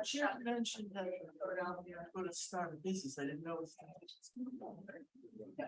She had mentioned that going to start a business. I didn't know. Yeah.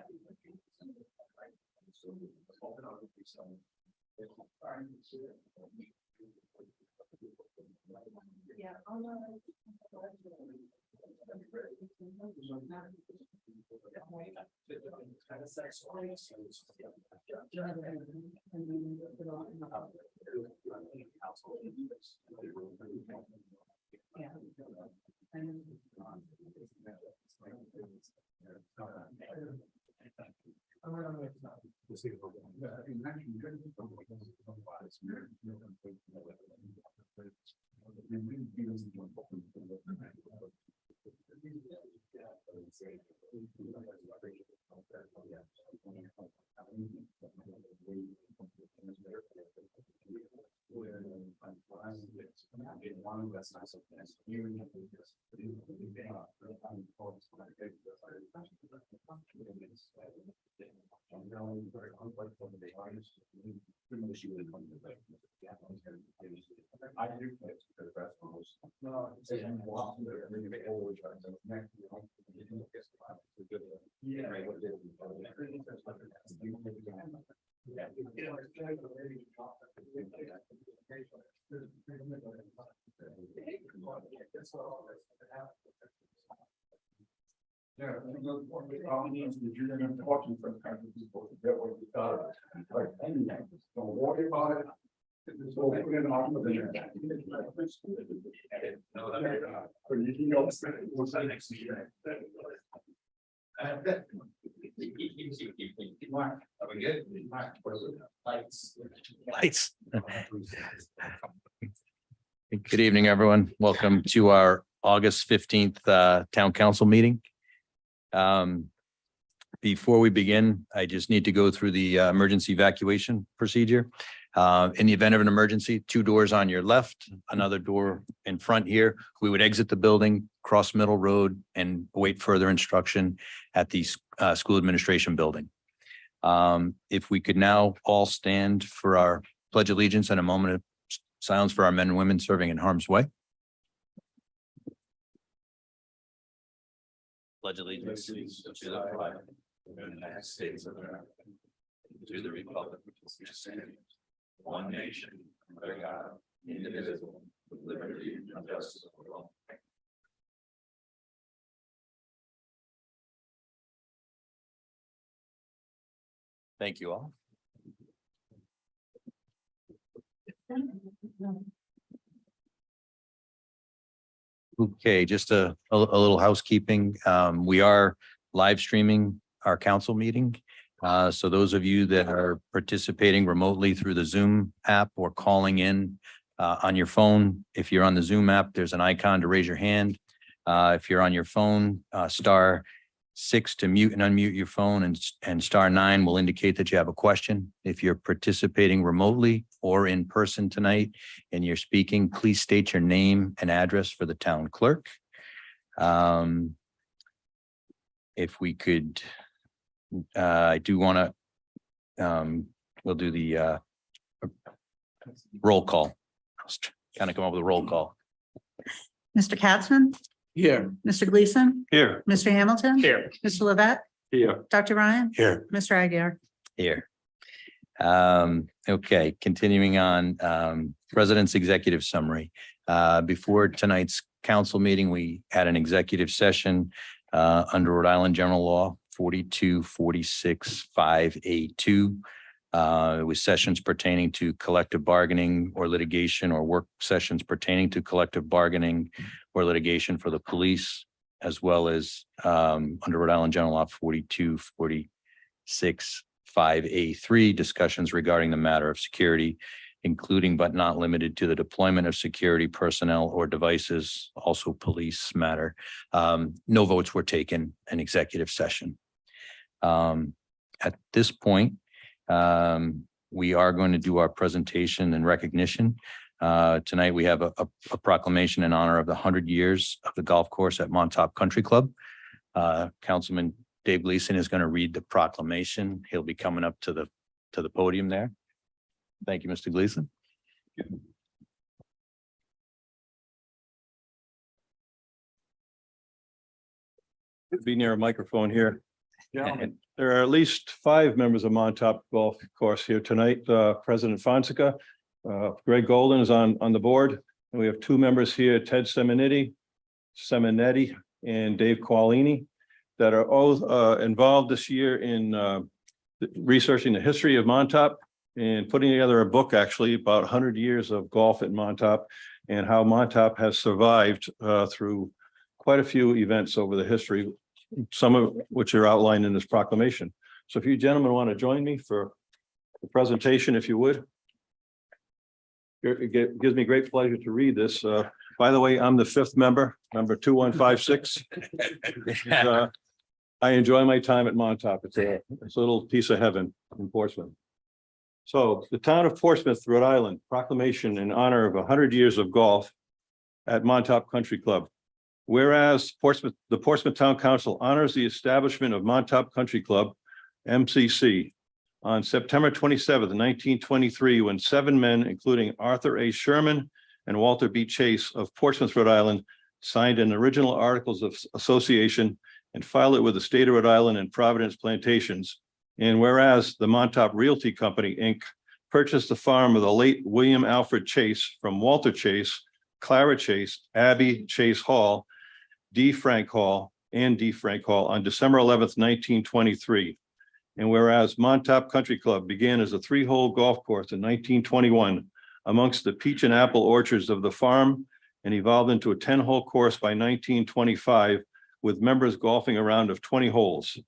Yeah, you're gonna talk to some kinds of people to get what you thought of it. Like, don't worry about it. It's all put in on the internet. But you can go spend it, what's that next year? Mark, are we good? Mark, lights. Lights. Good evening, everyone. Welcome to our August 15th Town Council meeting. Before we begin, I just need to go through the emergency evacuation procedure. In the event of an emergency, 2 doors on your left, another door in front here. We would exit the building, cross Middle Road, and await further instruction at the school administration building. If we could now all stand for our pledge of allegiance and a moment of silence for our men and women serving in harm's way. Pledge allegiance to the flag of the United States of America, to the republic which stands one nation under God, indivisible, with liberty and justice for all. Thank you all. Okay, just a little housekeeping. We are live streaming our council meeting. So those of you that are participating remotely through the Zoom app or calling in on your phone, if you're on the Zoom app, there's an icon to raise your hand. If you're on your phone, *6 to mute and unmute your phone, and *9 will indicate that you have a question. If you're participating remotely or in person tonight and you're speaking, please state your name and address for the town clerk. If we could, I do want to, we'll do the roll call. Kind of come up with a roll call. Mr. Katzman, Here. Mr. Gleason, Here. Mr. Hamilton. Here. Mr. Levesque, Here. Dr. Ryan, Here. Mr. Aguirre. Here. Okay, continuing on, President's executive summary. Before tonight's council meeting, we had an executive session under Rhode Island General Law 4246(5)(a)(2). It was sessions pertaining to collective bargaining or litigation, or work sessions pertaining to collective bargaining or litigation for the police, as well as under Rhode Island General Law 4246(5)(a)(3), discussions regarding the matter of security, including but not limited to the deployment of security personnel or devices, also police matter. No votes were taken in executive session. At this point, we are going to do our presentation and recognition. Tonight, we have a proclamation in honor of the 100 years of the golf course at Montauk Country Club. Councilman Dave Gleason is going to read the proclamation. He'll be coming up to the podium there. Thank you, Mr. Gleason. Be near a microphone here. Gentlemen, there are at least 5 members of Montauk Golf Course here tonight. President Fonseca, Greg Golden is on the board. And we have 2 members here, Ted Seminetti, and Dave Qualini, that are all involved this year in researching the history of Montauk and putting together a book actually about 100 years of golf at Montauk and how Montauk has survived through quite a few events over the history, some of which are outlined in this proclamation. So if you gentlemen want to join me for the presentation, if you would. It gives me great pleasure to read this. By the way, I'm the 5th member, number 2156. I enjoy my time at Montauk. It's a little piece of heaven in Portsmouth. So the town of Portsmouth, Rhode Island, proclamation in honor of 100 years of golf at Montauk Country Club. Whereas the Portsmouth Town Council honors the establishment of Montauk Country Club, MCC, on September 27th, 1923, when 7 men, including Arthur A. Sherman and Walter B. Chase of Portsmouth, Rhode Island, signed an original Articles of Association and filed it with the state of Rhode Island and Providence Plantations. And whereas the Montauk Realty Company, Inc., purchased the farm of the late William Alfred Chase from Walter Chase, Clara Chase, Abby Chase Hall, D. Frank Hall on December 11th, 1923. And whereas Montauk Country Club began as a 3-hole golf course in 1921 amongst the peach and apple orchards of the farm and evolved into a 10-hole course by 1925 with members golfing a round of 20 holes.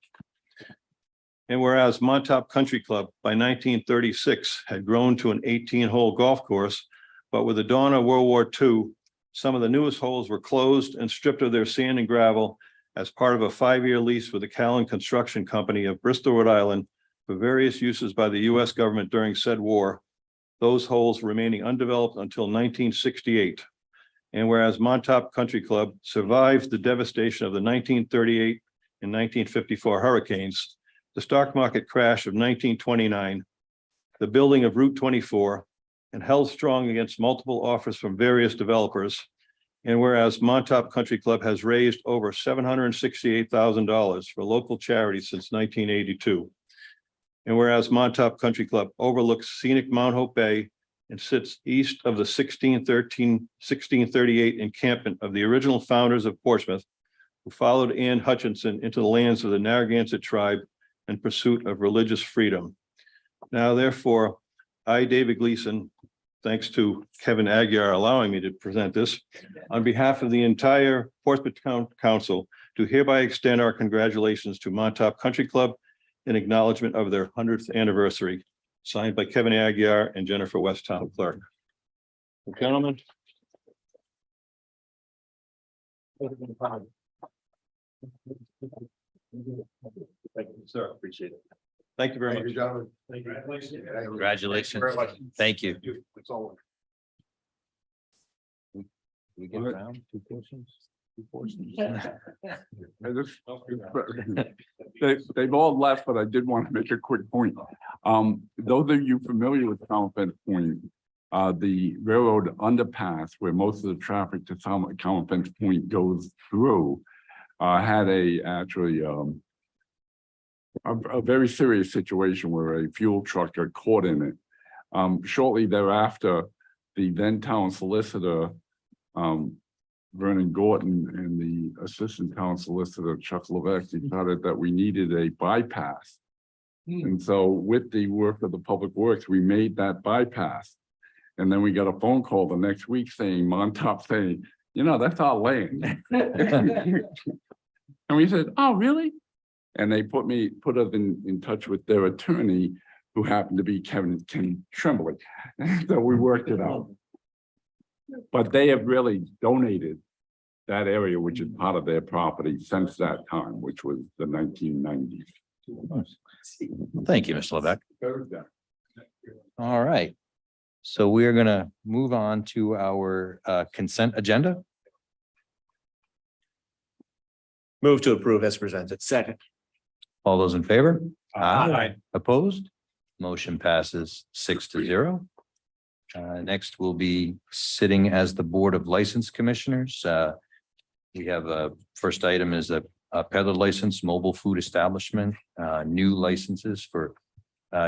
And whereas Montauk Country Club by 1936 had grown to an 18-hole golf course, but with the dawn of World War II, some of the newest holes were closed and stripped of their sand and gravel as part of a 5-year lease with the Callan Construction Company of Bristol, Rhode Island, for various uses by the U.S. government during said war, those holes remaining undeveloped until 1968. And whereas Montauk Country Club survived the devastation of the 1938 and 1954 hurricanes, the stock market crash of 1929, the building of Route 24, and held strong against multiple offers from various developers. And whereas Montauk Country Club has raised over $768,000 for local charities since 1982. And whereas Montauk Country Club overlooks scenic Mount Hope Bay and sits east of the 1638 encampment of the original founders of Portsmouth, who followed Anne Hutchinson into the lands of the Narragansett tribe in pursuit of religious freedom. Now, therefore, I, David Gleason, thanks to Kevin Aguirre allowing me to present this, on behalf of the entire Portsmouth Town Council, do hereby extend our congratulations to Montauk Country Club in acknowledgement of their 100th anniversary, signed by Kevin Aguirre and Jennifer West, Town Clerk. Gentlemen. Thank you, sir. Appreciate it. Thank you very much. gentlemen. Congratulations. Thank you. It's all. We get around 2 portions? 2 portions? They've all left, but I did want to make a quick point. Those of you familiar with Common Point, the railroad underpass where most of the traffic to Common Point goes through, had a very serious situation where a fuel truck got caught in it. Shortly thereafter, the then town solicitor, Vernon Gorton, and the assistant town solicitor, Chuck Levesque, decided that we needed a bypass. And so with the work of the Public Works, we made that bypass. And then we got a phone call the next week saying, Montauk saying, that's our land. And we said, oh, really? And they put us in touch with their attorney, who happened to be Ken Tremblay. So we worked it out. But they have really donated that area, which is part of their property, since that time, which was the 1990s. Thank you, Mr. Levesque. All right. So we are going to move on to our consent agenda. Move to approve as presented. Second. All those in favor? Aye. Opposed? Motion passes 6-0. Next, we'll be sitting as the Board of License Commissioners. We have a first item is a peddler license, mobile food establishment, new licenses for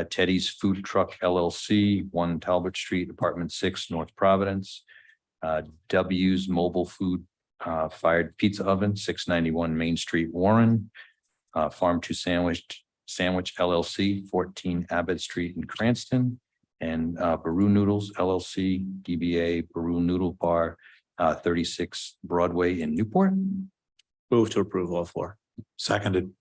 Teddy's Food Truck LLC, 1 Talbot Street, Apartment 6, North Providence. W's Mobile Food Fired Pizza Oven, 691 Main Street, Warren. Farm to Sandwich LLC, 14 Abbott Street in Cranston. And Baru Noodles LLC, DBA Baru Noodle Bar, 36 Broadway in Newport. Move to approve all 4. Seconded.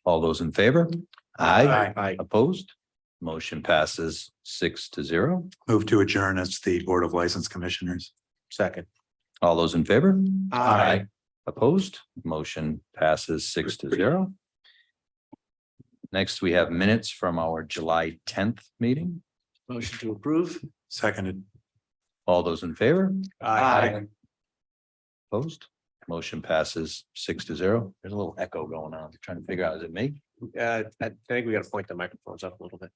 All those in favor? Aye. Opposed? Motion passes 6-0. Move to adjourn as the Board of License Commissioners. Second. All those in favor? Aye. Opposed? Motion passes 6-0. Next, we have minutes from our July 10th meeting. Motion to approve. Seconded. All those in favor? Aye. Opposed? Motion passes 6-0. There's a little echo going on. Trying to figure out, is it me? I think we got to point the microphones up a little bit.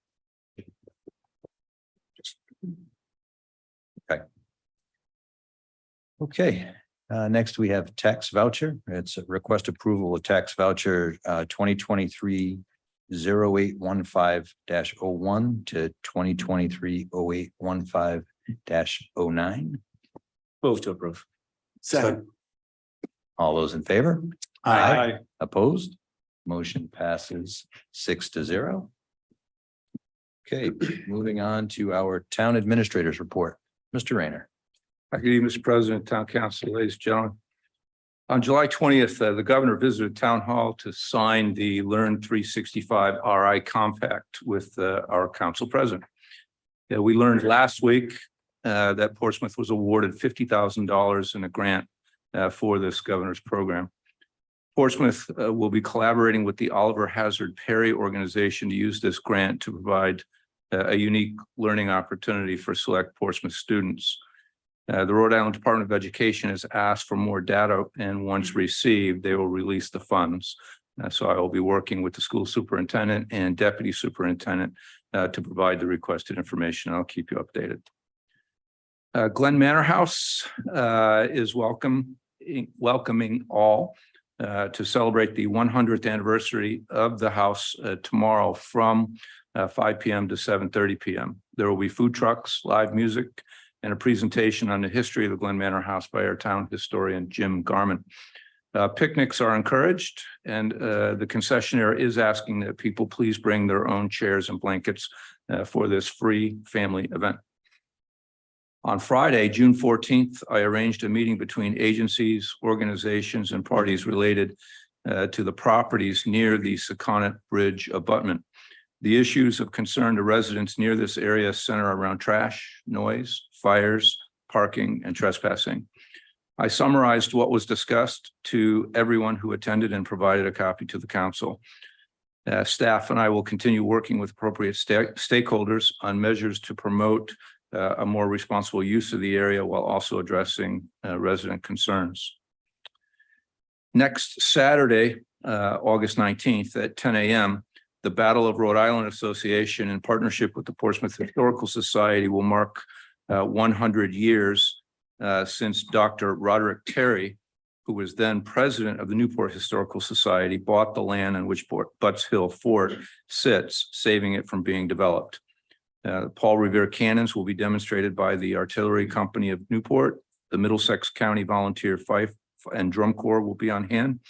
Okay, next we have tax voucher. It's a request approval of tax voucher 2023-0815-01 to 2023-0815-09. Move to approve. Second. All those in favor? Aye. Opposed? Motion passes 6-0. Okay, moving on to our town administrators report. Mr. Rayner. Good evening, Mr. President, Town Council, ladies and gentlemen. On July 20th, the governor visited Town Hall to sign the Learn 365 RI Compact with our council president. We learned last week that Portsmouth was awarded $50,000 in a grant for this governor's program. Portsmouth will be collaborating with the Oliver Hazard Perry organization to use this grant to provide a unique learning opportunity for select Portsmouth students. The Rhode Island Department of Education has asked for more data, and once received, they will release the funds. So I will be working with the school superintendent and deputy superintendent to provide the requested information. I'll keep you updated. Glen Manor House is welcoming all to celebrate the 100th anniversary of the house tomorrow from 5 p.m. to 7:30 p.m. There will be food trucks, live music, and a presentation on the history of the Glen Manor House by our town historian, Jim Garman. Picnics are encouraged, and the concessionaire is asking that people please bring their own chairs and blankets for this free family event. On Friday, June 14th, I arranged a meeting between agencies, organizations, and parties related to the properties near the Secaunet Bridge abutment. The issues of concern to residents near this area center around trash, noise, fires, parking, and trespassing. I summarized what was discussed to everyone who attended and provided a copy to the council. Staff and I will continue working with appropriate stakeholders on measures to promote a more responsible use of the area while also addressing resident concerns. Next Saturday, August 19th at 10 a.m., the Battle of Rhode Island Association, in partnership with the Portsmouth Historical Society, will mark 100 years since Dr. Roderick Terry, who was then president of the Newport Historical Society, bought the land on which Butts Hill Fort sits, saving it from being developed. Paul Revere cannons will be demonstrated by the Artillery Company of Newport. The Middlesex County Volunteer Fife and Drum Corps will be on hand.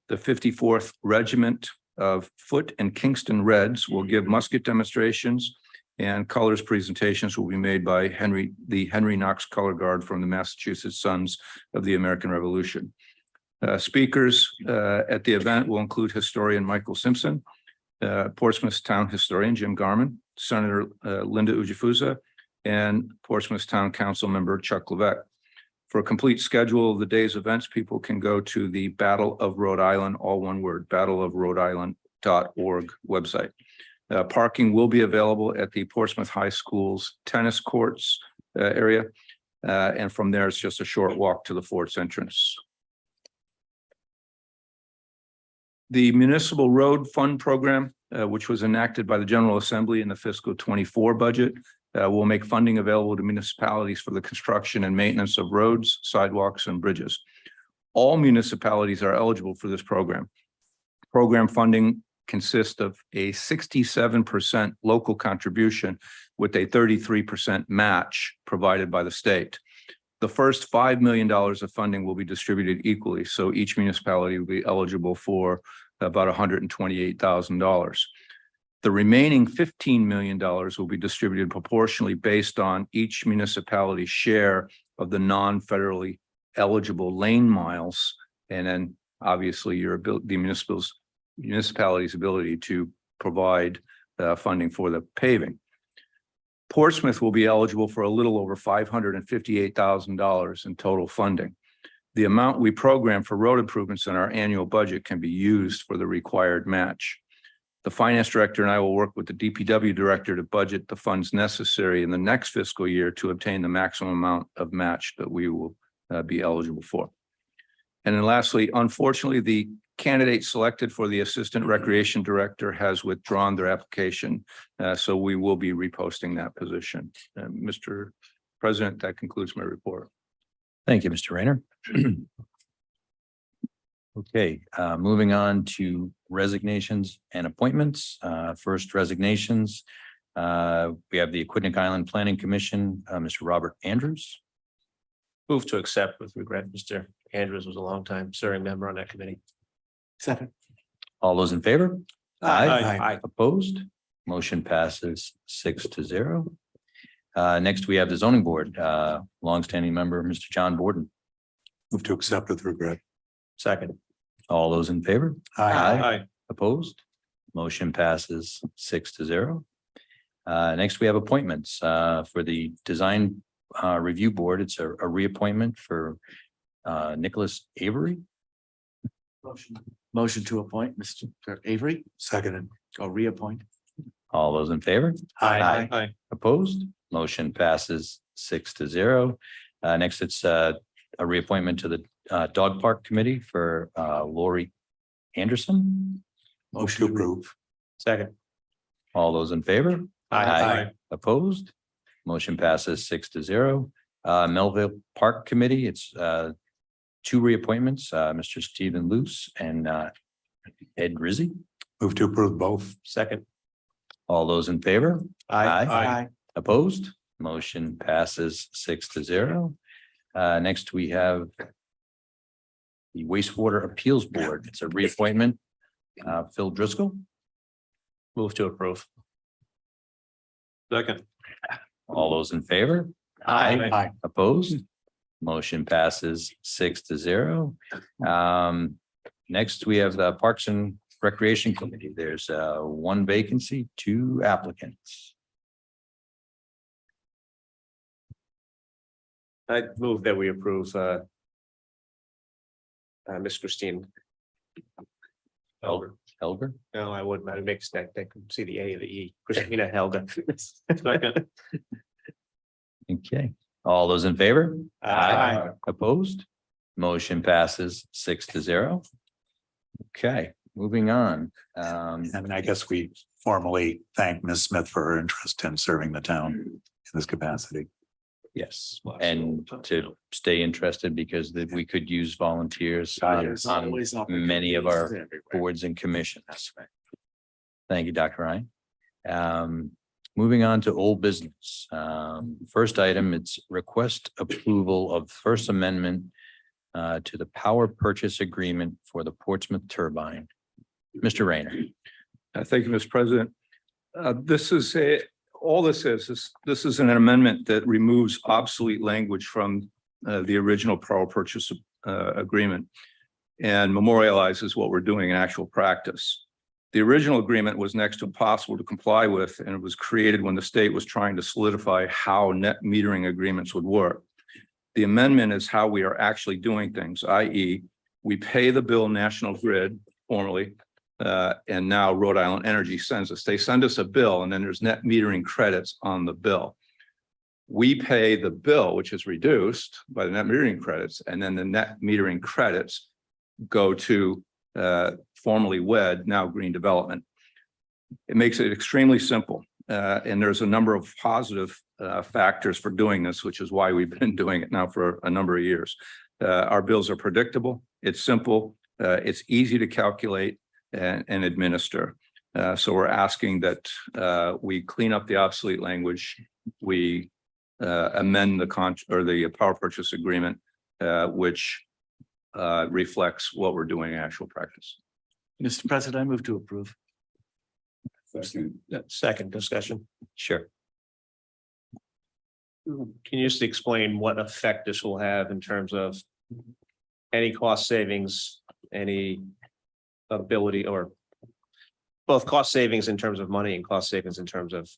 The 54th Regiment of Foot and Kingston Reds will give musket demonstrations, and colors presentations will be made by the Henry Knox Color Guard from the Massachusetts Sons of the American Revolution. Speakers at the event will include historian Michael Simpson, Portsmouth Town Historian Jim Garman, Senator Linda Ujifuza, and Portsmouth Town Council member Chuck Levesque. For a complete schedule of the day's events, people can go to the Battle of Rhode Island, all one word, battleofrhodeisland.org website. Parking will be available at the Portsmouth High School's tennis courts area. And from there, it's just a short walk to the fort's entrance. The Municipal Road Fund Program which was enacted by the General Assembly in the fiscal 24 budget, will make funding available to municipalities for the construction and maintenance of roads, sidewalks, and bridges. All municipalities are eligible for this program. Program funding consists of a 67% local contribution with a 33% match provided by the state. The first $5 million of funding will be distributed equally, so each municipality will be eligible for about $128,000. The remaining $15 million will be distributed proportionally based on each municipality's share of the non-federally eligible lane miles, and then obviously the municipality's ability to provide funding for the paving. Portsmouth will be eligible for a little over $558,000 in total funding. The amount we program for road improvements in our annual budget can be used for the required match. The finance director and I will work with the DPW director to budget the funds necessary in the next fiscal year to obtain the maximum amount of match that we will be eligible for. And then lastly, unfortunately, the candidate selected for the assistant recreation director has withdrawn their application. So we will be reposting that position. Mr. President, that concludes my report. Thank you, Mr. Rayner. Okay, moving on to resignations and appointments. First resignations. We have the Aquidneck Island Planning Commission, Mr. Robert Andrews. Move to accept with regret. Mr. Andrews was a longtime serving member on that committee. Second. All those in favor? Aye. Opposed? Motion passes 6-0. Next, we have the zoning board, longstanding member, Mr. John Borden. Move to accept with regret. Second. All those in favor? Aye. Opposed? Motion passes 6-0. Next, we have appointments for the design review board. It's a reappointment for Nicholas Avery. Motion to appoint Mr. Avery Seconded. or reappoint. All those in favor? Aye. Opposed? Motion passes 6-0. Next, it's a reappointment to the Dog Park Committee for Lori Anderson. Move to approve. Second. All those in favor? Aye. Opposed? Motion passes 6-0. Melville Park Committee, it's two reappointments, Mr. Stephen Luce and Ed Rizzi. Move to approve both. Second. All those in favor? Aye. Opposed? Motion passes 6-0. Next, we have the Wastewater Appeals Board. It's a reappointment. Phil Driscoll. Move to approve. Second. All those in favor? Aye. Opposed? Motion passes 6-0. Next, we have the Parks and Recreation Committee. There's one vacancy, two applicants. I move that we approve Miss Christine. Helger. No, I wouldn't. I'd make that. They could see the A or the E. Christina Helga. Second. Okay, all those in favor? Aye. Opposed? Motion passes 6-0. Okay, moving on. And I guess we formally thank Ms. Smith for her interest in serving the town in this capacity. Yes, and to stay interested because we could use volunteers on many of our boards and commissions. Thank you, Dr. Ryan. Moving on to old business. First item, it's request approval of First Amendment to the power purchase agreement for the Portsmouth turbine. Mr. Rayner. Thank you, Mr. President. This is this is an amendment that removes obsolete language from the original power purchase agreement and memorializes what we're doing in actual practice. The original agreement was next to impossible to comply with, and it was created when the state was trying to solidify how net metering agreements would work. The amendment is how we are actually doing things, i.e. we pay the bill National Grid formerly, and now Rhode Island Energy sends us. They send us a bill and then there's net metering credits on the bill. We pay the bill, which is reduced by the net metering credits, and then the net metering credits go to formerly WED, now Green Development. It makes it extremely simple. And there's a number of positive factors for doing this, which is why we've been doing it now for a number of years. Our bills are predictable, it's simple, it's easy to calculate and administer. So we're asking that we clean up the obsolete language, we amend the the power purchase agreement, which reflects what we're doing in actual practice. Mr. President, I move to approve. Second. Second discussion. Sure. Can you just explain what effect this will have in terms of any cost savings, any ability, or both cost savings in terms of money and cost savings in terms of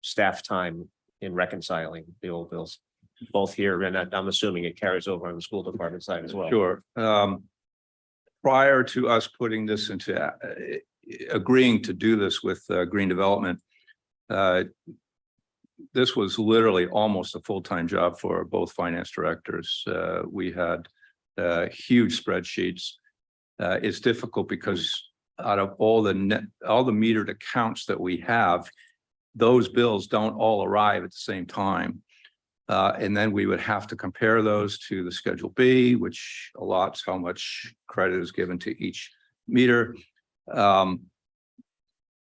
staff time in reconciling the old bills, both here, and I'm assuming it carries over on the school department side as well. Sure. Prior to us putting this into agreeing to do this with Green Development, this was literally almost a full-time job for both finance directors. We had huge spreadsheets. It's difficult because out of all the metered accounts that we have, those bills don't all arrive at the same time. And then we would have to compare those to the Schedule B, which allots how much credit is given to each meter.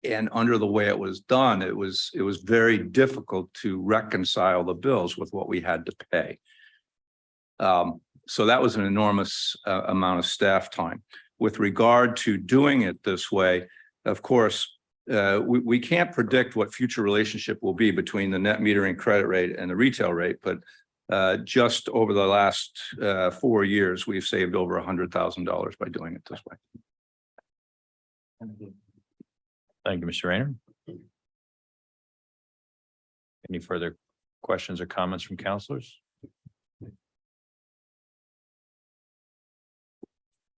And under the way it was done, it was very difficult to reconcile the bills with what we had to pay. So that was an enormous amount of staff time. With regard to doing it this way, of course, we can't predict what future relationship will be between the net metering credit rate and the retail rate, but just over the last 4 years, we've saved over $100,000 by doing it this way. Thank you, Mr. Rayner. Any further questions or comments from counselors?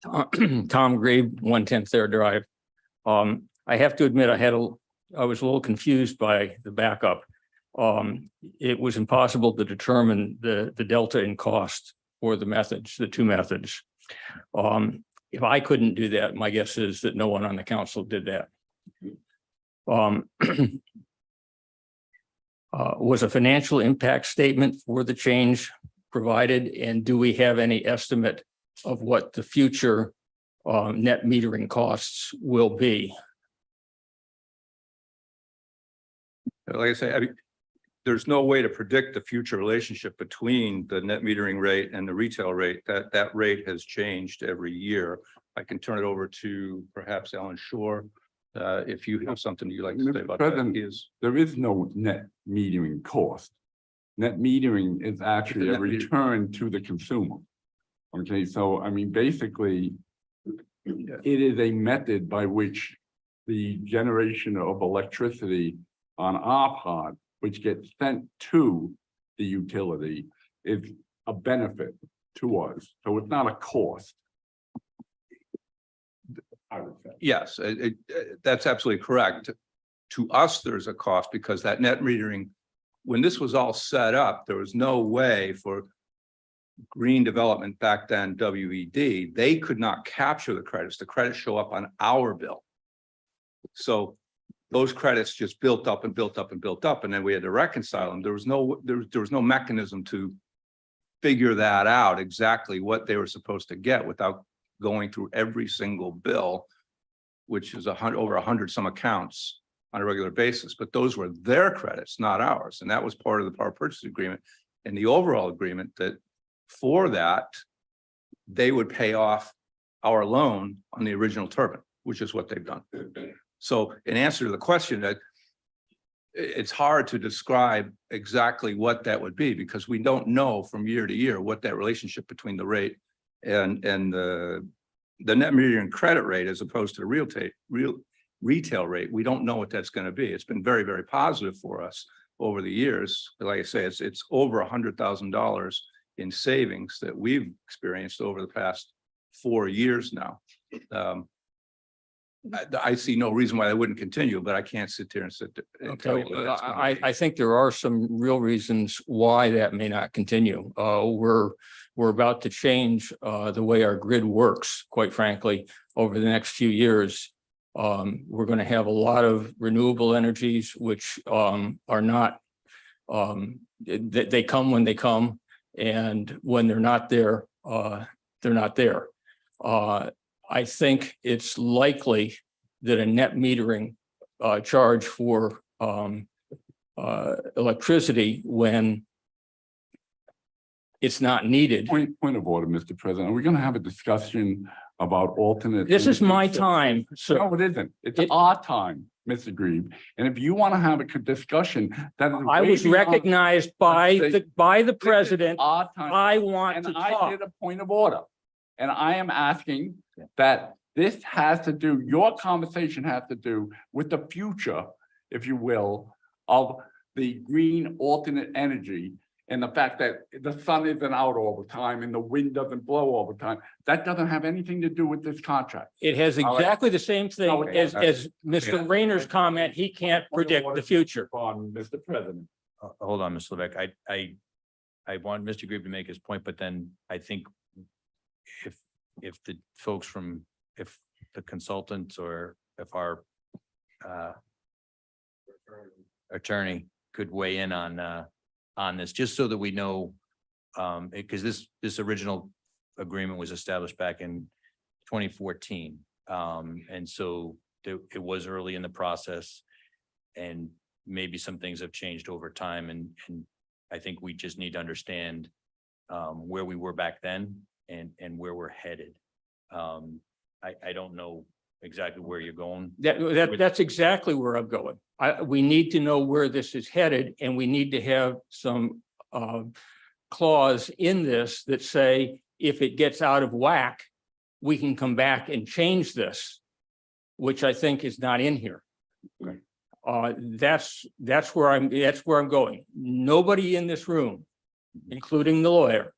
Tom Grebe, 110 Thayer Drive. I have to admit, I was a little confused by the backup. It was impossible to determine the delta in cost for the methods, the two methods. If I couldn't do that, my guess is that no one on the council did that. Was a financial impact statement for the change provided, and do we have any estimate of what the future net metering costs will be? Like I say, there's no way to predict the future relationship between the net metering rate and the retail rate. That rate has changed every year. I can turn it over to perhaps Alan Shore. If you have something you'd like to say Mr. about President, that. there is no net metering cost. Net metering is actually a net meter- return to the consumer. Okay, so I mean, basically, it is a method by which the generation of electricity on our part, which gets sent to the utility, is a benefit to us. So it's not a cost. I would say. Yes, that's absolutely correct. To us, there's a cost because that net metering, when this was all set up, there was no way for Green Development back then, WED, they could not capture the credits. The credits show up on our bill. So those credits just built up and built up and built up, and then we had to reconcile them. There was no mechanism to figure that out exactly what they were supposed to get without going through every single bill, which is over 100 some accounts on a regular basis. But those were their credits, not ours. And that was part of the power purchase agreement and the overall agreement that for that, they would pay off our loan on the original turbine, which is what they've done. So in answer to the question, that it's hard to describe exactly what that would be because we don't know from year to year what that relationship between the rate and the net metering credit rate as opposed to the real retail rate. We don't know what that's going to be. It's been very, very positive for us over the years. Like I say, it's over $100,000 in savings that we've experienced over the past 4 years now. I see no reason why that wouldn't continue, but I can't sit there and tell you what that's gonna be. I think there are some real reasons why that may not continue. We're about to change the way our grid works, quite frankly, over the next few years. We're going to have a lot of renewable energies, which are not, they come when they come, and when they're not there, they're not there. I think it's likely that a net metering charge for electricity when it's not needed. Point of order, Mr. President. Are we going to have a discussion about alternate? This is my energy? time, so No, it isn't. It's It- our time, Mr. Grieve. And if you want to have a discussion, that is. I way was beyond- recognized by This is the president. Our time. I want And to I talk. did a point of order. And I am asking that this has to do, your conversation has to do with the future, if you will, of the green alternate energy. And the fact that the sun isn't out all the time and the wind doesn't blow all the time. That doesn't have anything to do with this contract. It has All right. exactly the same thing No, it as, doesn't. Mr. Rayner's comment. He can't predict the future. On Mr. President. Hold on, Mr. Levesque. I want Mr. Grieve to make his point, but then I think if the folks from, if the consultants or if our attorney could weigh in on this, just so that we know, because this original agreement was established back in 2014. And so it was early in the process, and maybe some things have changed over time, and I think we just need to understand where we were back then and where we're headed. I don't know exactly where you're going. That's exactly where I'm going. We need to know where this is headed, and we need to have some clause in this that say, if it gets out of whack, we can come back and change this, which I think is not in here. That's where I'm going. Nobody in this room, including the lawyer,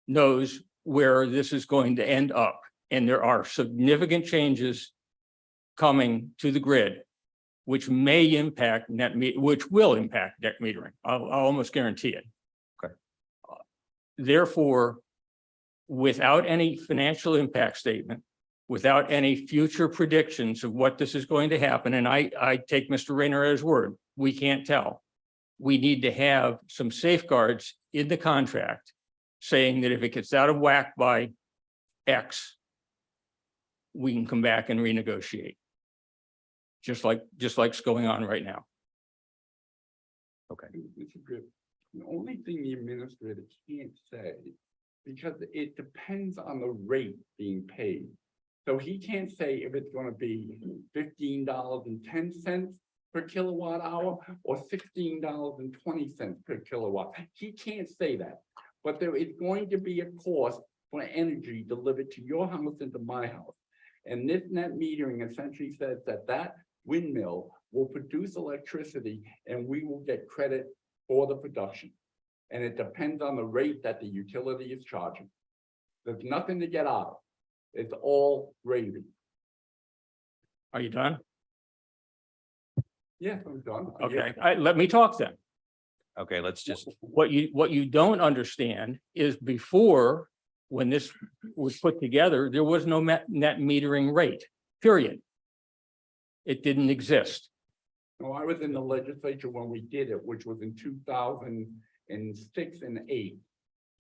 knows where this is going to end up. And there are significant changes coming to the grid, which may impact which will impact net metering. I'll almost guarantee it. Okay. Therefore, without any financial impact statement, without any future predictions of what this is going to happen, and I take Mr. Rayner at his word, we can't tell. We need to have some safeguards in the contract saying that if it gets out of whack by X, we can come back and renegotiate. Just like's going on right now. Okay. Mr. Griff, the only thing the administrator can't say, because it depends on the rate being paid. So he can't say if it's gonna be $15.10 per kilowatt hour or $16.20 per kilowatt. He can't say that, but there is going to be a cost for energy delivered to your house and to my house. And this net metering essentially says that that windmill will produce electricity and we will get credit for the production. And it depends on the rate that the utility is charging. There's nothing to get out of. It's all gravy. Are you done? Yes, I'm done. Okay, let me talk then. Okay, let's just, What you don't understand is before, when this was put together, there was no net metering rate, period. It didn't exist. No, I was in the legislature when we did it, which was in 2006 and 8.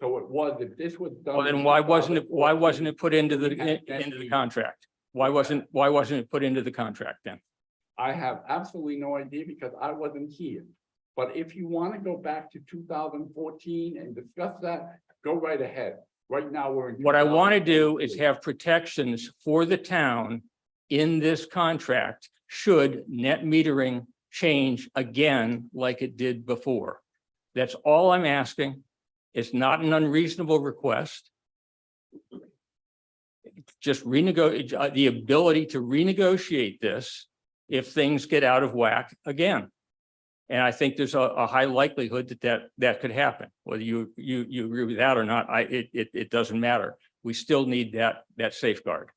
So it was, if this was done. Well, then why wasn't it put into the contract? Why wasn't it put into the contract then? I have absolutely no idea because I wasn't here. But if you want to go back to 2014 and discuss that, go right ahead. Right now, we're in. What I want to do is have protections for the town in this contract should net metering change again like it did before. That's all I'm asking. It's not an unreasonable request. Just renegotiate, the ability to renegotiate this if things get out of whack again. And I think there's a high likelihood that could happen. Whether you agree with that or not, it doesn't matter. We still need that safeguard.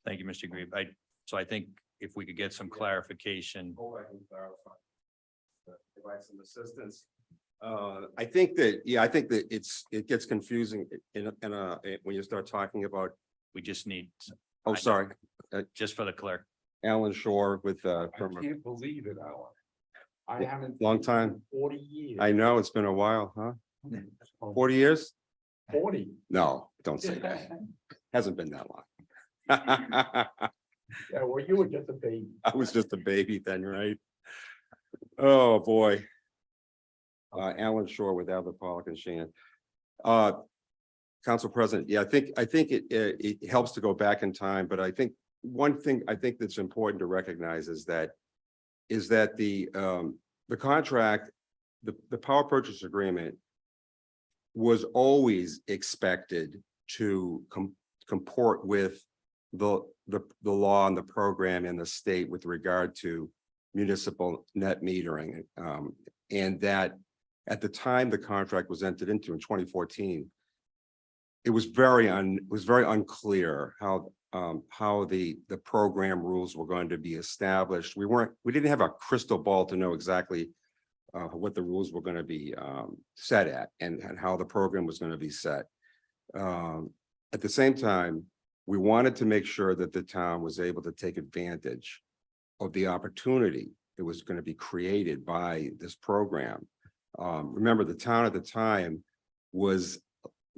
thank you, Mr. Grieve. So I think if we could get some clarification. Provide some assistance. I think that it gets confusing when you start talking about, We just need Oh, sorry, Just for the clerk. Alan Shore with, I can't believe it, Alan. I haven't. Long seen you time. in 40 years. I know it's been a while, huh? 40 years? 40. No, don't say that. Hasn't been that long. Yeah, well, you were just a baby. I was just a baby then, right? Oh, boy. Alan Shore with Albert Pollock and Shannon. Council President, yeah, I think it helps to go back in time, but I think one thing I think that's important to recognize is that the contract, the power purchase agreement was always expected to comport with the law and the program in the state with regard to municipal net metering. And that at the time the contract was entered into in 2014, it was very unclear how the program rules were going to be established. We didn't have a crystal ball to know exactly what the rules were going to be set at and how the program was going to be set. At the same time, we wanted to make sure that the town was able to take advantage of the opportunity that was going to be created by this program. Remember, the town at the time was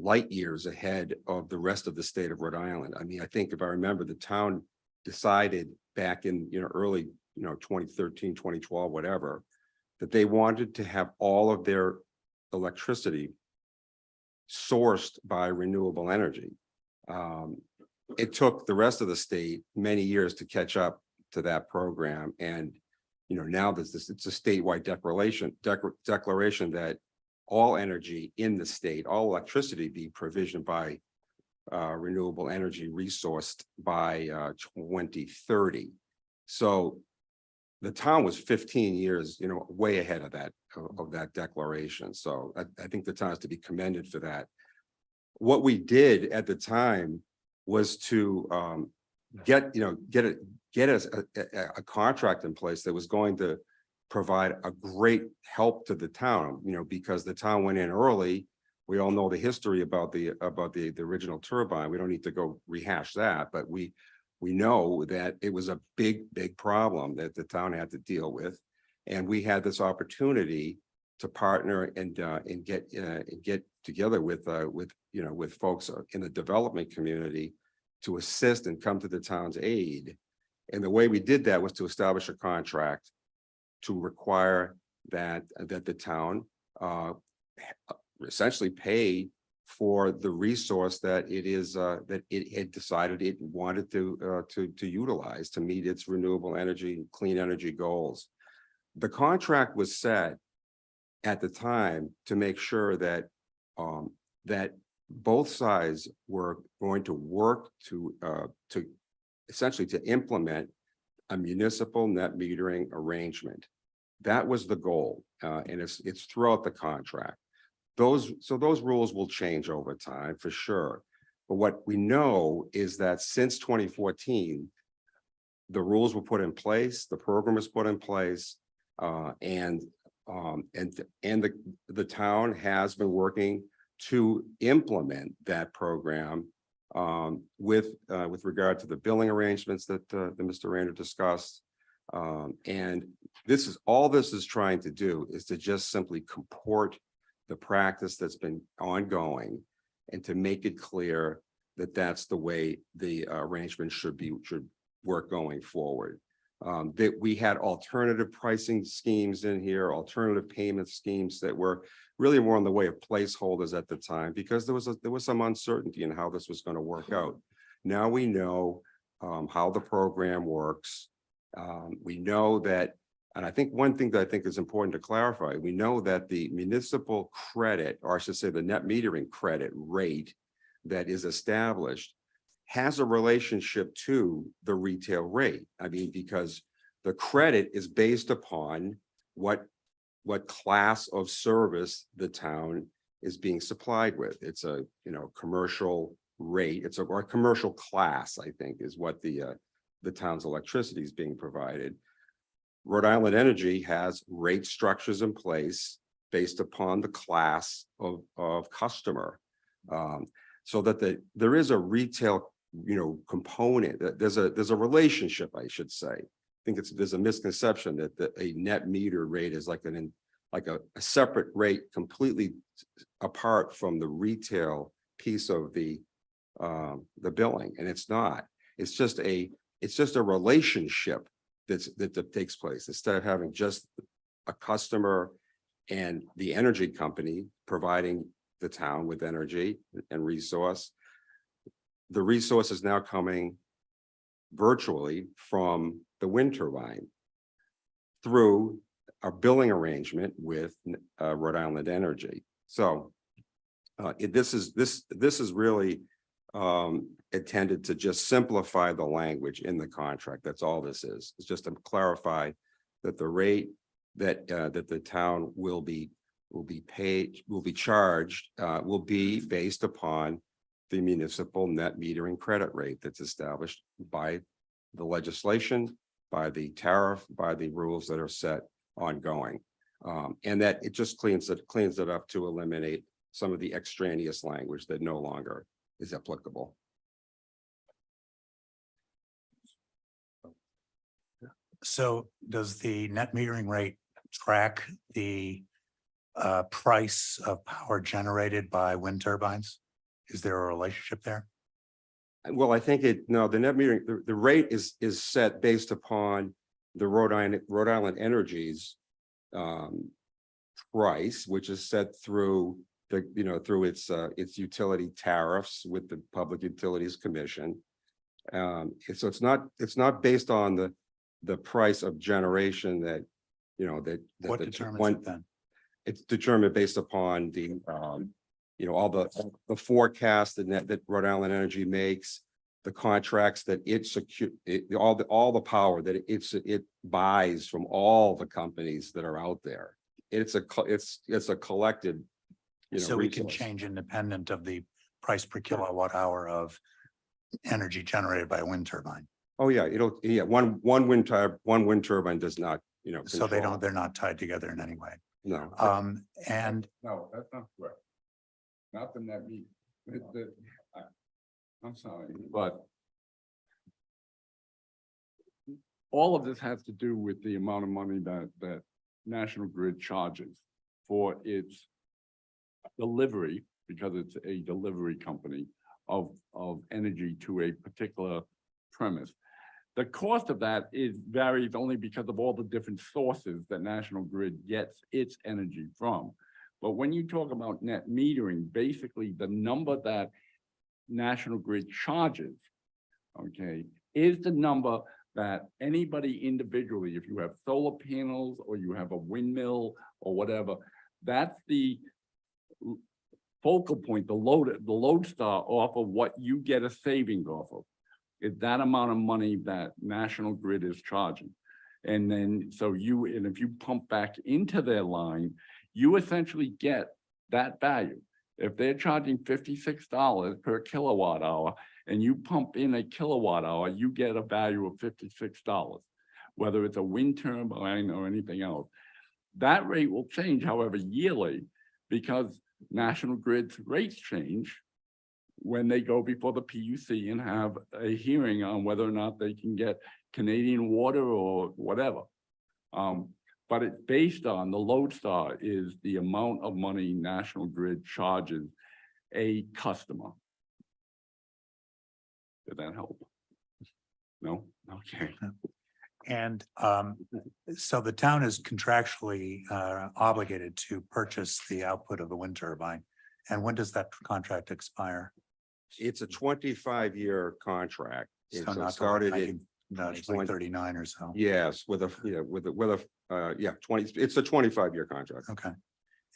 light years ahead of the rest of the state of Rhode Island. I mean, I think if I remember, the town decided back in, early, 2013, 2012, whatever, that they wanted to have all of their electricity sourced by renewable energy. It took the rest of the state many years to catch up to that program. And, now it's a statewide declaration that all energy in the state, all electricity be provisioned by renewable energy resourced by 2030. So the town was 15 years, way ahead of that declaration. So I think the town has to be commended for that. What we did at the time was to get a contract in place that was going to provide a great help to the town, because the town went in early. We all know the history about the original turbine. We don't need to go rehash that, but we know that it was a big problem that the town had to deal with. And we had this opportunity to partner and get together with folks in the development community to assist and come to the town's aid. And the way we did that was to establish a contract to require that the town essentially pay for the resource that it had decided it wanted to utilize to meet its renewable energy, clean energy goals. The contract was set at the time to make sure that both sides were going to work to essentially to implement a municipal net metering arrangement. That was the goal, and it's throughout the contract. Those rules will change over time for sure. But what we know is that since 2014, the rules were put in place, the program was put in place, and the town has been working to implement that program with regard to the billing arrangements that Mr. Randall discussed. And all this is trying to do is to just simply comport the practice that's been ongoing and to make it clear that that's the way the arrangement should work going forward. That we had alternative pricing schemes in here, alternative payment schemes that were really more in the way of placeholders at the time, because there was some uncertainty in how this was going to work out. Now we know how the program works. We know that, and I think one thing that I think is important to clarify, we know that the municipal credit, or I should say the net metering credit rate that is established has a relationship to the retail rate. I mean, because the credit is based upon what class of service the town is being supplied with. It's a commercial rate. Or a commercial class, I think, is what the town's electricity is being provided. Rhode Island Energy has rate structures in place based upon the class of customer, so that there is a retail component, there's a relationship, I should say. I think there's a misconception that a net meter rate is like a separate rate completely apart from the retail piece of the billing, and it's not. It's just a relationship that takes place instead of having just a customer and the energy company providing the town with energy and resource. The resource is now coming virtually from the wind turbine through our billing arrangement with Rhode Island Energy. So this is really intended to just simplify the language in the contract. That's all this is. It's just to clarify that the rate that the town will be charged will be based upon the municipal net metering credit rate that's established by the legislation, by the tariff, by the rules that are set ongoing. And that it just cleans it up to eliminate some of the extraneous language that no longer is applicable. So does the net metering rate track the price of power generated by wind turbines? Is there a relationship there? Well, I think the net metering, the rate is set based upon the Rhode Island Energy's price, which is set through through its utility tariffs with the Public Utilities Commission. So it's not based on the price of generation that What determines it then? It's determined based upon the all the forecasts that Rhode Island Energy makes, the contracts that all the power that it buys from all the companies that are out there. It's a collected. So we can resource. change independent of the price per kilowatt hour of energy generated by a wind turbine. Oh, yeah, one wind turbine does not, So control. they're not tied together in any way. No. And No, that's not correct. Not the net meter. I'm sorry, but all of this has to do with the amount of money that National Grid charges for its delivery, because it's a delivery company of energy to a particular premise. The cost of that varies only because of all the different sources that National Grid gets its energy from. But when you talk about net metering, basically the number that National Grid charges, okay, is the number that anybody individually, if you have solar panels or you have a windmill or whatever, that's the focal point, the lodestar off of what you get a savings off of. Is that amount of money that National Grid is charging. And then, and if you pump back into their line, you essentially get that value. If they're charging $56 per kilowatt hour and you pump in a kilowatt hour, you get a value of $56, whether it's a wind turbine or anything else. That rate will change, however, yearly, because National Grid's rates change when they go before the PUC and have a hearing on whether or not they can get Canadian water or whatever. But it's based on the lodestar is the amount of money National Grid charges a customer. Did that help? No? Okay. And so the town is contractually obligated to purchase the output of the wind turbine. And when does that contract expire? It's a 25-year contract. So It's not started like in, it's like 39 or so. yes, with a 20, it's a 25-year contract. Okay.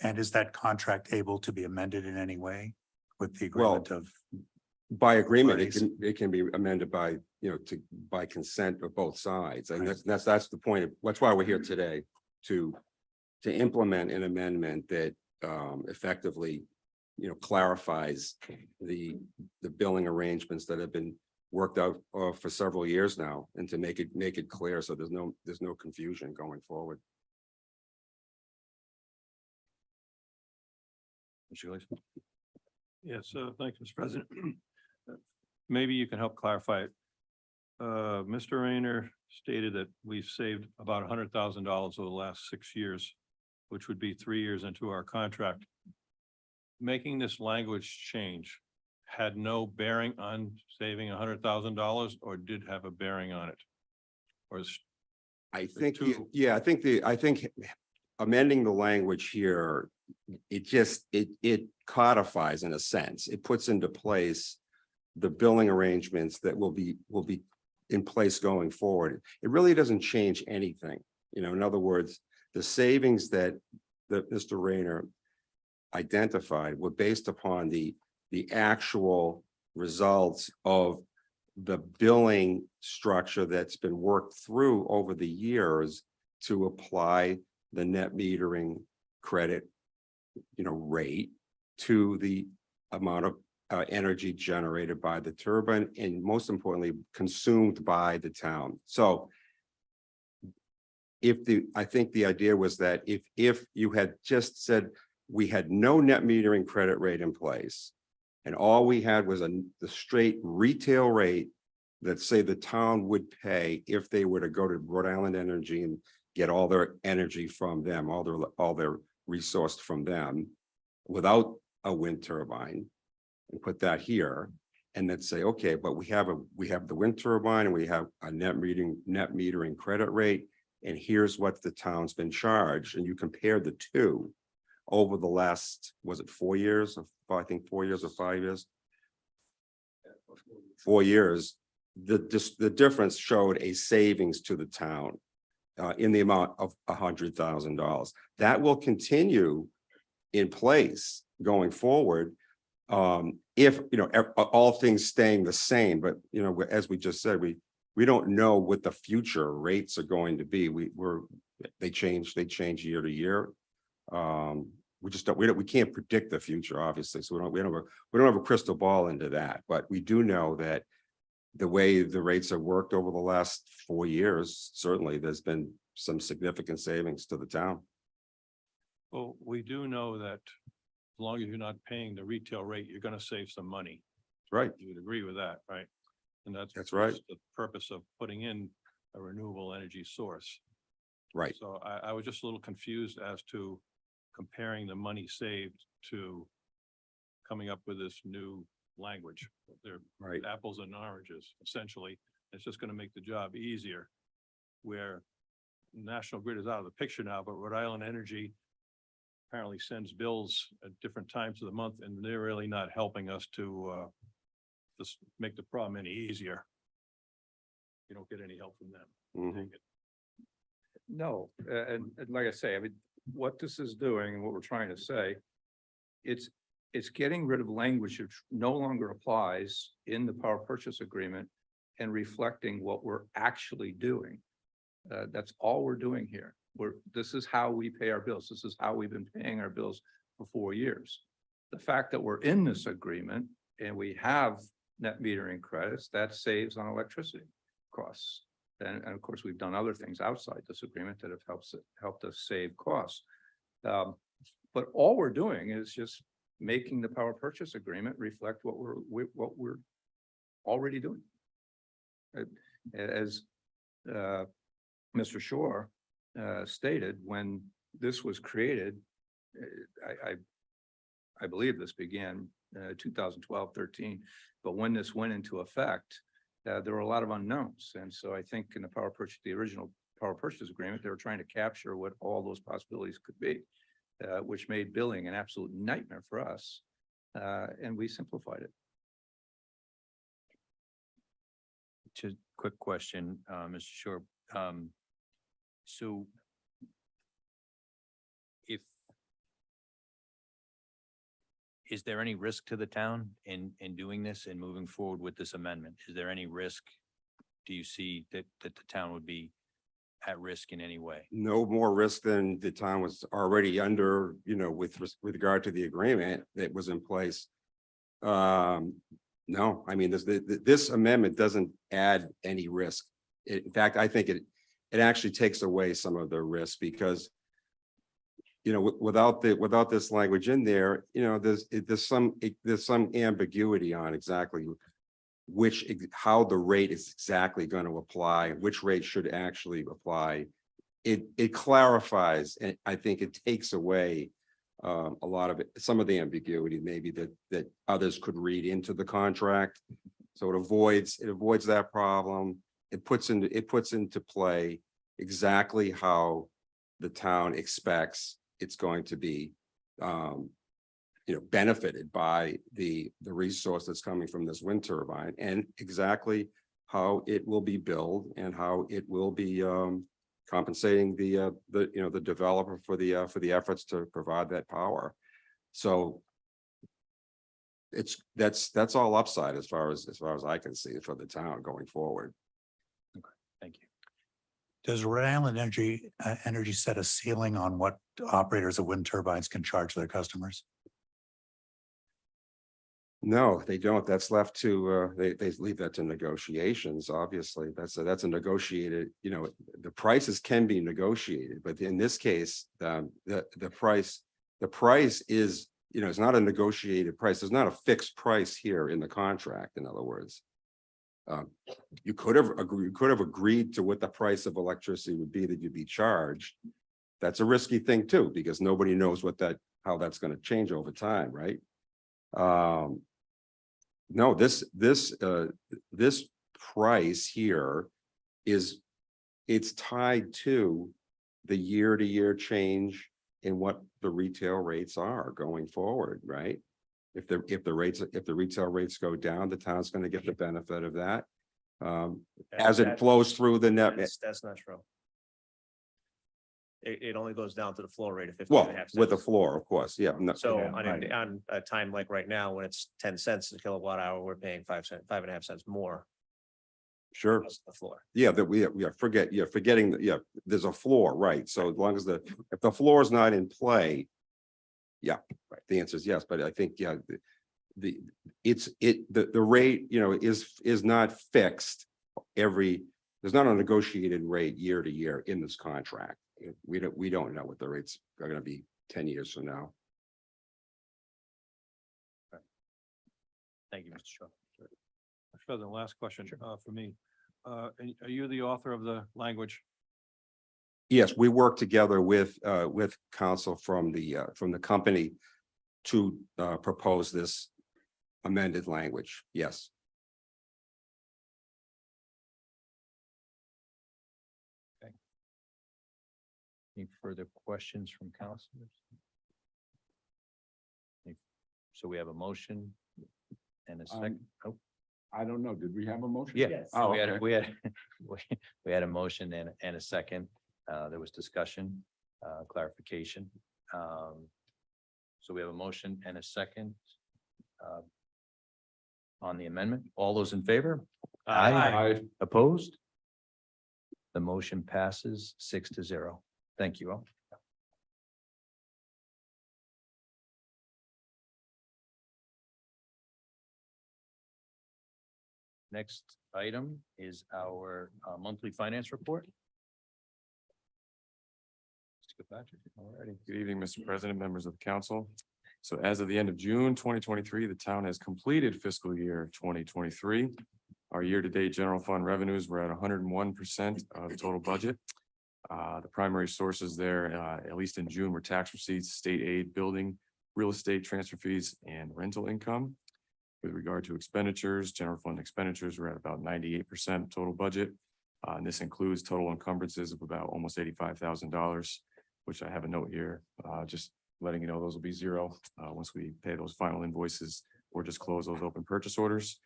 And is that contract able to be amended in any way with the Well, agreement of? By agreement, Parties. it can be amended by, by consent of both sides. And that's the point. That's why we're here today, to implement an amendment that effectively, clarifies the billing arrangements that have been worked out for several years now, and to make it clear so there's no confusion going forward. Yes, thank you, Mr. President. maybe you can help clarify it. Mr. Rayner stated that we've saved about $100,000 over the last 6 years, which would be 3 years into our contract. Making this language change had no bearing on saving $100,000 or did have a bearing on it? Or is I think, two- yeah, I think amending the language here, it just, it codifies in a sense, it puts into place the billing arrangements that will be in place going forward. It really doesn't change anything. You know, in other words, the savings that Mr. Rayner identified were based upon the actual results of the billing structure that's been worked through over the years to apply the net metering credit, you know, rate to the amount of energy generated by the turbine and most importantly, consumed by the town. So I think the idea was that if you had just said we had no net metering credit rate in place and all we had was the straight retail rate that say the town would pay if they were to go to Rhode Island Energy and get all their energy from them, all their resource from them without a wind turbine and put that here and then say, okay, but we have the wind turbine and we have a net metering credit rate. And here's what the town's been charged. And you compare the two over the last, was it 4 years? I think 4 years or 5 years. 4 years. The difference showed a savings to the town in the amount of $100,000. That will continue in place going forward. If, you know, all things staying the same, but, you know, as we just said, we don't know what the future rates are going to be. They change year to year. We can't predict the future, obviously. So we don't have a crystal ball into that, but we do know that the way the rates have worked over the last 4 years, certainly there's been some significant savings to the town. Well, we do know that as long as you're not paying the retail rate, you're going to save some money. Right. You would agree with that, right? And that's right. The purpose of putting in a renewable energy source. Right. So I was just a little confused as to comparing the money saved to coming up with this new language. They're Right. apples and oranges, essentially. It's just going to make the job easier. Where National Grid is out of the picture now, but Rhode Island Energy apparently sends bills at different times of the month, and they're really not helping us to just make the problem any easier. You don't get any help from them. Mhm. No, and like I say, I mean, what this is doing and what we're trying to say, it's getting rid of language which no longer applies in the power purchase agreement and reflecting what we're actually doing. That's all we're doing here. This is how we pay our bills. This is how we've been paying our bills for 4 years. The fact that we're in this agreement and we have net metering credits, that saves on electricity costs. And of course, we've done other things outside this agreement that have helped us save costs. But all we're doing is just making the power purchase agreement reflect what we're already doing. As Mr. Shore stated, when this was created, I believe this began 2012-13, but when this went into effect, there were a lot of unknowns. And so I think in the original power purchase agreement, they were trying to capture what all those possibilities could be, which made billing an absolute nightmare for us. And we simplified it. Just quick question, Mr. Shore. So is there any risk to the town in doing this and moving forward with this amendment? Is there any risk? Do you see that the town would be at risk in any way? No more risk than the town was already under, you know, with regard to the agreement that was in place. No, I mean, this amendment doesn't add any risk. In fact, I think it actually takes away some of the risk because, you know, without this language in there, you know, there's some ambiguity on exactly how the rate is exactly going to apply, which rate should actually apply. It clarifies, and I think it takes away a lot of it, some of the ambiguity maybe that others could read into the contract. So it avoids that problem. It puts into play exactly how the town expects it's going to be benefited by the resource that's coming from this wind turbine, and exactly how it will be billed and how it will be compensating the developer for the efforts to provide that power. So that's all upside as far as I can see for the town going forward. Thank you. Does Rhode Island Energy set a ceiling on what operators of wind turbines can charge their customers? No, they don't. That's left to, they leave that to negotiations, obviously. That's a negotiated, the prices can be negotiated, but in this case, the price is, it's not a negotiated price. There's not a fixed price here in the contract, in other words. You could have agreed to what the price of electricity would be that you'd be charged. That's a risky thing too, because nobody knows how that's going to change over time, right? No, this price here it's tied to the year-to-year change in what the retail rates are going forward, right? If the retail rates go down, the town's going to get the benefit of that. As it flows through the net. That's not true. It only goes down to the floor rate of 15 Well, and a half with the cents. floor, of course, yeah. So Yeah, on right. on a time like right now, when it's 10 cents a kilowatt hour, we're paying 5.5 cents more. Sure. Plus the floor. Yeah, that we forgetting, there's a floor, right? So as long as if the floor is not in play. Yeah, right. The answer is yes, but I think, the rate, is not fixed there's not a negotiated rate year to year in this contract. We don't know what the rates are going to be 10 years from now. Thank you, Mr. Shaw. Mr. President, last question for me. Are you the author of the language? Yes, we work together with counsel from the company to propose this amended language. Yes. Any further questions from councilors? So we have a motion and a second. Oh, I don't know. Did we have a motion? yeah. Yes. So Oh, we had, okay. we had a motion and a second. There was discussion, clarification. So we have a motion and a second on the amendment. All those in favor? Aye. Opposed? The motion passes 6-0. Thank you all. Next item is our monthly finance report. Mr. Patrick. All righty. Good evening, Mr. President, members of the council. So as of the end of June 2023, the town has completed fiscal year 2023. Our year-to-date general fund revenues were at 101% of the total budget. The primary sources there, at least in June, were tax receipts, state aid, building, real estate transfer fees, and rental income. With regard to expenditures, general fund expenditures were at about 98% total budget. And this includes total encumbrances of about almost $85,000, which I have a note here, just letting you know those will be zero once we pay those final invoices or just close those open purchase orders.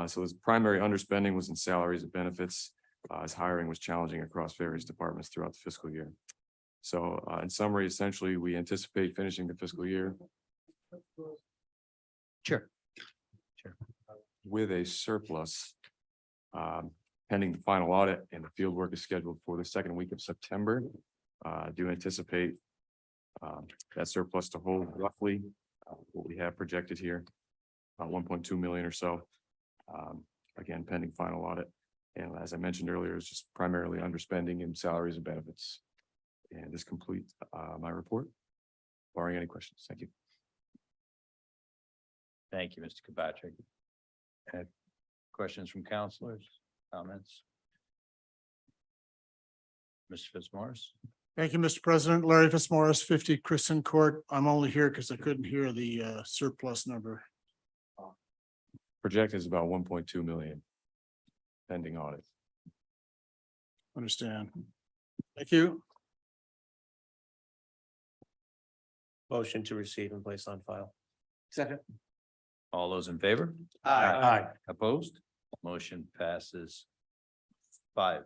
So the primary underspending was in salaries and benefits, as hiring was challenging across various departments throughout the fiscal year. So in summary, essentially, we anticipate finishing the fiscal year Sure. with a surplus pending the final audit, and the field work is scheduled for the second week of September. I do anticipate that surplus to hold roughly what we have projected here, about 1.2 million or so. Again, pending final audit. And as I mentioned earlier, it's just primarily underspending in salaries and benefits. And this completes my report, barring any questions. Thank you. Thank you, Mr. Kirkpatrick. Questions from counselors, comments? Mr. Fitzmaurice? Thank you, Mr. President. Larry Fitzmaurice, 50 Kristen Court. I'm only here because I couldn't hear the surplus number. Projected is about 1.2 million. Pending audit. Understand. Thank you. Motion to receive and place on file. Second. All those in favor? Aye. Opposed? Motion passes 5-0.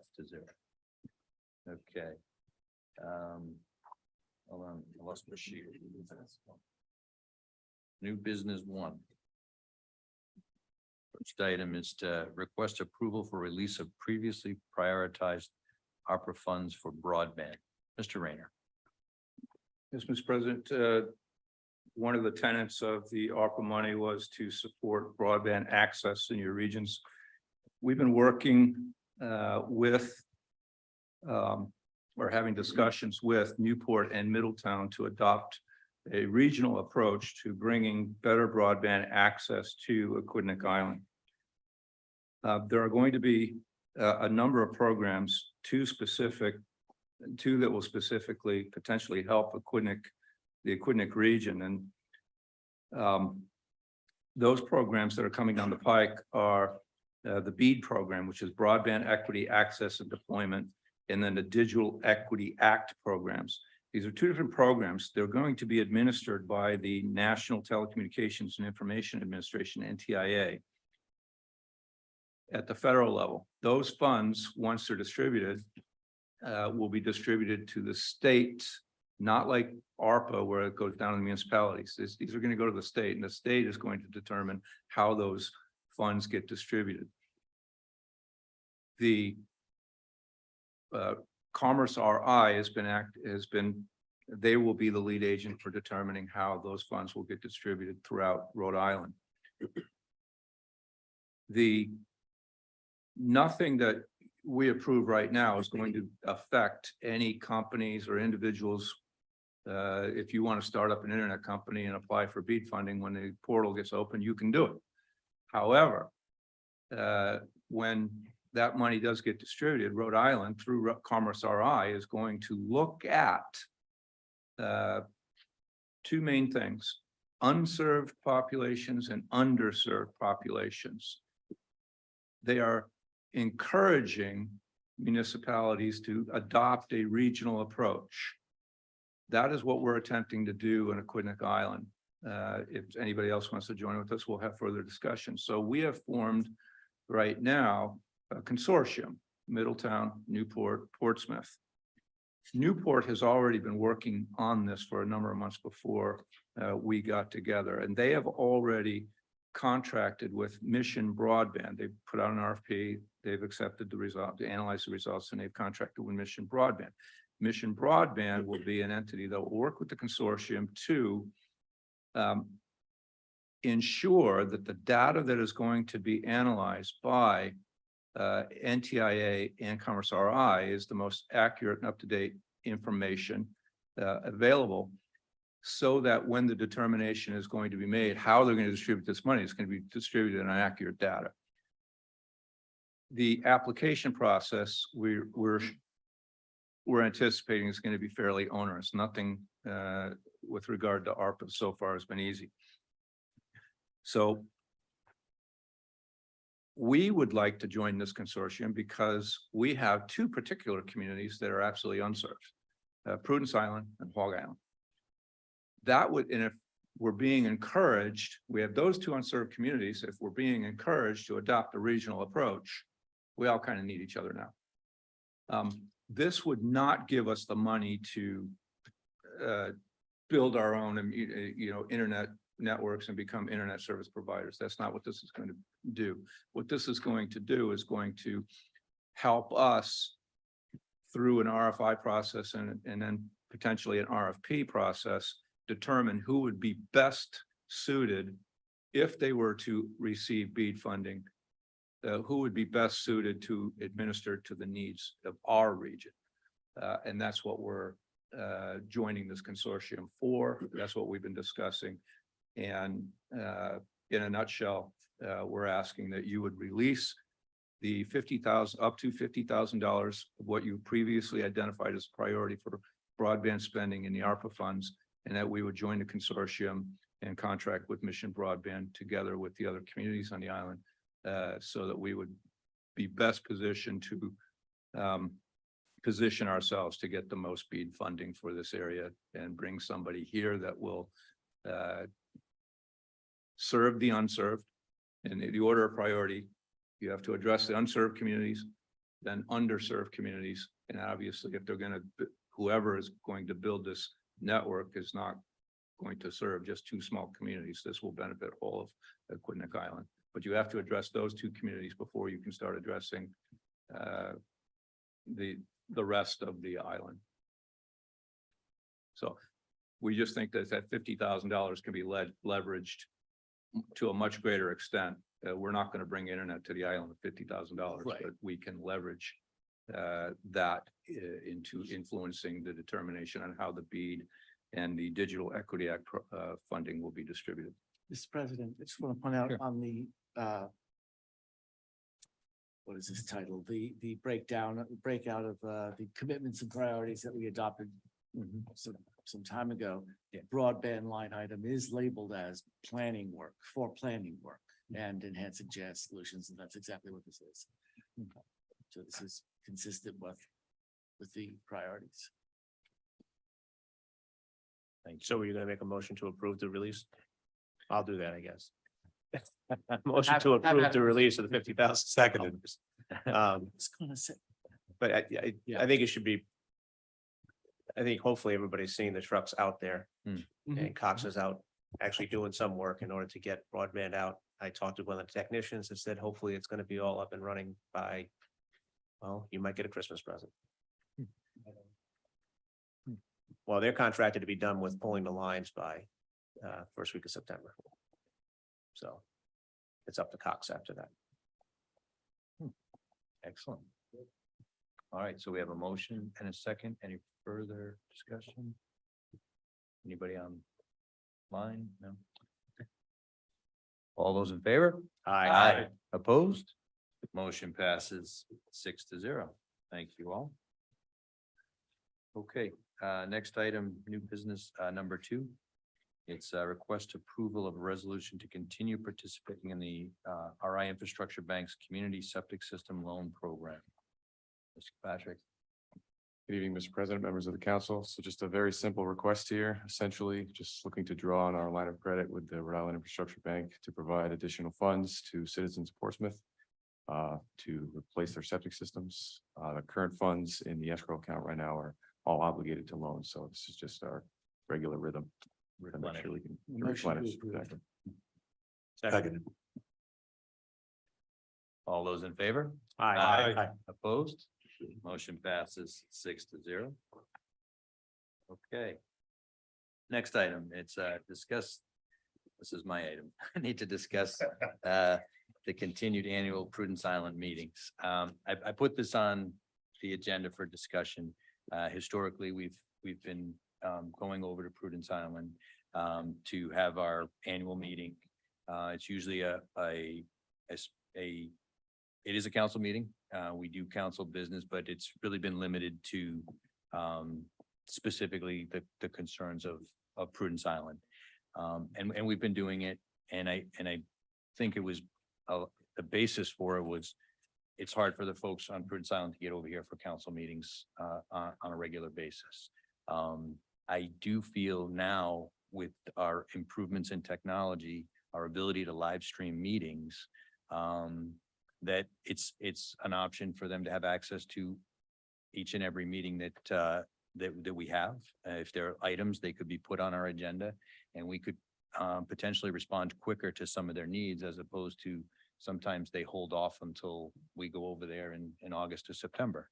Okay. Hold on, I lost my sheet. New business 1. First item is to request approval for release of previously prioritized ARPA funds for broadband. Mr. Rayner. Yes, Mr. President, one of the tenets of the ARPA money was to support broadband access in your regions. We've been working with or having discussions with Newport and Middletown to adopt a regional approach to bringing better broadband access to Aquidneck Island. There are going to be a number of programs, two that will specifically potentially help the Aquidneck region. And those programs that are coming down the pike are the BEAD program, which is Broadband Equity Access and Deployment, and then the Digital Equity Act programs. These are two different programs. They're going to be administered by the National Telecommunications and Information Administration, NTIA. At the federal level, those funds, once they're distributed, will be distributed to the state, not like ARPA, where it goes down to the municipalities. These are going to go to the state, and the state is going to determine how those funds get distributed. The Commerce RI they will be the lead agent for determining how those funds will get distributed throughout Rhode Island. Nothing that we approve right now is going to affect any companies or individuals. If you want to start up an internet company and apply for BEAD funding, when the portal gets open, you can do it. However, when that money does get distributed, Rhode Island through Commerce RI is going to look at two main things: unserved populations and underserved populations. They are encouraging municipalities to adopt a regional approach. That is what we're attempting to do in Aquidneck Island. If anybody else wants to join with us, we'll have further discussion. So we have formed right now a consortium, Middletown, Newport, Portsmouth. Newport has already been working on this for a number of months before we got together, and they have already contracted with Mission Broadband. They've put out an RFP, they've accepted the result, to analyze the results, and they've contracted with Mission Broadband. Mission Broadband will be an entity that will work with the consortium to ensure that the data that is going to be analyzed by NTIA and Commerce RI is the most accurate and up-to-date information available, so that when the determination is going to be made, how they're going to distribute this money, is going to be distributed in accurate data. The application process we're anticipating is going to be fairly onerous. Nothing with regard to ARPA so far has been easy. So we would like to join this consortium because we have two particular communities that are absolutely unserved, Prudence Island and Hog Island. That would, and if we're being encouraged, we have those two unserved communities. If we're being encouraged to adopt a regional approach, we all kind of need each other now. This would not give us the money to build our own, internet networks and become internet service providers. That's not what this is going to do. What this is going to do is going to help us through an RFI process and then potentially an RFP process, determine who would be best suited if they were to receive BEAD funding, who would be best suited to administer to the needs of our region. And that's what we're joining this consortium for. That's what we've been discussing. And in a nutshell, we're asking that you would release the $50,000, up to $50,000 of what you previously identified as priority for broadband spending in the ARPA funds, and that we would join the consortium and contract with Mission Broadband together with the other communities on the island, so that we would be best positioned to position ourselves to get the most speed funding for this area and bring somebody here that will serve the unserved. And in the order of priority, you have to address the unserved communities, then underserved communities. And obviously, if they're gonna, whoever is going to build this network is not going to serve just two small communities. This will benefit all of Aquidneck Island. But you have to address those two communities before you can start addressing the rest of the island. So we just think that $50,000 can be leveraged to a much greater extent. We're not going to bring internet to the island with $50,000, Right. but we can leverage that into influencing the determination on how the BEAD and the Digital Equity Act funding will be distributed. Mr. President, I just want to point out Sure. on the what is this title? The breakout of the commitments and priorities that we adopted some time ago. Broadband line item is labeled as planning work and enhancing jazz solutions, and that's exactly what this is. So this is consistent with the priorities. Thank you. So were you gonna make a motion to approve the release? I'll do that, I guess. Motion to approve the release of the 50,000. Seconded. It's gonna say, But I think it should be. I think hopefully everybody's seeing the trucks out there and Cox is out actually doing some work in order to get broadband out. I talked to one of the technicians and said, hopefully it's gonna be all up and running by, well, you might get a Christmas present. Well, they're contracted to be done with pulling the lines by first week of September. So it's up to Cox after that. Excellent. All right, so we have a motion and a second. Any further discussion? Anybody on line? No? Okay. All those in favor? Aye. Opposed? Motion passes 6-0. Thank you all. Okay, next item, new business, number 2. It's a request approval of a resolution to continue participating in the RI Infrastructure Bank's Community Septic System Loan Program. Mr. Patrick. Good evening, Mr. President, members of the council. So just a very simple request here, essentially just looking to draw on our line of credit with the Rhode Island Infrastructure Bank to provide additional funds to citizens of Portsmouth to replace their septic systems. The current funds in the escrow account right now are all obligated to loans. So this is just our regular rhythm. To make sure we can Motion to replenish. approve. Exactly. Seconded. All those in favor? Aye. Opposed? Motion passes 6-0. Okay. Next item, it's discuss, this is my item. I need to discuss the continued annual Prudence Island meetings. I put this on the agenda for discussion. Historically, we've been going over to Prudence Island to have our annual meeting. It's usually it is a council meeting. We do council business, but it's really been limited to specifically the concerns of Prudence Island. And we've been doing it, and I think it was the basis for it was it's hard for the folks on Prudence Island to get over here for council meetings on a regular basis. I do feel now with our improvements in technology, our ability to live stream meetings, that it's an option for them to have access to each and every meeting that we have. If there are items, they could be put on our agenda and we could potentially respond quicker to some of their needs as opposed to sometimes they hold off until we go over there in August or September.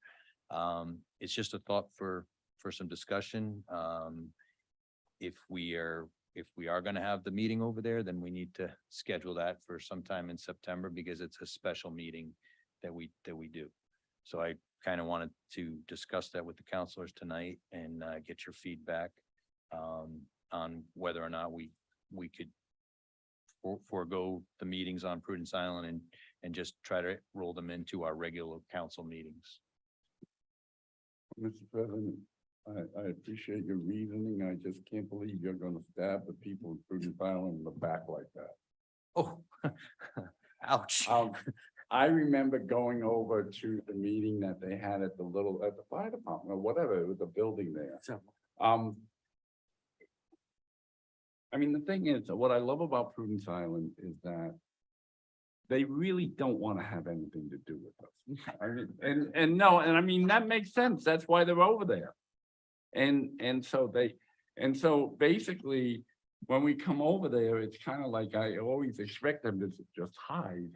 It's just a thought for some discussion. If we are going to have the meeting over there, then we need to schedule that for sometime in September because it's a special meeting that we do. So I kind of wanted to discuss that with the counselors tonight and get your feedback on whether or not we could forego the meetings on Prudence Island and just try to roll them into our regular council meetings. Mr. President, I appreciate your reasoning. I just can't believe you're gonna stab the people in Prudence Island in the back like that. Oh, ouch. I remember going over to the meeting that they had at the fire department or whatever, it was a building there. So, I mean, the thing is, what I love about Prudence Island is that they really don't want to have anything to do with us. I mean, and no, and I mean, that makes sense. That's why they're over there. And so basically, when we come over there, it's kind of like I always expect them to just hide.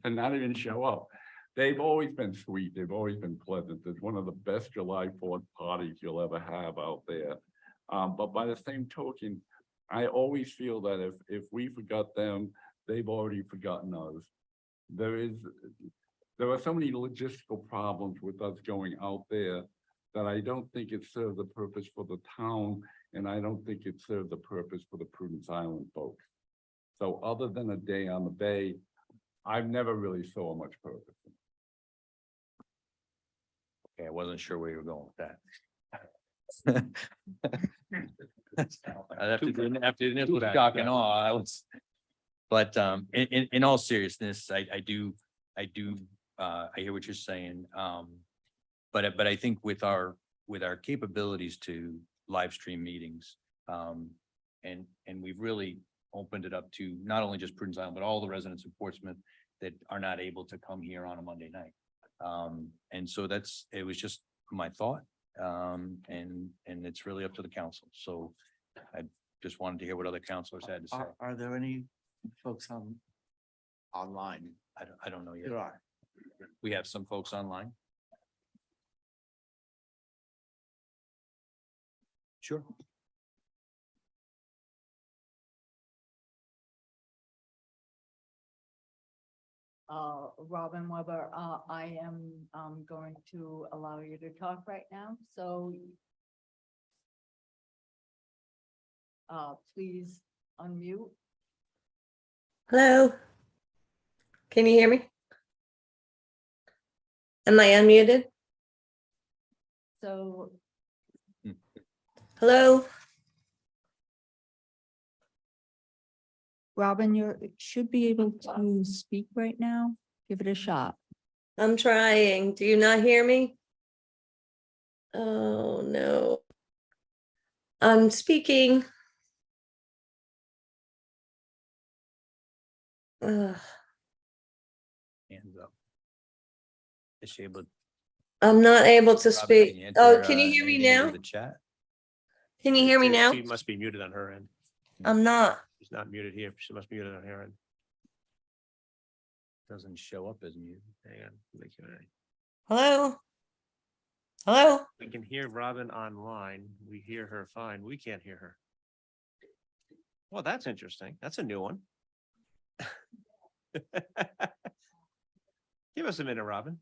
And not even show up. They've always been sweet. They've always been pleasant. It's one of the best July 4th parties you'll ever have out there. But by the same token, I always feel that if we forgot them, they've already forgotten us. There are so many logistical problems with us going out there that I don't think it served the purpose for the town, and I don't think it served the purpose for the Prudence Island folks. So other than a day on the bay, I've never really saw much purpose. Okay, I wasn't sure where you were going with that. After the initial shock and awe, I was. But in all seriousness, I hear what you're saying. But I think with our capabilities to live stream meetings, and we've really opened it up to not only just Prudence Island, but all the residents of Portsmouth that are not able to come here on a Monday night. And so it was just my thought. And it's really up to the council. So I just wanted to hear what other councilors had to say. are there any folks online? I don't know yet. There are. We have some folks online. Sure. Robin Weber, I am going to allow you to talk right now, so please unmute. Hello. Can you hear me? Am I unmuted? So Hello? Robin, you should be able to speak right now. Give it a shot. I'm trying. Do you not hear me? Oh, no. I'm speaking. Ugh, Hands up. Is she able? I'm not able to Robin, speak. you Oh, enter, can you hear me anything over now? The chat? Can you hear me now? She must be muted on her end. I'm not. She's not muted here. She must be muted on her end. Doesn't show up as muted. Hang on. Make sure Hello? Hello? we can hear Robin online. We hear her fine. We can't hear her. Well, that's interesting. That's a new one. Give us a minute, Robin.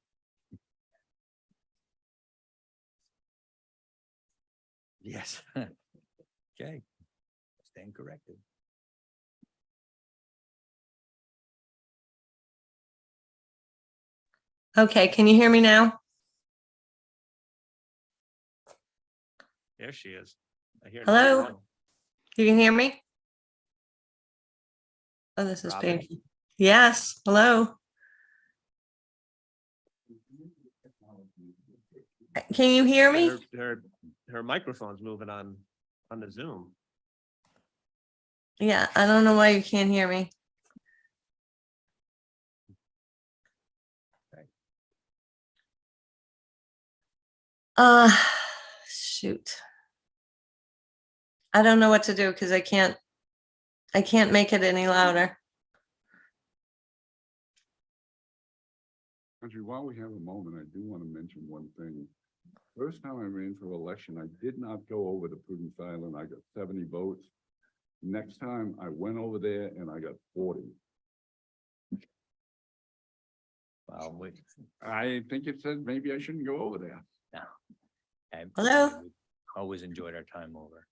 Yes. Okay. Stand corrected. Okay, can you hear me now? There she is. I hear. Hello? nothing. You can hear me? Oh, this is Robin? painful. Yes, hello? Can you hear me? Her microphone's moving on the Zoom. Yeah, I don't know why you can't hear me. Shoot. I don't know what to do because I can't make it any louder. Actually, while we have a moment, I do want to mention one thing. First time I ran for election, I did not go over to Prudence Island. I got 70 votes. Next time I went over there and I got 40. I think it said maybe I shouldn't go over there. Hello? We always enjoyed our time over.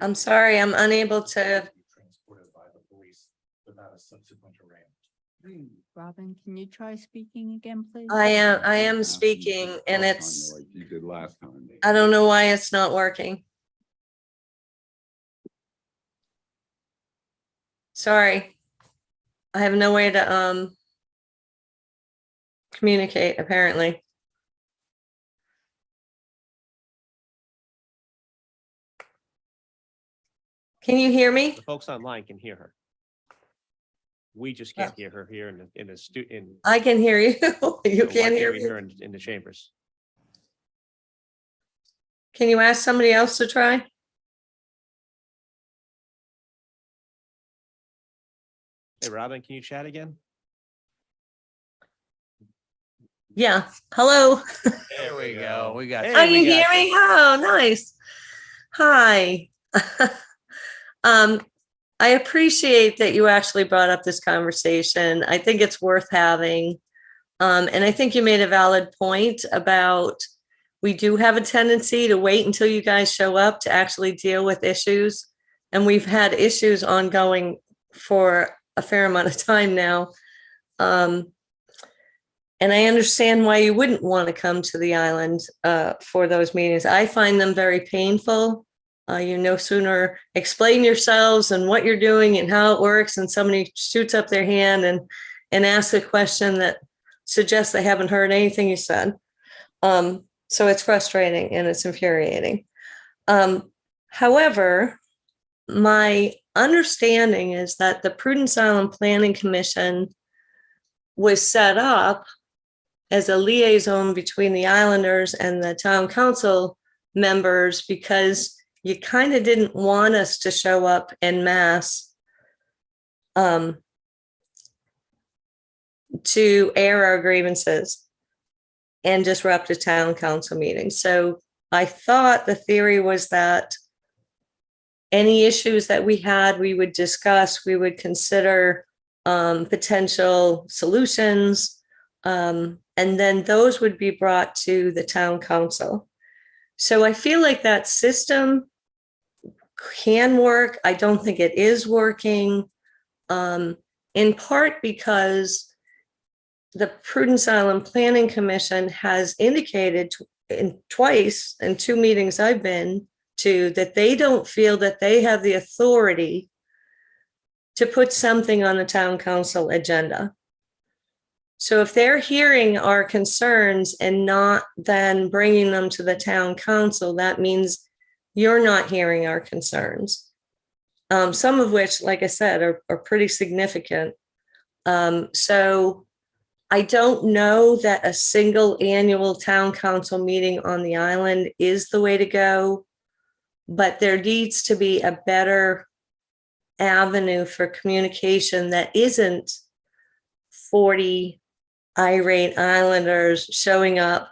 I'm sorry, I'm unable to. Transported by the police without a subsequent arraignment. Robin, can you try speaking again, please? I am speaking and it's, Like you did last time. I don't know why it's not working. Sorry. I have no way to, communicate apparently. Can you hear me? The folks online can hear her. We just can't hear her here in the I can hear you. You can't hear me. Here in the chambers. Can you ask somebody else to try? Hey, Robin, can you chat again? Yeah. Hello. There we go. We got. Oh, you hear me? Oh, nice. Hi. I appreciate that you actually brought up this conversation. I think it's worth having. And I think you made a valid point about we do have a tendency to wait until you guys show up to actually deal with issues. And we've had issues ongoing for a fair amount of time now. And I understand why you wouldn't want to come to the island for those meetings. I find them very painful. You no sooner explain yourselves and what you're doing and how it works, and somebody shoots up their hand and asks a question that suggests they haven't heard anything you said. So it's frustrating and it's infuriating. However, my understanding is that the Prudence Island Planning Commission was set up as a liaison between the islanders and the town council members because you kind of didn't want us to show up en masse to air our grievances and disrupt a town council meeting. So I thought the theory was that any issues that we had, we would discuss, we would consider potential solutions, and then those would be brought to the town council. So I feel like that system can work. I don't think it is working, in part because the Prudence Island Planning Commission has indicated twice in 2 meetings I've been to that they don't feel that they have the authority to put something on the town council agenda. So if they're hearing our concerns and not then bringing them to the town council, that means you're not hearing our concerns. Some of which, like I said, are pretty significant. So I don't know that a single annual town council meeting on the island is the way to go, but there needs to be a better avenue for communication that isn't 40 irate islanders showing up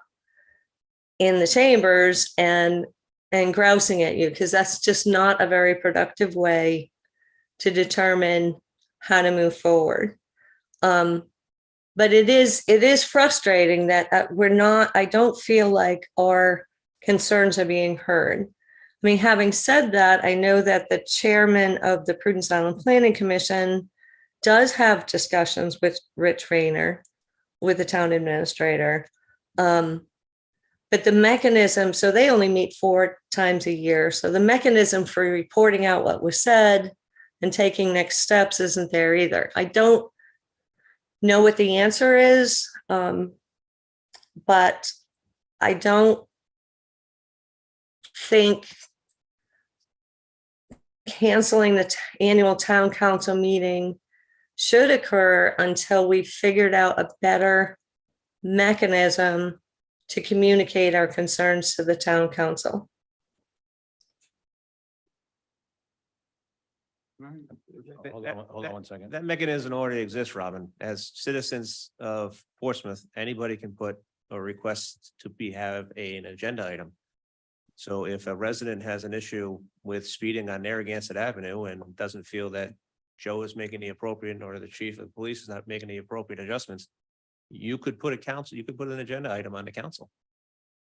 in the chambers and grousing at you, because that's just not a very productive way to determine how to move forward. But it is frustrating that I don't feel like our concerns are being heard. I mean, having said that, I know that the chairman of the Prudence Island Planning Commission does have discussions with Rich Rayner, with the town administrator. But the mechanism, so they only meet 4 times a year. So the mechanism for reporting out what was said and taking next steps isn't there either. I don't know what the answer is, but I don't think canceling the annual town council meeting should occur until we figured out a better mechanism to communicate our concerns to the town council. Hold on 1 second. That mechanism already exists, Robin. As citizens of Portsmouth, anybody can put a request to have an agenda item. So if a resident has an issue with speeding on Narragansett Avenue and doesn't feel that Joe is making the appropriate, or the chief of police is not making the appropriate adjustments, you could put you could put an agenda item on the council.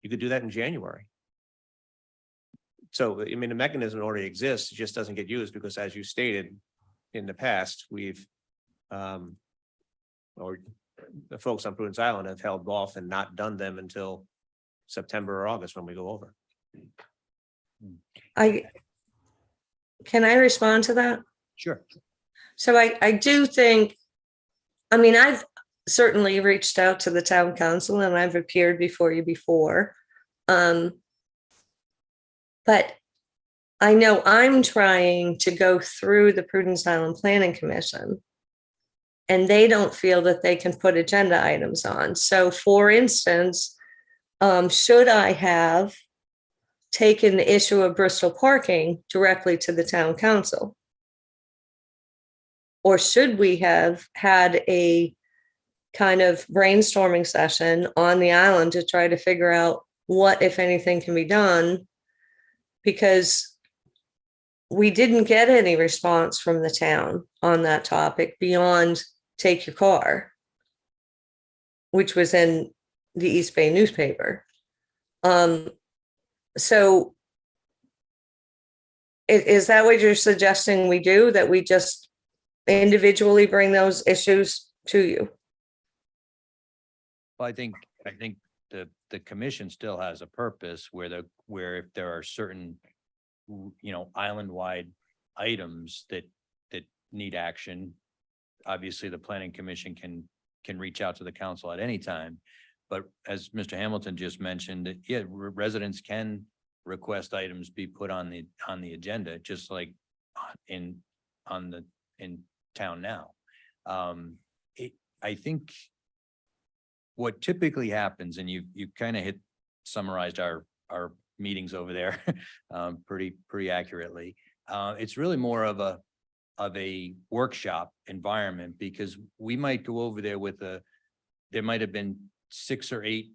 You could do that in January. So, I mean, the mechanism already exists, it just doesn't get used because as you stated in the past, we've or the folks on Prudence Island have held off and not done them until September or August when we go over. Can I respond to that? Sure. So I do think, I mean, I've certainly reached out to the town council and I've appeared before you before. But I know I'm trying to go through the Prudence Island Planning Commission. And they don't feel that they can put agenda items on. So for instance, should I have taken the issue of Bristol parking directly to the town council? Or should we have had a kind of brainstorming session on the island to try to figure out what, if anything, can be done? Because we didn't get any response from the town on that topic beyond take your car, which was in the East Bay newspaper. So is that what you're suggesting we do, that we just individually bring those issues to you? Well, I think the commission still has a purpose where if there are certain, island-wide items that need action, obviously the planning commission can reach out to the council at any time. But as Mr. Hamilton just mentioned, residents can request items be put on the agenda, just like in town now. I think what typically happens, and you kind of summarized our meetings over there pretty accurately. It's really more of a workshop environment, because we might go over there there might have been 6 or 8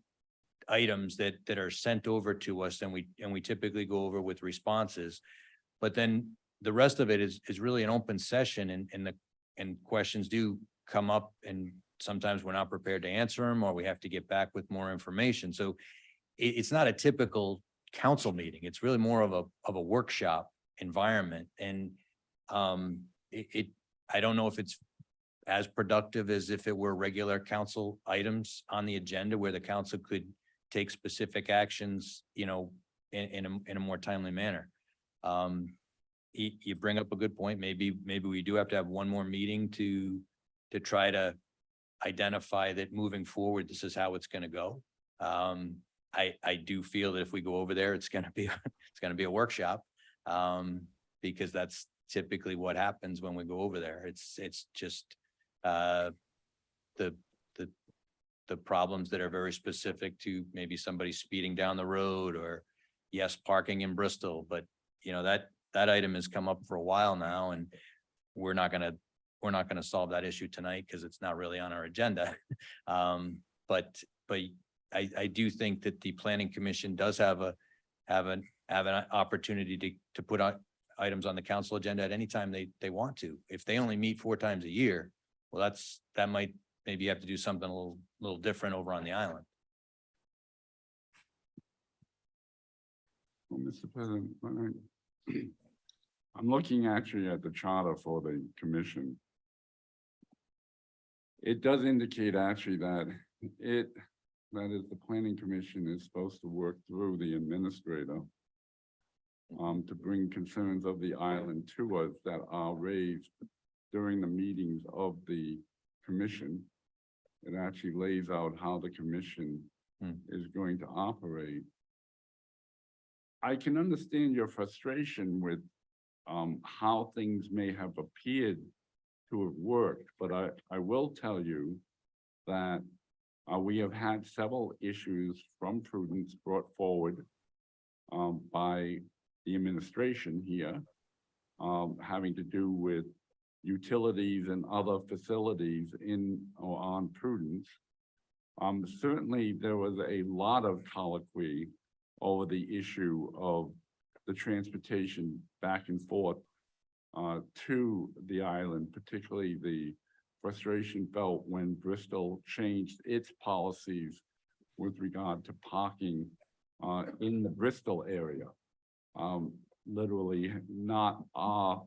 items that are sent over to us, and we typically go over with responses. But then the rest of it is really an open session, and questions do come up, and sometimes we're not prepared to answer them, or we have to get back with more information. So it's not a typical council meeting. It's really more of a workshop environment. And I don't know if it's as productive as if it were regular council items on the agenda where the council could take specific actions, in a more timely manner. You bring up a good point. Maybe we do have to have one more meeting to try to identify that moving forward, this is how it's going to go. I do feel that if we go over there, it's going to be a workshop, because that's typically what happens when we go over there. It's just the problems that are very specific to maybe somebody speeding down the road, or yes, parking in Bristol. But that item has come up for a while now, and we're not gonna solve that issue tonight because it's not really on our agenda. But I do think that the planning commission does have an opportunity to put on items on the council agenda at any time they want to. If they only meet 4 times a year, well, that might maybe you have to do something a little different over on the island. Well, Mr. President, I'm looking actually at the charter for the commission. It does indicate actually that the planning commission is supposed to work through the administrator to bring concerns of the island to us that are raised during the meetings of the commission. It actually lays out how the commission is going to operate. I can understand your frustration with how things may have appeared to have worked, but I will tell you that we have had several issues from Prudence brought forward by the administration here, having to do with utilities and other facilities in or on Prudence. Certainly there was a lot of colloquy over the issue of the transportation back and forth to the island, particularly the frustration felt when Bristol changed its policies with regard to parking in the Bristol area. literally not our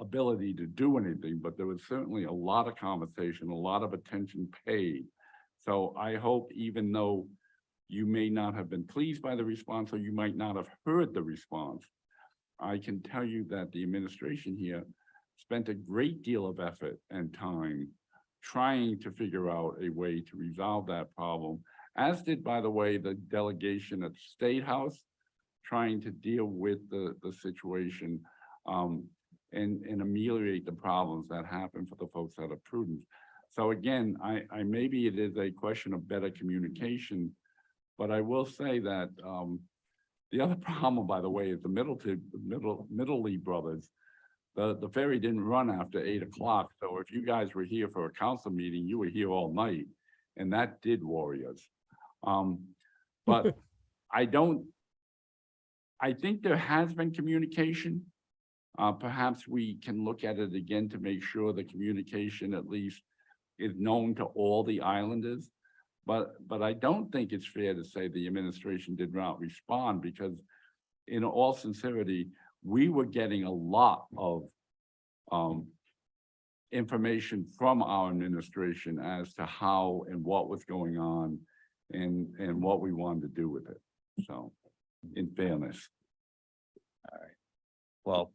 ability to do anything, but there was certainly a lot of conversation, a lot of attention paid. So I hope, even though you may not have been pleased by the response, or you might not have heard the response, I can tell you that the administration here spent a great deal of effort and time trying to figure out a way to resolve that problem, as did, by the way, the delegation at the State House, trying to deal with the situation and ameliorate the problems that happen for the folks that are prudent. So again, I maybe it is a question of better communication, but I will say that the other problem, by the way, is the Middley brothers. The ferry didn't run after 8 o'clock. So if you guys were here for a council meeting, you were here all night, and that did worry us. But I think there has been communication. Perhaps we can look at it again to make sure the communication at least is known to all the islanders. But I don't think it's fair to say the administration did not respond, because in all sincerity, we were getting a lot of information from our administration as to how and what was going on and what we wanted to do with it. So, in fairness. Well,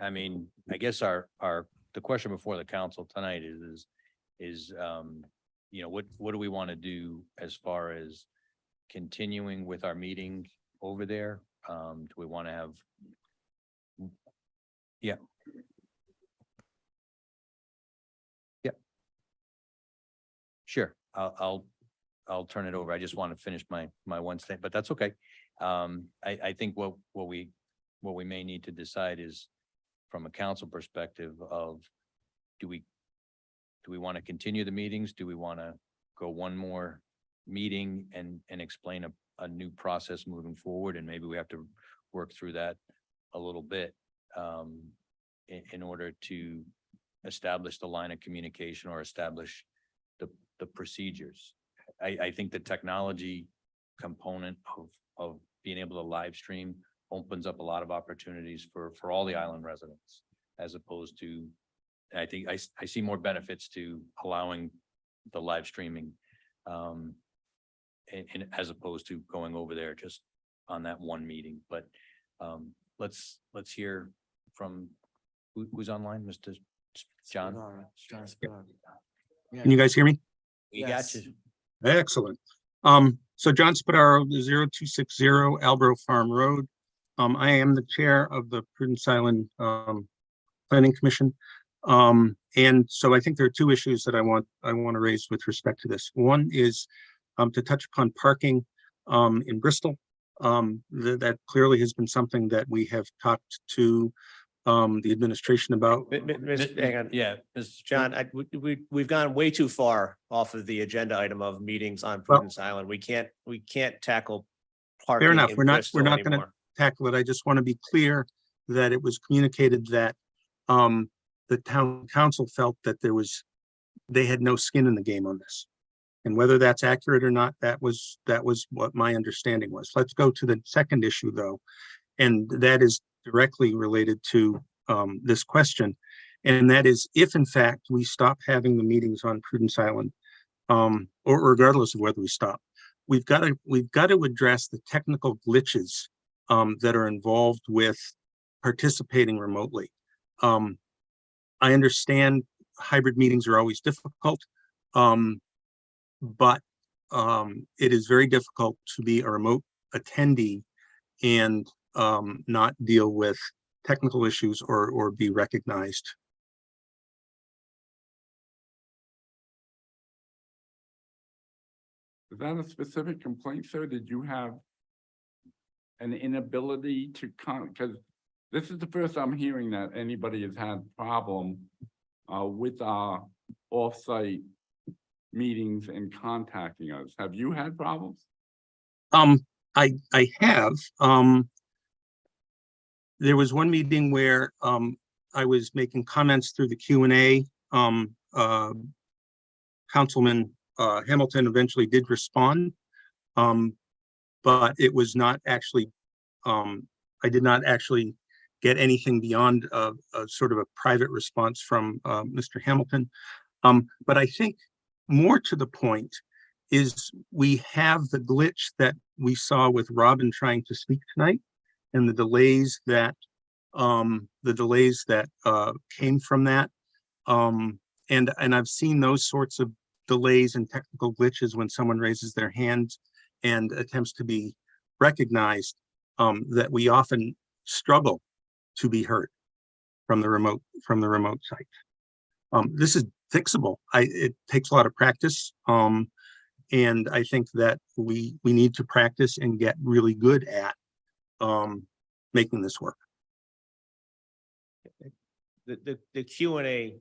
I mean, I guess the question before the council tonight is, you know, what do we want to do as far as continuing with our meeting over there? Do we want to have? Yeah. Yeah. Sure, I'll turn it over. I just want to finish my one statement, but that's okay. I think what we may need to decide is, from a council perspective, of do we want to continue the meetings? Do we want to go one more meeting and explain a new process moving forward? And maybe we have to work through that a little bit in order to establish the line of communication or establish the procedures. I think the technology component of being able to live stream opens up a lot of opportunities for all the island residents, as opposed to, I think I see more benefits to allowing the live streaming and as opposed to going over there just on that one meeting. But let's hear from who's online, Mr. John. John Spadaro. Yeah. Can you guys hear me? We got Yes. you. Excellent. So John Spadaro, 0260 Albro Farm Road. I am the chair of the Prudence Island Planning Commission. And so I think there are two issues that I want to raise with respect to this. One is to touch upon parking in Bristol. That clearly has been something that we have talked to the administration about. Hang on. Yeah, John, we've gone way too far off of the agenda item of meetings on Prudence Island. We can't tackle parking. Fair enough. in We're not Bristol going to anymore. tackle it. I just want to be clear that it was communicated that the town council felt that they had no skin in the game on this. And whether that's accurate or not, that was what my understanding was. Let's go to the second issue, though, and that is directly related to this question. And that is, if in fact we stop having the meetings on Prudence Island, or regardless of whether we stop, we've got to address the technical glitches that are involved with participating remotely. I understand hybrid meetings are always difficult, but it is very difficult to be a remote attendee and not deal with technical issues or be recognized. Is that a specific complaint, sir? Did you have an inability to because this is the first I'm hearing that anybody has had problem with our off-site meetings and contacting us. Have you had problems? I have. There was one meeting where I was making comments through the Q&A. Councilman Hamilton eventually did respond, but it was not actually I did not actually get anything beyond a sort of a private response from Mr. Hamilton. But I think more to the point is we have the glitch that we saw with Robin trying to speak tonight and the delays that came from that. And I've seen those sorts of delays and technical glitches when someone raises their hand and attempts to be recognized, that we often struggle to be heard from the remote site. This is fixable. It takes a lot of practice. And I think that we need to practice and get really good at making this work. The Q and A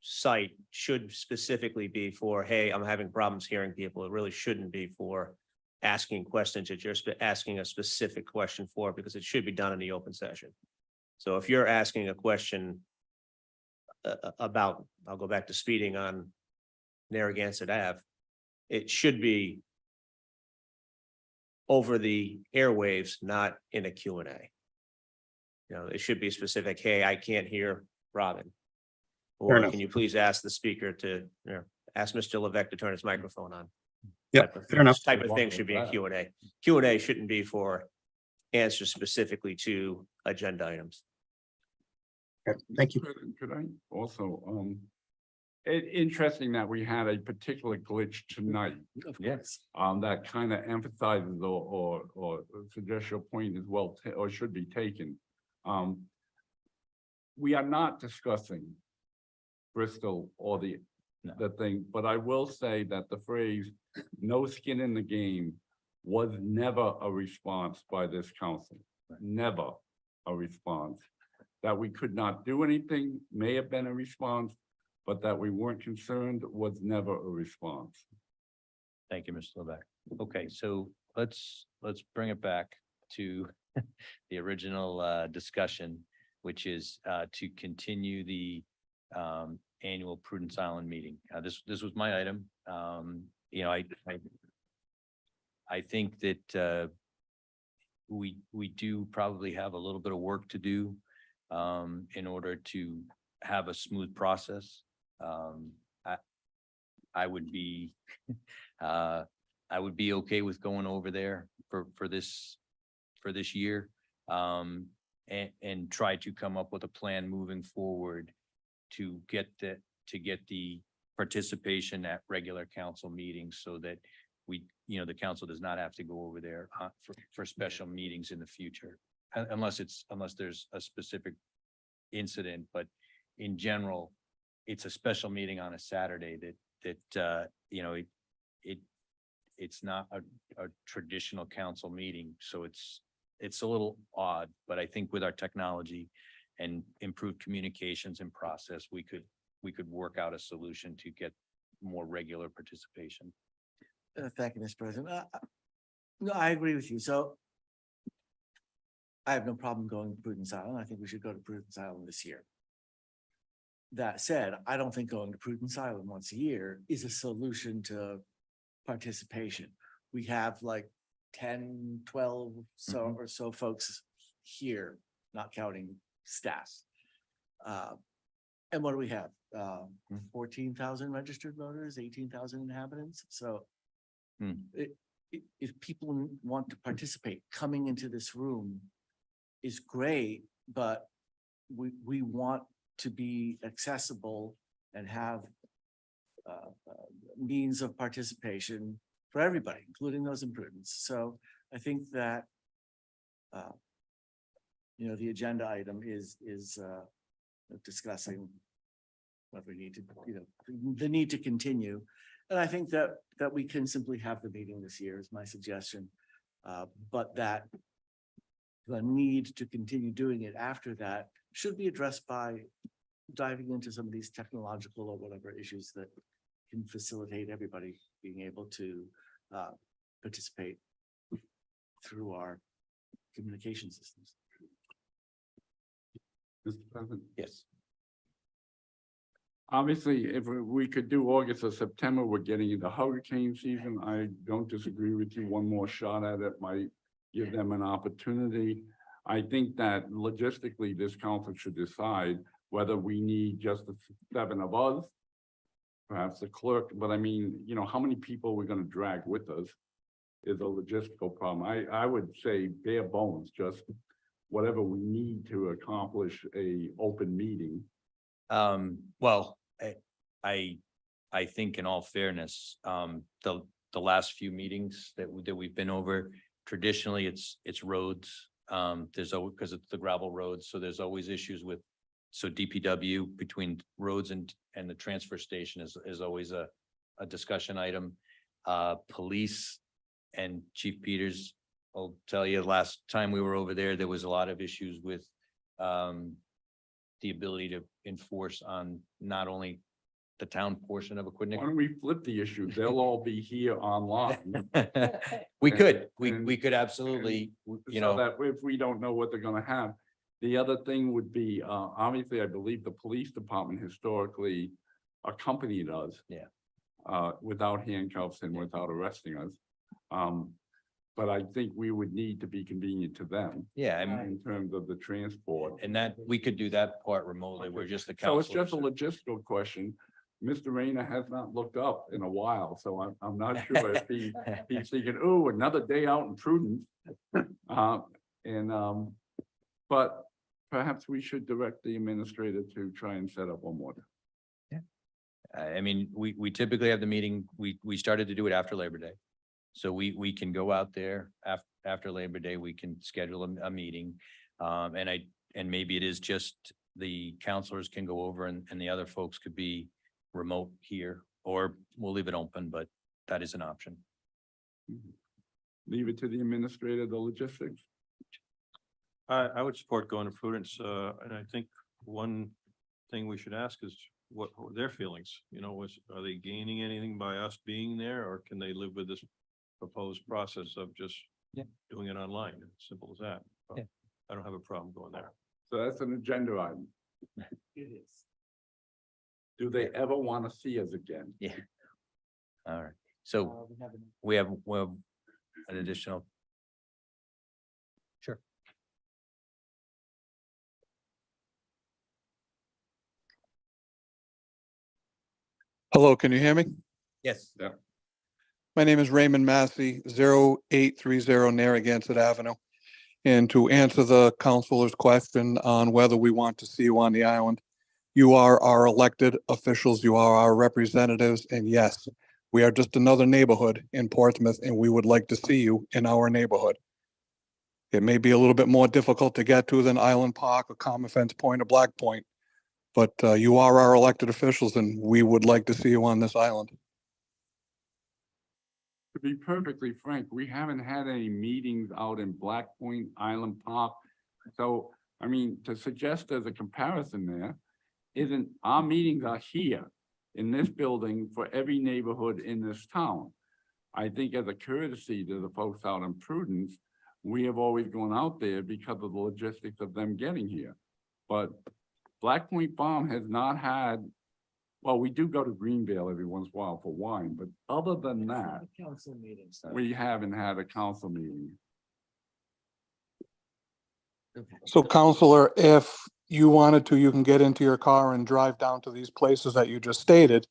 site should specifically be for, hey, I'm having problems hearing people. It really shouldn't be for asking questions that you're asking a specific question for, because it should be done in the open session. So if you're asking a question about, I'll go back to speeding on Narragansett Ave, it should be over the airwaves, not in a Q&A. You know, it should be specific, hey, I can't hear Robin. Fair Or enough. can you please ask the speaker to, you know, ask Mr. Levesque to turn his microphone on? Yep, fair enough. Type of thing should be a Q&A. Q&A shouldn't be for answers specifically to agenda items. Okay, thank you. Could I also, interesting that we had a particular glitch tonight. Yes. That kind of emphasizes or suggests your point is well, or should be taken. We are not discussing Bristol or the thing, but I will say that the phrase "no skin in the game" was never a response by this council. Never a response. That we could not do anything may have been a response, but that we weren't concerned was never a response. Thank you, Mr. Levesque. Okay, so let's bring it back to the original discussion, which is to continue the annual Prudence Island meeting. This was my item. You know, I think that we do probably have a little bit of work to do in order to have a smooth process. I would be okay with going over there for this year, and try to come up with a plan moving forward to get the participation at regular council meetings, so that the council does not have to go over there for special meetings in the future, unless there's a specific incident. But in general, it's a special meeting on a Saturday that it's not a traditional council meeting. So it's a little odd, but I think with our technology and improved communications and process, we could work out a solution to get more regular participation. Thank you, Mr. President. No, I agree with you. So I have no problem going to Prudence Island. I think we should go to Prudence Island this year. That said, I don't think going to Prudence Island once a year is a solution to participation. We have like 10, 12 or so folks here, not counting staff. And what do we have? 14,000 registered voters, 18,000 inhabitants. So if people want to participate, coming into this room is great, but we want to be accessible and have means of participation for everybody, including those in Prudence. So I think that the agenda item is discussing what we need to, the need to continue. And I think that we can simply have the meeting this year is my suggestion. But that the need to continue doing it after that should be addressed by diving into some of these technological or whatever issues that can facilitate everybody being able to participate through our communication systems. Mr. President? Yes. Obviously, if we could do August or September, we're getting into hurricane season. I don't disagree with you. One more shot at it might give them an opportunity. I think that logistically, this council should decide whether we need just the 7 of us. Perhaps the clerk, but I mean, you know, how many people we're gonna drag with us is a logistical problem. I would say bare bones, just whatever we need to accomplish a open meeting. Well, I think in all fairness, the last few meetings that we've been over, traditionally it's roads. There's always, because it's the gravel roads, so there's always issues with, so DPW between roads and the transfer station is always a discussion item. Police and Chief Peters, I'll tell you, last time we were over there, there was a lot of issues with the ability to enforce on not only the town portion of Why Aquidneck. don't we flip the issue? They'll all be here online. We could, we And- could absolutely, you So know, that if we don't know what they're gonna have. The other thing would be, obviously, I believe the police department historically accompanied us. Yeah. Without handcuffs and without arresting us. But I think we would need to be convenient to them yeah, I mean, in terms of the transport. and that, we could do that part remotely. We're just the So it's council. just a logistical question. Mr. Rayner has not looked up in a while, so I'm not sure if he's thinking, oh, another day out in Prudence. But perhaps we should direct the administrator to try and set up one more. I mean, we typically have the meeting, we started to do it after Labor Day. So we can go out there after Labor Day, we can schedule a meeting. And maybe it is just the counselors can go over and the other folks could be remote here, or we'll leave it open, but that is an option. Leave it to the administrator, the logistics. I would support going to Prudence, and I think one thing we should ask is what are their feelings? You know, are they gaining anything by us being there, or can they live with this proposed process of just Yeah. doing it online? Simple as that. Yeah. I don't have a problem going there. So that's an agenda item. It is. Do they ever want to see us again? All right, so We have we have an additional. Sure. Hello, can you hear me? Yes. My name is Raymond Massey, 0830 Narragansett Avenue. And to answer the counselor's question on whether we want to see you on the island, you are our elected officials, you are our representatives, and yes, we are just another neighborhood in Portsmouth, and we would like to see you in our neighborhood. It may be a little bit more difficult to get to than Island Park or Common Fence Point or Black Point, but you are our elected officials, and we would like to see you on this island. To be perfectly frank, we haven't had any meetings out in Black Point, Island Park. So, I mean, to suggest there's a comparison there, our meetings are here in this building for every neighborhood in this town. I think as a courtesy to the folks out in Prudence, we have always gone out there because of the logistics of them getting here. But Black Point Farm has not had, well, we do go to Greenvale every once in a while for wine, but other than that, council meetings. we haven't had a council meeting. So Counselor, if you wanted to, you can get into your car and drive down to these places that you just stated.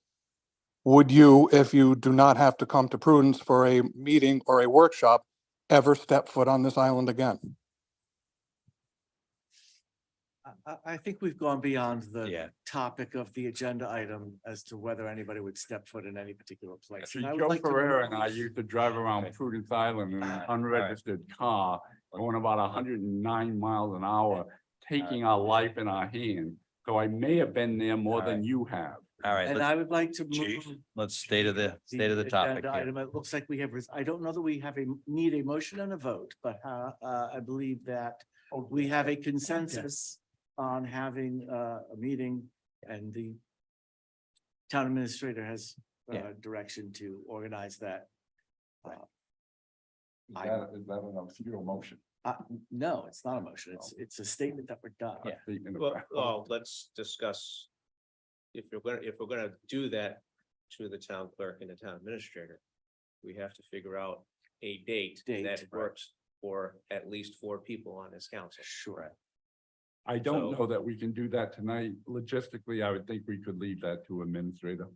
Would you, if you do not have to come to Prudence for a meeting or a workshop, ever step foot on this island again? I think we've gone beyond Yeah. the topic of the agenda item as to whether anybody would step foot in any particular place. Actually, And I would Joe like to Ferrera move- and I used to drive around Prudence Island in an unregistered car, going about 109 miles an hour, taking our life in our hand. So I may have been there more than you have. All right, And let's, I would like to Chief, move. let's stay to the topic agenda here. item. It looks like we have, I don't know that we have need a motion and a vote, but I believe that we have a consensus on having a meeting, and the town administrator has Yeah. direction to organize that. Is that an obscure motion? No, it's not a motion. It's a statement that we're done. Yeah. Statement of Well, fact. let's discuss. If we're gonna do that to the town clerk and the town administrator, we have to figure out a date Date, that right. works for at least 4 people on this council. Sure. I don't So- know that we can do that tonight. Logistically, I would think we could leave that to administrator.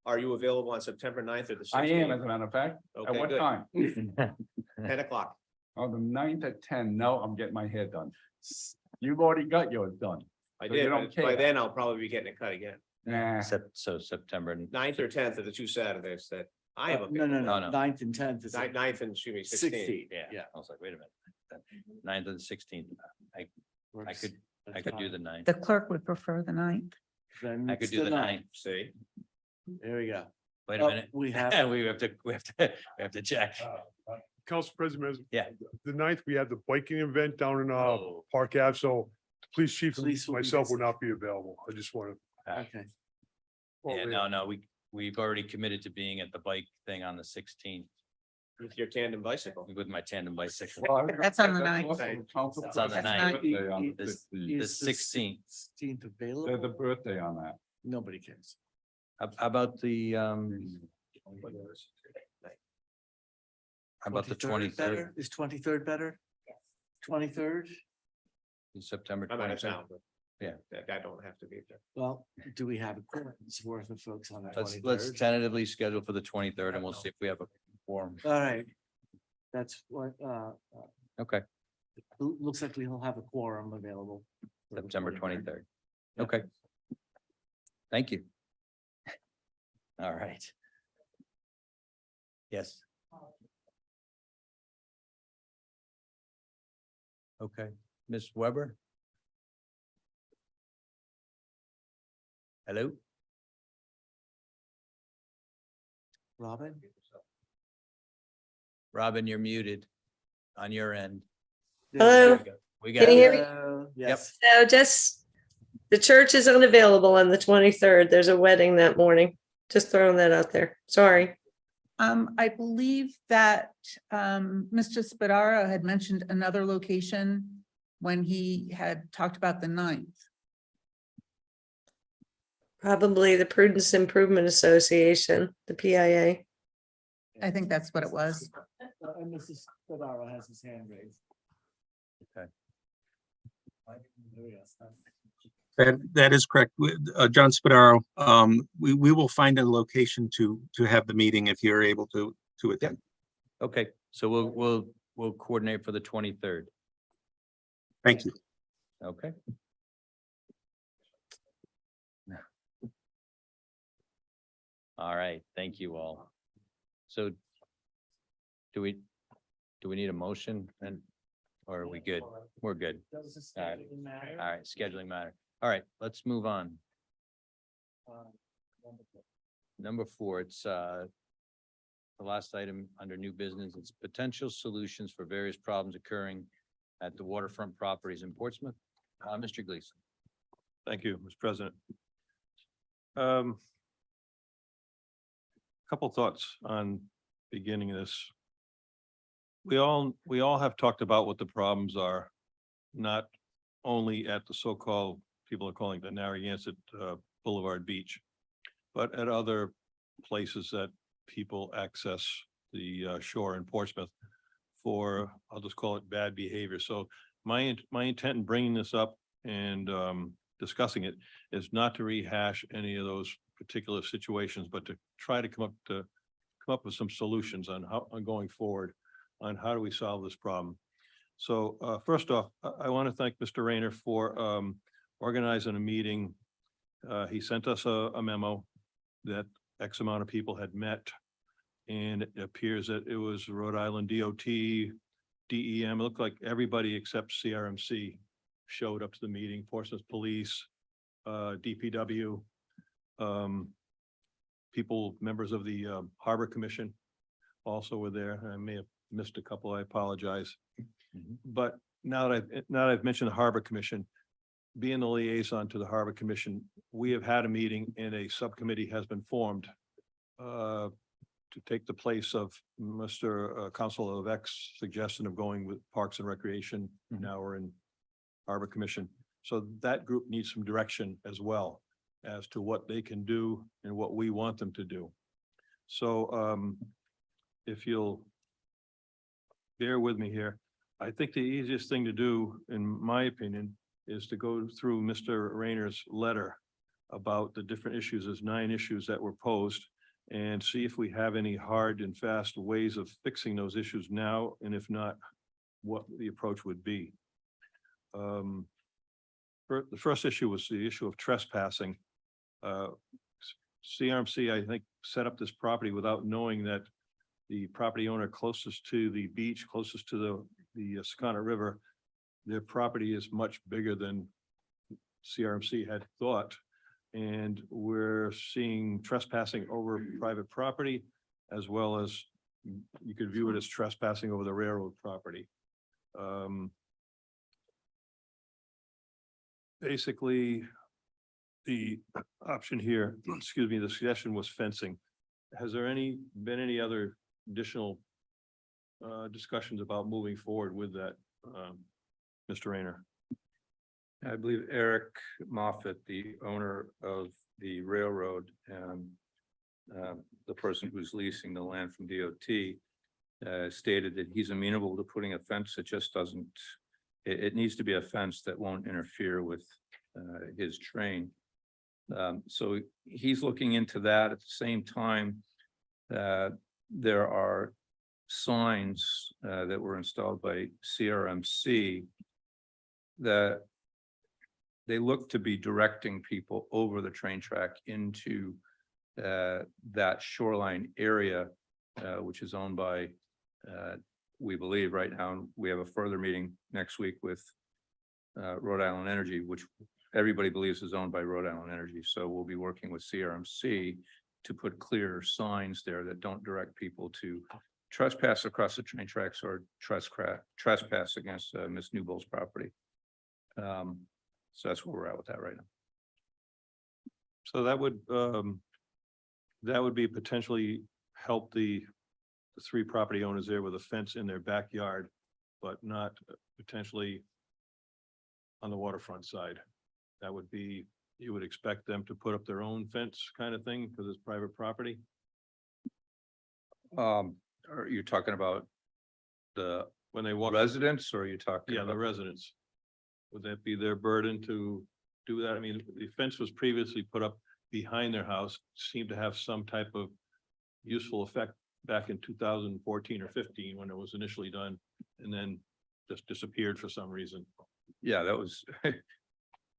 Are you available on September 9th or the 16th? I am, as a matter of fact. At Okay, what good. time? 10 o'clock. On the 9th at 10. No, I'm getting my hair done. You've already got yours done. I So you did, don't but by care. then I'll probably be getting it cut again. Nah. So September. 9th or 10th are the 2 Saturdays that I have. No, no, No, no, no. 9th and 10th is. 9th and, excuse me, 16th. 16th. Yeah, I was like, wait a minute. 9th and 16th. I works. could, I could do the 9th. The clerk would prefer the 9th. Then I could it's do the 9th. See, There we go. Wait Oh, a minute. we have- We have to check. Council President, Yeah. the 9th, we have the biking event down in Oh. Park Ave, so the police chief and Police will be myself will busy. not be available. I just want Okay, Yeah, no, we've already committed to being at the bike thing on the 16th with your tandem bicycle. with my tandem bicycle. That's on the 9th. also Council That's on the President's 9th. birthday on the This- 16th. The Is the 16th. 16th There's available? a birthday on that. Nobody cares. How about the, how about the 23rd 23rd, better? Is 23rd better? 23rd? September I'm out of 23rd? town, but. Yeah. I don't have to be there. Well, do we have a quorum's worth of folks on the Let's 23rd? tentatively schedule for the 23rd and we'll see if we have a forum. All right. That's what, Okay, looks like we'll have a quorum available. for the September 23rd. 23rd. Yeah. Okay. Thank you. All right. Yes. Okay, Ms. Weber? Hello? Robin? Robin, you're muted on your end. Hello? We Can got you hear it. me? Yes. So just, the church is unavailable on the 23rd. There's a wedding that morning. Just throwing that out there. Sorry. I believe that Mr. Spadaro had mentioned another location when he had talked about the 9th. Probably the Prudence Improvement Association, the PIA. I think that's what it was. And Mrs. Spadaro has his hand raised. Okay. There we go. That is correct. John Spadaro, we will find a location to have the meeting if you're able to attend. Okay, so we'll coordinate for the 23rd. Thank you. Okay. All right, thank you all. So do we need a motion and, or are we good? We're good. Does the All right. scheduling matter? All right, scheduling matter. All right, let's move on. Wonderful. Number 4, it's the last item under new business. It's potential solutions for various problems occurring at the waterfront properties in Portsmouth. Mr. Gleason. Thank you, Mr. President. Couple thoughts on beginning of this. We all have talked about what the problems are, not only at the so-called, people are calling the Narragansett Boulevard Beach, but at other places that people access the shore in Portsmouth for, I'll just call it bad behavior. So my intent in bringing this up and discussing it is not to rehash any of those particular situations, but to try to come up with some solutions on going forward on how do we solve this problem. So first off, I want to thank Mr. Rayner for organizing a meeting. He sent us a memo that X amount of people had met. And it appears that it was Rhode Island DOT, DEM, it looked like everybody except CRMC showed up to the meeting, Portsmouth Police, DPW, people, members of the Harbor Commission also were there. I may have missed a couple, I apologize. But now that I've mentioned the Harbor Commission, being the liaison to the Harbor Commission, we have had a meeting and a subcommittee has been formed to take the place of Mr. Councilor Levesque's suggestion of going with Parks and Recreation. Now we're in Harbor Commission. So that group needs some direction as well as to what they can do and what we want them to do. So if you'll bear with me here. I think the easiest thing to do, in my opinion, is to go through Mr. Rayner's letter about the different issues. There's 9 issues that were posed, and see if we have any hard and fast ways of fixing those issues now, and if not, what the approach would be. The first issue was the issue of trespassing. CRMC, I think, set up this property without knowing that the property owner closest to the beach, closest to the Secana River, their property is much bigger than CRMC had thought. And we're seeing trespassing over private property, as well as you could view it as trespassing over the railroad property. Basically, the option here, excuse me, the suggestion was fencing. Has there been any other additional discussions about moving forward with that, Mr. Rayner? I believe Eric Moffett, the owner of the railroad and the person who's leasing the land from DOT stated that he's amenable to putting a fence that just doesn't, it needs to be a fence that won't interfere with his train. So he's looking into that. At the same time, there are signs that were installed by CRMC that they look to be directing people over the train track into that shoreline area, which is owned by, we believe right now, we have a further meeting next week with Rhode Island Energy, which everybody believes is owned by Rhode Island Energy. So we'll be working with CRMC to put clear signs there that don't direct people to trespass across the train tracks or trespass against Ms. Newbold's property. So that's where we're at with that right now. So that would be potentially help the 3 property owners there with a fence in their backyard, but not potentially on the waterfront side. That would be, you would expect them to put up their own fence kind of thing because it's private property. Are you talking about the When they walk, residents or are you talking? yeah, the about- residents. Would that be their burden to do that? I mean, the fence was previously put up behind their house, seemed to have some type of useful effect back in 2014 or 15 when it was initially done, and then just disappeared for some reason. Yeah, that was,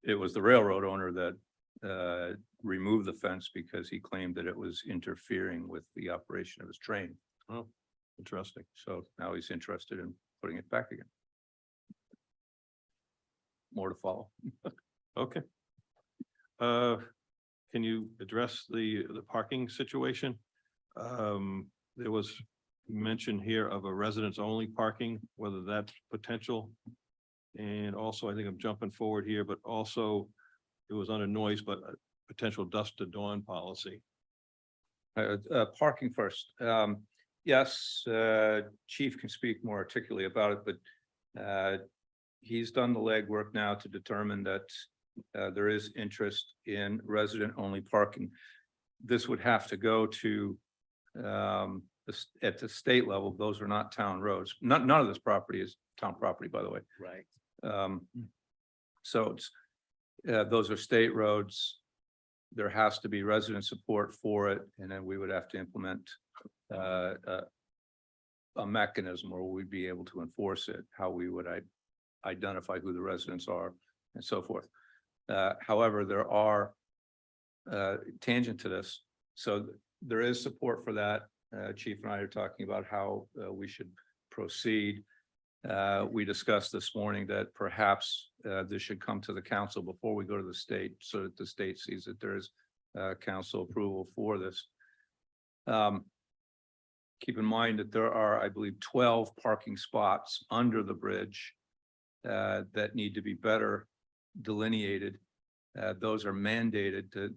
it was the railroad owner that removed the fence because he claimed that it was interfering with the operation of his train. Oh, interesting. So now he's interested in putting it back again. More to follow. Okay. Can you address the parking situation? There was mention here of a residents only parking, whether that's potential. And also, I think I'm jumping forward here, but also it was under noise, but a potential dusk to dawn policy. Parking first. Yes, Chief can speak more articulately about it, but he's done the legwork now to determine that there is interest in resident-only parking. This would have to go to at the state level. Those are not town roads. None of this property is town property, by the way. Right. So it's those are state roads. There has to be resident support for it, and then we would have to implement a mechanism where we'd be able to enforce it, how we would identify who the residents are and so forth. However, there are tangent to this. So there is support for that. Chief and I are talking about how we should proceed. We discussed this morning that perhaps this should come to the council before we go to the state so that the state sees that there is council approval for this. Keep in mind that there are, I believe, 12 parking spots under the bridge that need to be better delineated. Those are mandated. The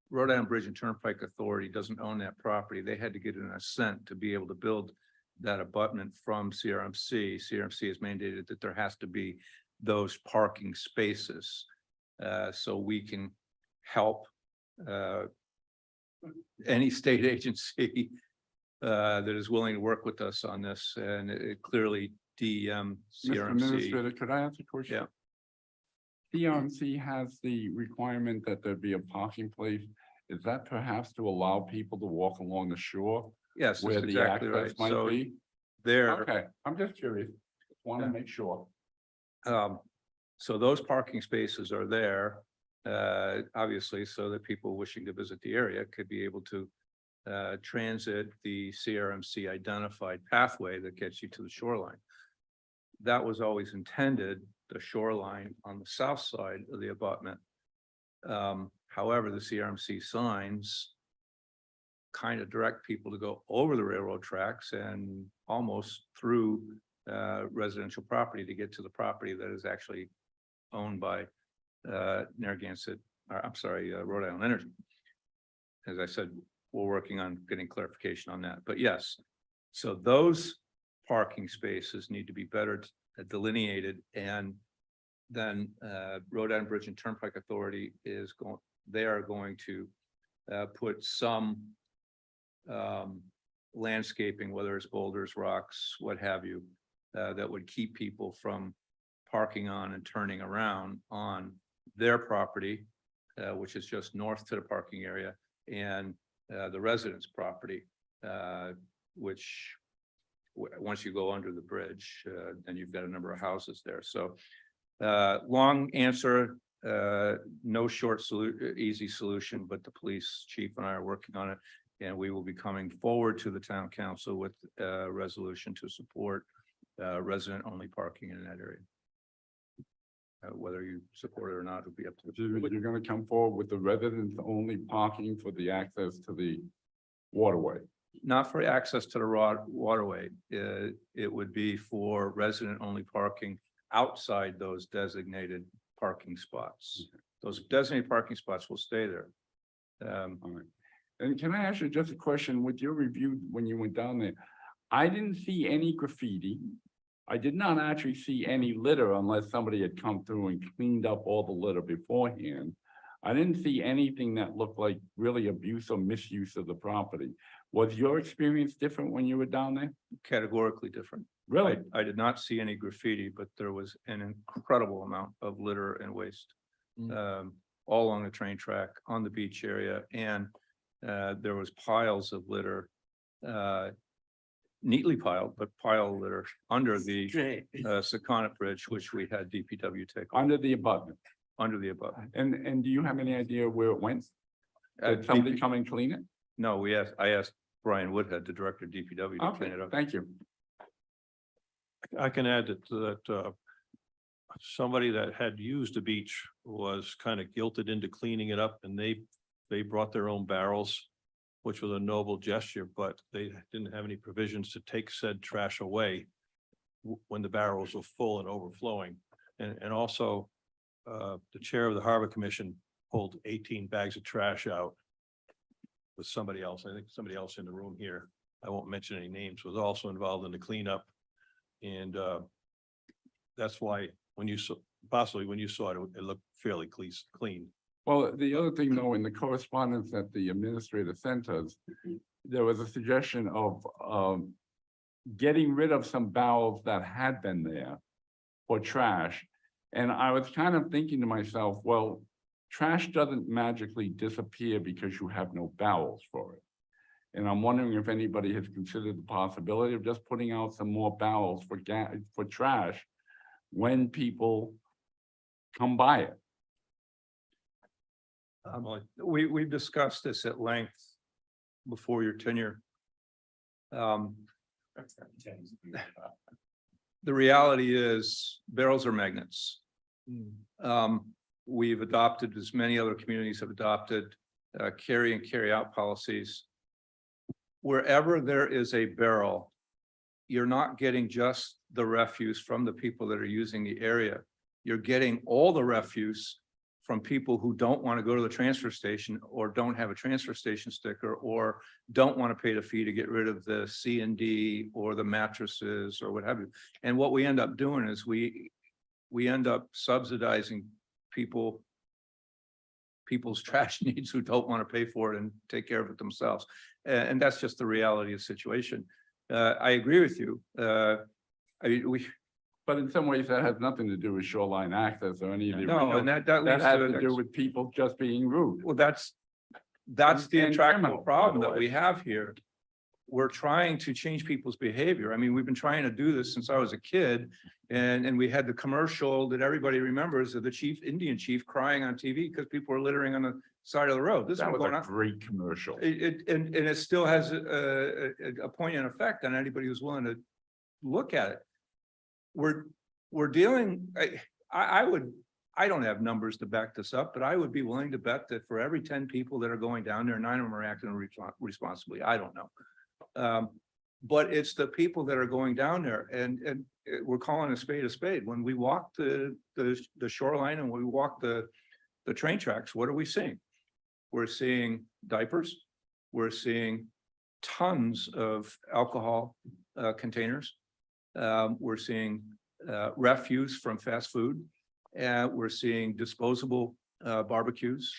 Rhode Island Bridge and Turnpike Authority doesn't own that property. They had to get an assent to be able to build that abutment from CRMC. CRMC has mandated that there has to be those parking spaces. So we can help any state agency that is willing to work with us on this, and it clearly DEM, Mr. CRMC. Administrator, could I ask a question? Yeah. CRMC has the requirement that there be a parking place. Is that perhaps to allow people to walk along the shore Yes, where that's the exactly access right. might So be? there, Okay, I'm just curious. Want to Yeah. make sure. so those parking spaces are there, obviously, so that people wishing to visit the area could be able to transit the CRMC identified pathway that gets you to the shoreline. That was always intended, the shoreline on the south side of the abutment. However, the CRMC signs kind of direct people to go over the railroad tracks and almost through residential property to get to the property that is actually owned by Narragansett, or I'm sorry, Rhode Island Energy. As I said, we're working on getting clarification on that, but yes. So those parking spaces need to be better delineated, and then Rhode Island Bridge and Turnpike Authority is going, they are going to put some landscaping, whether it's boulders, rocks, what have you, that would keep people from parking on and turning around on their property, which is just north to the parking area, and the residents' property, which once you go under the bridge, then you've got a number of houses there. So long answer, no short easy solution, but the police chief and I are working on it. And we will be coming forward to the town council with a resolution to support resident only parking in that area. Whether you support it or not, it'll be up to You're going to come forward with the residents only parking for the access to the waterway. Not for access to the waterway. It would be for resident only parking outside those designated parking spots. Those designated parking spots will stay there. All right. And can I ask you just a question? With your review, when you went down there, I didn't see any graffiti. I did not actually see any litter unless somebody had come through and cleaned up all the litter beforehand. I didn't see anything that looked like really abuse or misuse of the property. Was your experience different when you were down there? Categorically different. Really? I did not see any graffiti, but there was an incredible amount of litter and waste. All along the train track, on the beach area, and there was piles of litter, neatly piled, but pile of litter under the Secana Bridge, which we had DPW take Under the abutment. under the abutment. And do you have any idea where it went? Did somebody come and clean it? No, I asked Brian Woodhead, the director of DPW, to clean Okay, it up. thank you. I can add that somebody that had used the beach was kind of guilted into cleaning it up, and they brought their own barrels, which was a noble gesture, but they didn't have any provisions to take said trash away when the barrels were full and overflowing. And also, the chair of the Harbor Commission pulled 18 bags of trash out with somebody else. I think somebody else in the room here, I won't mention any names, was also involved in the cleanup. And that's why when you saw it, it looked fairly clean. Well, the other thing though, in the correspondence that the administrator sent us, there was a suggestion of getting rid of some barrels that had been there for trash. And I was kind of thinking to myself, well, trash doesn't magically disappear because you have no barrels for it. And I'm wondering if anybody has considered the possibility of just putting out some more barrels for trash when people come by it. We've discussed this at length before your tenure. The reality is barrels are magnets. We've adopted, as many other communities have adopted, carry and carry out policies. Wherever there is a barrel, you're not getting just the refuse from the people that are using the area. You're getting all the refuse from people who don't want to go to the transfer station, or don't have a transfer station sticker, or don't want to pay the fee to get rid of the C&D or the mattresses or what have you. And what we end up doing is we end up subsidizing people people's trash needs who don't want to pay for it and take care of it themselves. And that's just the reality of the situation. I agree with you. But in some ways, that has nothing to do with shoreline access or any of the. No, and that That leads has to. to do with people just being rude. Well, that's the And intractable criminal, problem by that the we have here. We're trying to change people's behavior. I mean, we've been trying to do this since I was a kid. And we had the commercial that everybody remembers of the Indian chief crying on TV because people were littering on the side of the road. This has That been was going a on. great commercial. And it still has a poignant effect on anybody who's willing to look at it. We're dealing, I don't have numbers to back this up, but I would be willing to bet that for every 10 people that are going down there, 9 of them are acting responsibly. I don't know. But it's the people that are going down there and we're calling a spade a spade. When we walk the shoreline and we walk the train tracks, what are we seeing? We're seeing diapers. We're seeing tons of alcohol containers. We're seeing refuse from fast food. We're seeing disposable barbecues.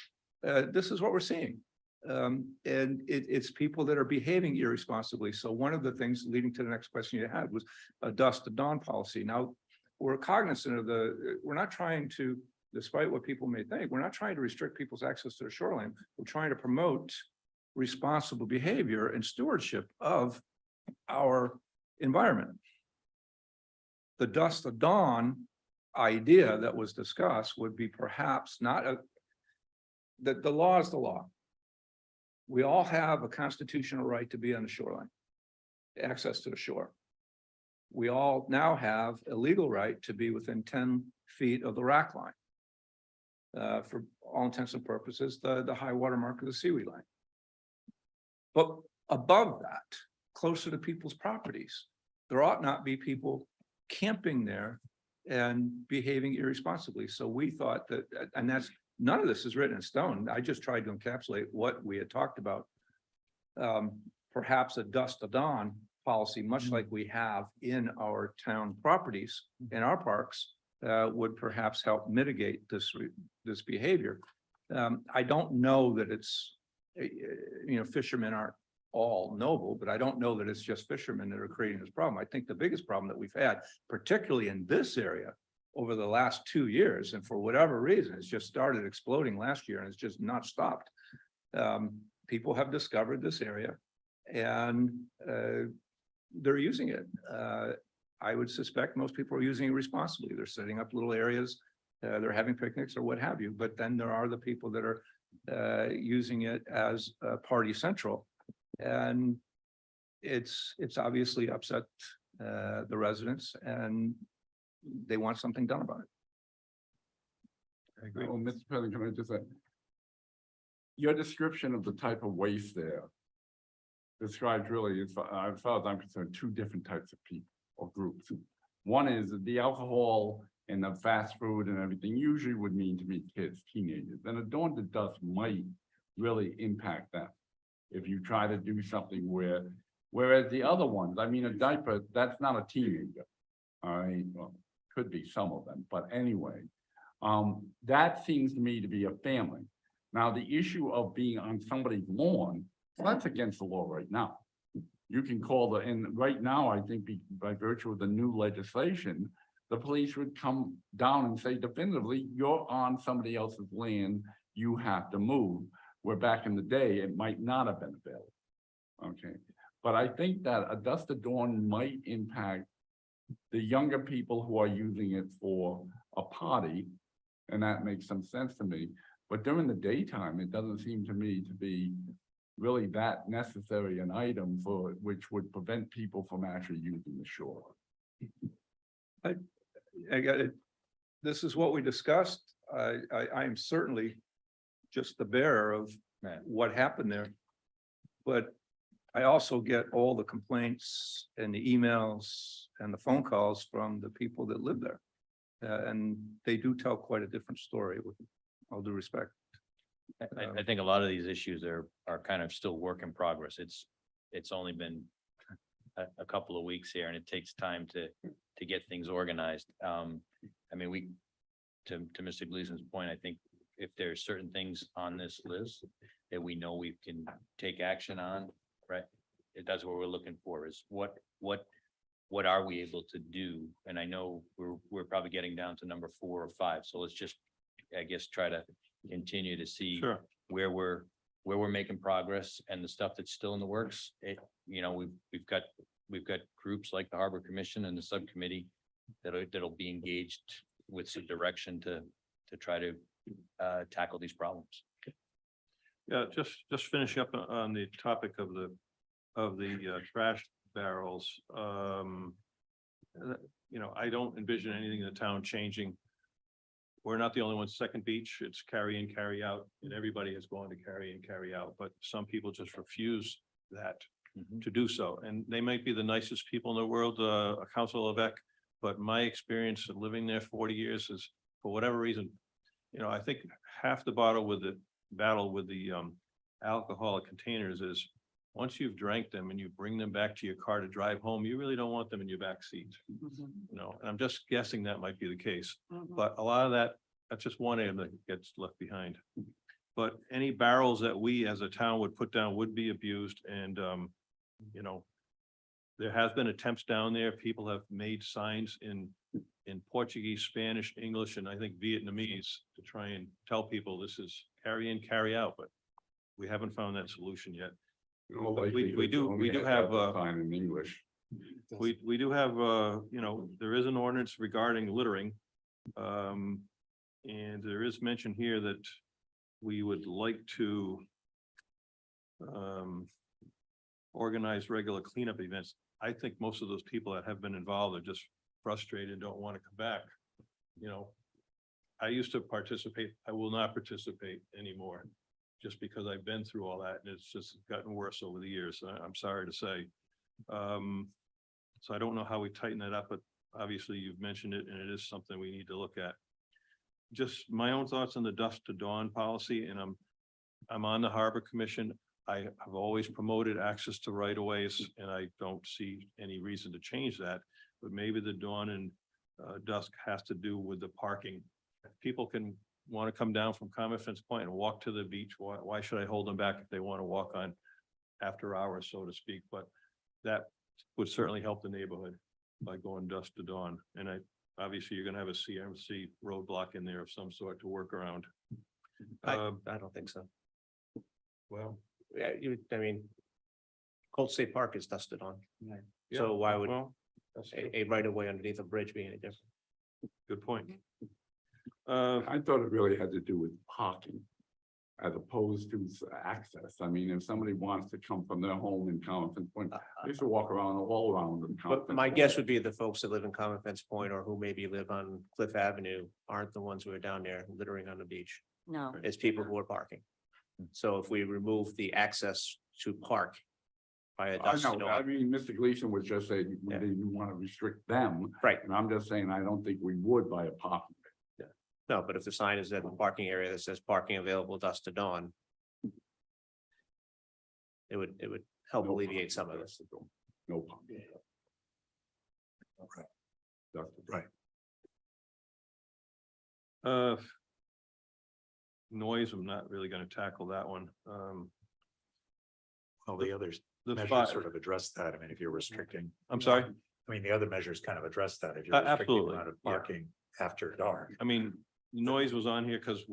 This is what we're seeing. And it's people that are behaving irresponsibly. So one of the things leading to the next question you had was a dusk to dawn policy. Now, we're cognizant of we're not trying to, despite what people may think, we're not trying to restrict people's access to the shoreline. We're trying to promote responsible behavior and stewardship of our environment. The dusk to dawn idea that was discussed would be perhaps not the law is the law. We all have a constitutional right to be on the shoreline, access to the shore. We all now have a legal right to be within 10 feet of the rack line. For all intents and purposes, the high water mark of the seaweed line. But above that, closer to people's properties, there ought not be people camping there and behaving irresponsibly. So we thought that, and that's, none of this is written in stone. I just tried to encapsulate what we had talked about. Perhaps a dusk to dawn policy, much like we have in our town properties, in our parks, would perhaps help mitigate this behavior. I don't know that it's, fishermen aren't all noble, but I don't know that it's just fishermen that are creating this problem. I think the biggest problem that we've had, particularly in this area over the last 2 years, and for whatever reason, it's just started exploding last year and it's just not stopped. People have discovered this area and they're using it. I would suspect most people are using it responsibly. They're setting up little areas, they're having picnics or what have you, but then there are the people that are using it as a party central. And it's obviously upset the residents and they want something done about it. I agree. Well, Mr. President, can I just say, your description of the type of waste there describes really, as far as I'm concerned, 2 different types of people or groups. One is the alcohol and the fast food and everything usually would mean to me kids, teenagers, and a dawn to dusk might really impact them. If you try to do something whereas the other ones, I mean, a diaper, that's not a teenager. All right, well, could be some of them, but anyway, that seems to me to be a family. Now, the issue of being on somebody's lawn, well, that's against the law right now. You can call and right now, I think by virtue of the new legislation, the police would come down and say definitively, you're on somebody else's land, you have to move. Where back in the day, it might not have been available. Okay, but I think that a dusk to dawn might impact the younger people who are using it for a party, and that makes some sense to me. But during the daytime, it doesn't seem to me to be really that necessary an item for which would prevent people from actually using the shore. I got it. This is what we discussed. I am certainly just the bearer of what happened there. But I also get all the complaints and the emails and the phone calls from the people that live there. And they do tell quite a different story, with all due respect. I think a lot of these issues are kind of still work in progress. It's only been a couple of weeks here and it takes time to get things organized. I mean, to Mr. Gleason's point, I think if there's certain things on this list that we know we can take action on, right? That's what we're looking for is what are we able to do? And I know we're probably getting down to number 4 or 5. So let's just, I guess, try to continue to see Sure. where we're making progress and the stuff that's still in the works. We've got groups like the Harbor Commission and the subcommittee that'll be engaged with some direction to try to tackle these problems. Yeah, just finish up on the topic of the trash barrels. I don't envision anything in the town changing. We're not the only ones. Second Beach, it's carry in, carry out, and everybody is going to carry in, carry out, but some people just refuse that to do so. And they might be the nicest people in the world, Council Levesque, but my experience of living there 40 years is, for whatever reason, I think half the battle with the alcoholic containers is once you've drank them and you bring them back to your car to drive home, you really don't want them in your back seat. And I'm just guessing that might be the case, but a lot of that's just one item that gets left behind. But any barrels that we as a town would put down would be abused, and there has been attempts down there. People have made signs in Portuguese, Spanish, English, and I think Vietnamese to try and tell people this is carry in, carry out, but we haven't found that solution yet. We do have Fine in English. we do have there is an ordinance regarding littering. And there is mention here that we would like to organize regular cleanup events. I think most of those people that have been involved are just frustrated and don't want to come back. I used to participate. I will not participate anymore, just because I've been through all that, and it's just gotten worse over the years. I'm sorry to say. So I don't know how we tighten that up, but obviously you've mentioned it, and it is something we need to look at. Just my own thoughts on the dusk to dawn policy, and I'm on the Harbor Commission. I have always promoted access to right of ways, and I don't see any reason to change that. But maybe the dawn and dusk has to do with the parking. If people can want to come down from Common Fence Point and walk to the beach, why should I hold them back if they want to walk on after hours, so to speak? But that would certainly help the neighborhood by going dusk to dawn. And obviously you're gonna have a CMC roadblock in there of some sort to work around. I don't think so. Well, Yeah, Cold State Park is dusted on. yeah, So why would well, that's true. a right of way underneath a bridge be any different? Good point. I thought it really had to do with parking as opposed to access. I mean, if somebody wants to come from their home in Common Fence Point, they should walk around all around. But my guess would be the folks that live in Common Fence Point or who maybe live on Cliff Avenue aren't the ones who are down there littering on the beach. No. It's people who are parking. So if we remove the access to park by a I dusk know, to I dawn, mean, Mr. Gleason was just saying, Yeah. you want to restrict them. Right. And I'm just saying, I don't think we would by a parking. no, but if the sign is at the parking area that says parking available dusk to dawn, it would help No alleviate some of parking, this. No parking. Right. Noise, I'm not really gonna tackle that one. Well, the others The measures fi- sort of address that. I mean, if you're restricting. I'm sorry? I mean, the other measures kind of address that. If you're restricting the Absolutely, amount of yeah. parking after dark. I mean, noise was on here because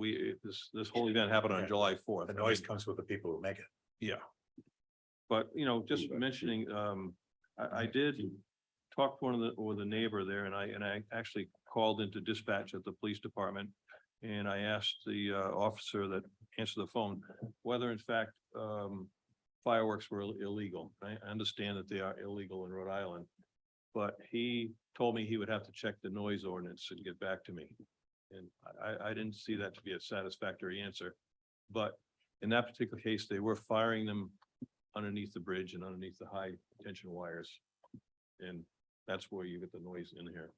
this whole event happened on Yeah. July 4th. The noise comes with the people who make it. Yeah. But, just mentioning, I did talk to with a neighbor there, and I actually called into dispatch at the police department. And I asked the officer that answered the phone whether in fact fireworks were illegal. I understand that they are illegal in Rhode Island. But he told me he would have to check the noise ordinance and get back to me. And I didn't see that to be a satisfactory answer. But in that particular case, they were firing them underneath the bridge and underneath the high tension wires. And that's where you get the noise in here.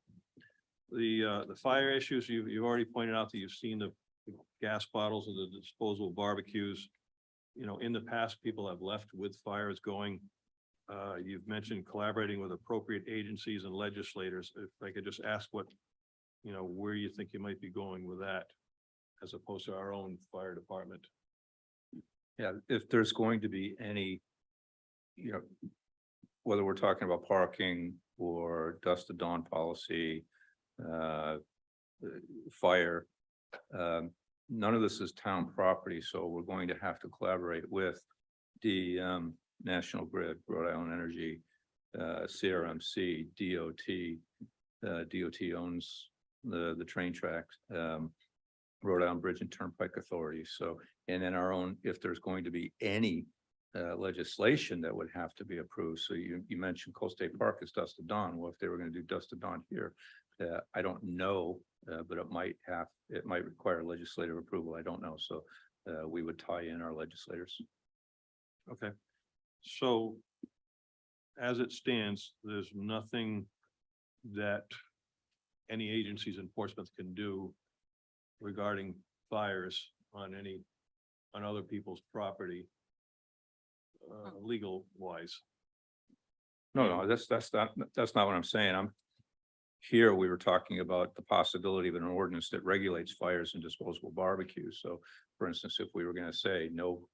The fire issues, you've already pointed out that you've seen the gas bottles and the disposable barbecues. In the past, people have left with fires going. You've mentioned collaborating with appropriate agencies and legislators. If I could just ask where you think you might be going with that. as opposed to our own fire department. Yeah, if there's going to be any, whether we're talking about parking or dusk to dawn policy, fire, none of this is town property, so we're going to have to collaborate with the National Grid, Rhode Island Energy, CRMC, DOT. DOT owns the train tracks, Rhode Island Bridge and Turnpike Authority. So, and then our own, if there's going to be any legislation that would have to be approved. So you mentioned Coal State Park is dusk to dawn. Well, if they were going to do dusk to dawn here, I don't know, but it might require legislative approval. I don't know. So we would tie in our legislators. Okay, so as it stands, there's nothing that any agencies in Portsmouth can do regarding fires on other people's property, legal wise. No, that's not what I'm saying. Here, we were talking about the possibility of an ordinance that regulates fires and disposable barbecues. So for instance, if we were going to say no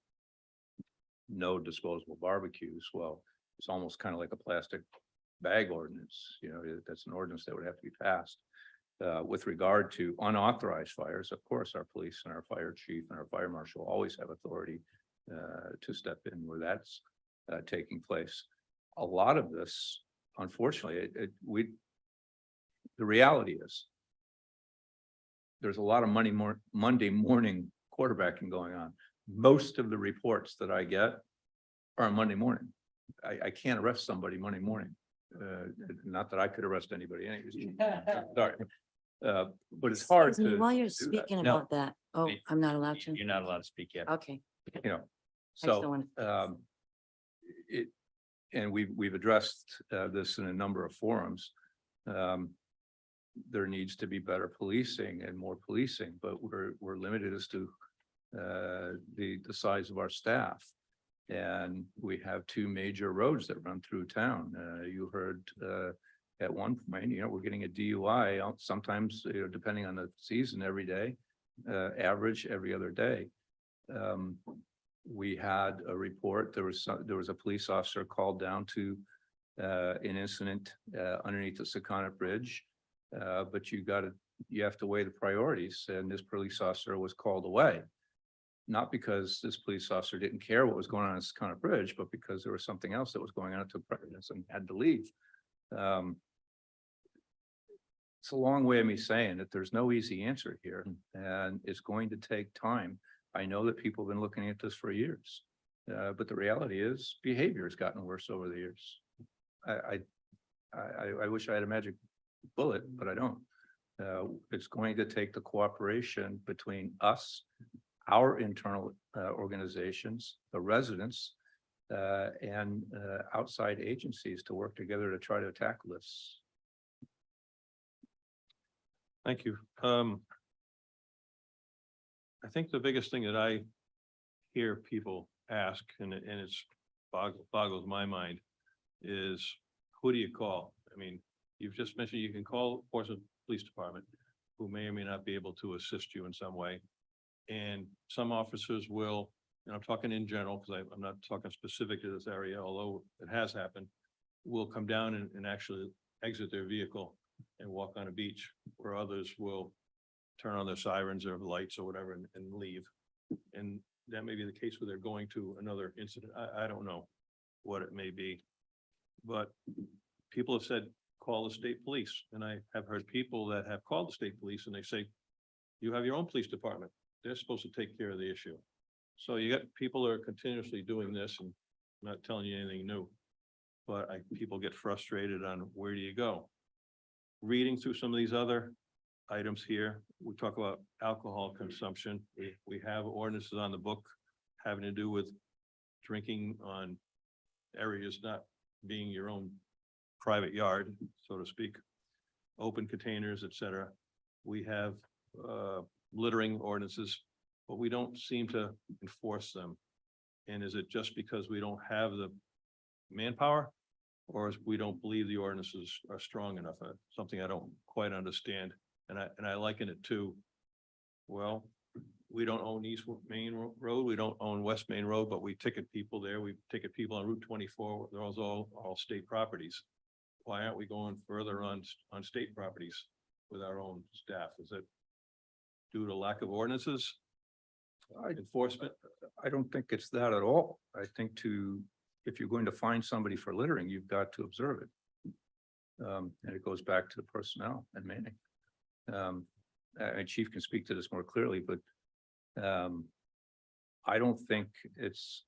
disposable barbecues, well, it's almost kind of like a plastic bag ordinance. That's an ordinance that would have to be passed. With regard to unauthorized fires, of course, our police and our fire chief and our fire marshal always have authority to step in where that's taking place. A lot of this, unfortunately, the reality is there's a lot of Monday morning quarterbacking going on. Most of the reports that I get are on Monday morning. I can't arrest somebody Monday morning. Not that I could arrest anybody anyways. Sorry. But it's hard Excuse me, to. while you're do that. speaking No. about that, oh, I'm not allowed to? You're not allowed to speak yet. Okay. You know, I just don't so, wanna- and we've addressed this in a number of forums. There needs to be better policing and more policing, but we're limited as to the size of our staff. And we have two major roads that run through town. You heard at one point, we're getting a DUI sometimes, depending on the season, every day, average every other day. We had a report, there was a police officer called down to an incident underneath the Secana Bridge. But you have to weigh the priorities, and this police officer was called away. Not because this police officer didn't care what was going on Secana Bridge, but because there was something else that was going on at the precedence and had to leave. It's a long way of me saying that there's no easy answer here, and it's going to take time. I know that people have been looking at this for years, but the reality is behavior has gotten worse over the years. I wish I had a magic bullet, but I don't. It's going to take the cooperation between us, our internal organizations, the residents, and outside agencies to work together to try to tackle this. Thank you. I think the biggest thing that I hear people ask, and it's boggles my mind, is who do you call? I mean, you've just mentioned you can call Portsmouth Police Department, who may or may not be able to assist you in some way. And some officers will, and I'm talking in general, because I'm not talking specific to this area, although it has happened, will come down and actually exit their vehicle and walk on a beach, where others will turn on their sirens or lights or whatever and leave. And that may be the case where they're going to another incident. I don't know what it may be. But people have said, call the state police. And I have heard people that have called the state police and they say, you have your own police department. They're supposed to take care of the issue. So you got people that are continuously doing this and not telling you anything new. But people get frustrated on where do you go? Reading through some of these other items here, we talk about alcohol consumption. We have ordinances on the book having to do with drinking on areas not being your own private yard, so to speak, open containers, etc. We have littering ordinances, but we don't seem to enforce them. And is it just because we don't have the manpower, or is we don't believe the ordinances are strong enough? Something I don't quite understand. And I liken it to, well, we don't own East Main Road, we don't own West Main Road, but we ticket people there. We ticket people on Route 24. Those all state properties. Why aren't we going further on state properties with our own staff? Is it due to lack of ordinances? Enforcement? I don't think it's that at all. I think if you're going to find somebody for littering, you've got to observe it. And it goes back to the personnel and manning. And Chief can speak to this more clearly, but I don't think it's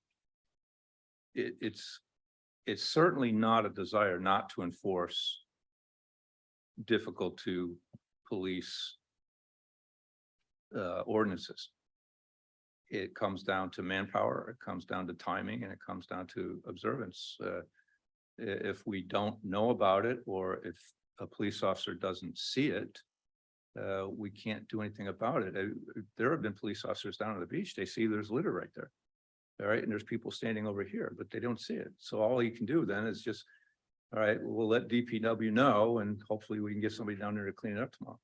certainly not a desire not to enforce difficult to police ordinances. It comes down to manpower, it comes down to timing, and it comes down to observance. If we don't know about it, or if a police officer doesn't see it, we can't do anything about it. There have been police officers down on the beach, they see there's litter right there. All right, and there's people standing over here, but they don't see it. So all you can do then is just, all right, we'll let DPW know, and hopefully we can get somebody down there to clean it up tomorrow.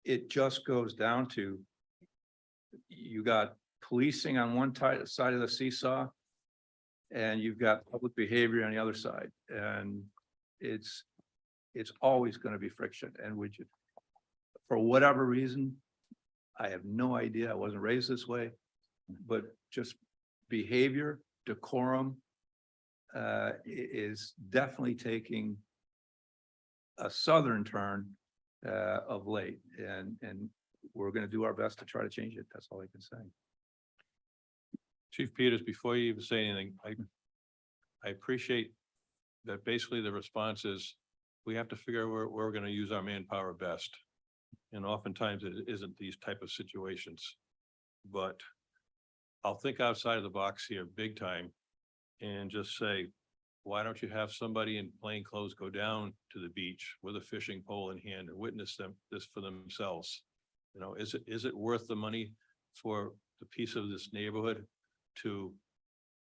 It just goes down to, you got policing on one side of the seesaw, and you've got public behavior on the other side, and it's always going to be friction. And for whatever reason, I have no idea, I wasn't raised this way, but just behavior, decorum is definitely taking a southern turn of late, and we're going to do our best to try to change it. That's all I can say. Chief Peters, before you even say anything, I appreciate that basically the response is, we have to figure out where we're going to use our manpower best. And oftentimes it isn't these type of situations. But I'll think outside of the box here big time and just say, why don't you have somebody in plain clothes go down to the beach with a fishing pole in hand and witness this for themselves? You know, is it worth the money for the piece of this neighborhood to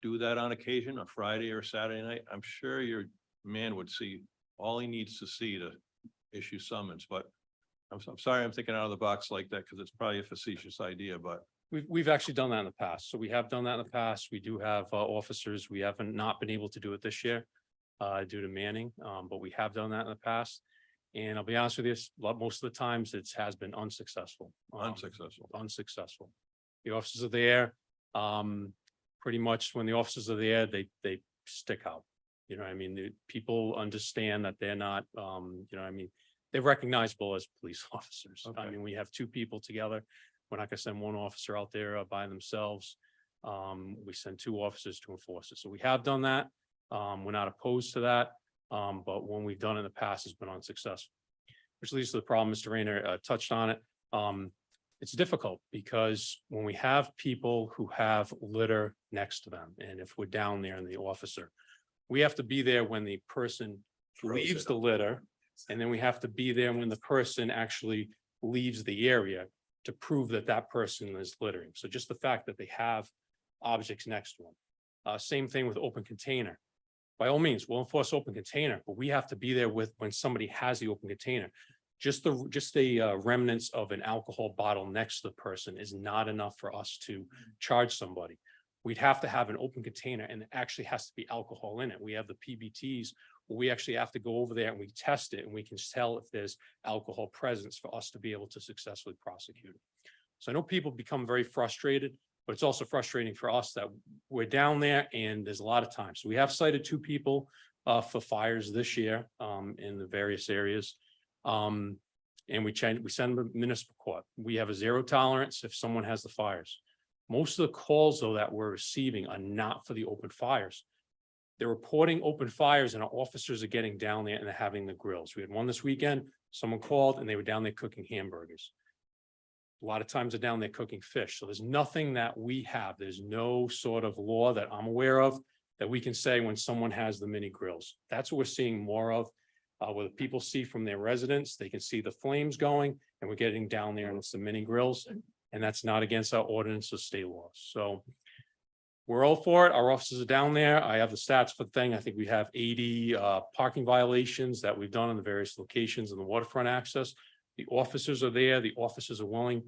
do that on occasion, a Friday or Saturday night? I'm sure your man would see all he needs to see to issue summons, but I'm sorry I'm thinking out of the box like that, because it's probably a facetious idea, but We've actually done that in the past. So we have done that in the past. We do have officers. We haven't not been able to do it this year due to manning, but we have done that in the past. And I'll be honest with you, most of the times it has been unsuccessful. Unsuccessful. The officers are there. Pretty much when the officers are there, they stick out. You know what I mean? The people understand that they're not, you know what I mean? They're recognizable as police officers. I mean, we have two people together. We're not gonna send one officer out there by themselves. We send two officers to enforce it. So we have done that. We're not opposed to that. But when we've done in the past, it's been unsuccessful. Which leads to the problem, Mr. Rayner touched on it. It's difficult because when we have people who have litter next to them, and if we're down there and the officer, we have to be there when the person leaves the litter, and then we have to be there when the person actually leaves the area to prove that that person is littering. So just the fact that they have objects next to them. Same thing with open container. By all means, we'll enforce open container, but we have to be there when somebody has the open container. Just the remnants of an alcohol bottle next to the person is not enough for us to charge somebody. We'd have to have an open container, and it actually has to be alcohol in it. We have the PBTs, where we actually have to go over there and we test it, and we can tell if there's alcohol presence for us to be able to successfully prosecute it. So I know people become very frustrated, but it's also frustrating for us that we're down there and there's a lot of time. So we have cited 2 people for fires this year in the various areas. And we send them to municipal court. We have a 0 tolerance if someone has the fires. Most of the calls, though, that we're receiving are not for the open fires. They're reporting open fires, and our officers are getting down there and they're having the grills. We had one this weekend. Someone called and they were down there cooking hamburgers. A lot of times they're down there cooking fish. So there's nothing that we have. There's no sort of law that I'm aware of that we can say when someone has the mini grills. That's what we're seeing more of. Where people see from their residence, they can see the flames going, and we're getting down there and it's the mini grills, and that's not against our ordinance or state laws. So we're all for it. Our officers are down there. I have the stats for the thing. I think we have 80 parking violations that we've done in the various locations in the waterfront access. The officers are there, the officers are willing.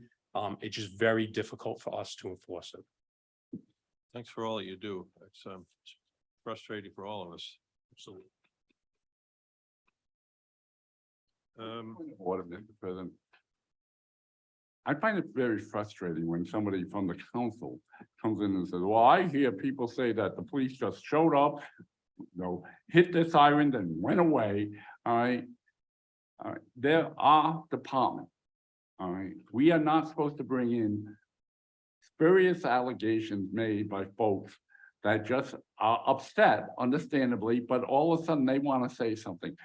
It's just very difficult for us to enforce it. Thanks for all you do. It's frustrating for all of us. Absolutely. Order, Mr. President. I find it very frustrating when somebody from the council comes in and says, well, I hear people say that the police just showed up, hit the sirens and went away, all right? All right, there are departments, all right? We are not supposed to bring in spurious allegations made by folks that just are upset, understandably, but all of a sudden they want to say something.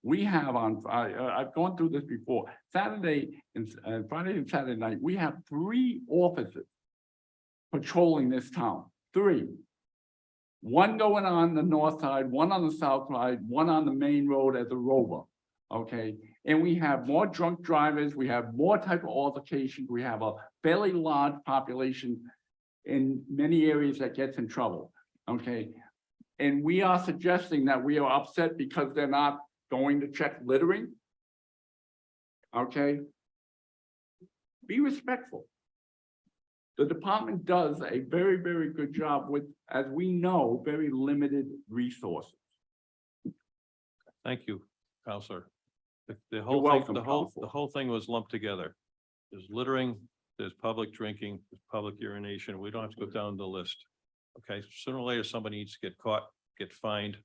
We have I've gone through this before, Saturday and Friday and Saturday night, we have 3 officers patrolling this town, 3. One going on the north side, one on the south side, one on the main road as a rover, okay? And we have more drunk drivers, we have more type of altercations, we have a fairly large population in many areas that gets in trouble, okay? And we are suggesting that we are upset because they're not going to check littering. Okay? Be respectful. The department does a very, very good job with, as we know, very limited resources. Thank you, Counselor. The You're whole welcome, thing, Counselor. the whole thing was lumped together. There's littering, there's public drinking, there's public urination. We don't have to go down the list. Okay, sooner or later, somebody needs to get caught, get fined,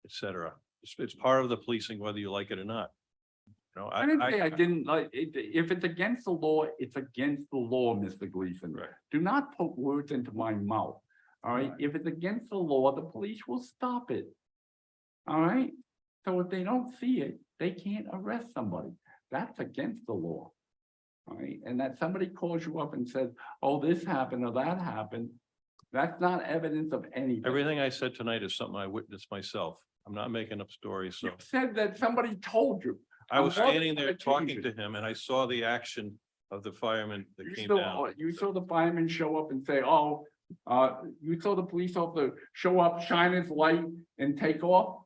etc. It's part of the policing, whether you like it or not. You know, I didn't say I didn't like it. If it's against the law, it's against the law, Mr. Gleason. Right. Do not put words into my mouth. All right. If it's against the law, the police will stop it. All right. So if they don't see it, they can't arrest somebody. That's against the law. All right. And that somebody calls you up and says, oh, this happened or that happened. That's not evidence of anything. everything I said tonight is something I witnessed myself. I'm not making up stories, so. You said that somebody told you. I was on more standing than there one talking occasion. to him and I saw the action of the fireman that You came saw, down. you saw the fireman show up and say, oh, you saw the police officer show up, shine his light and take off?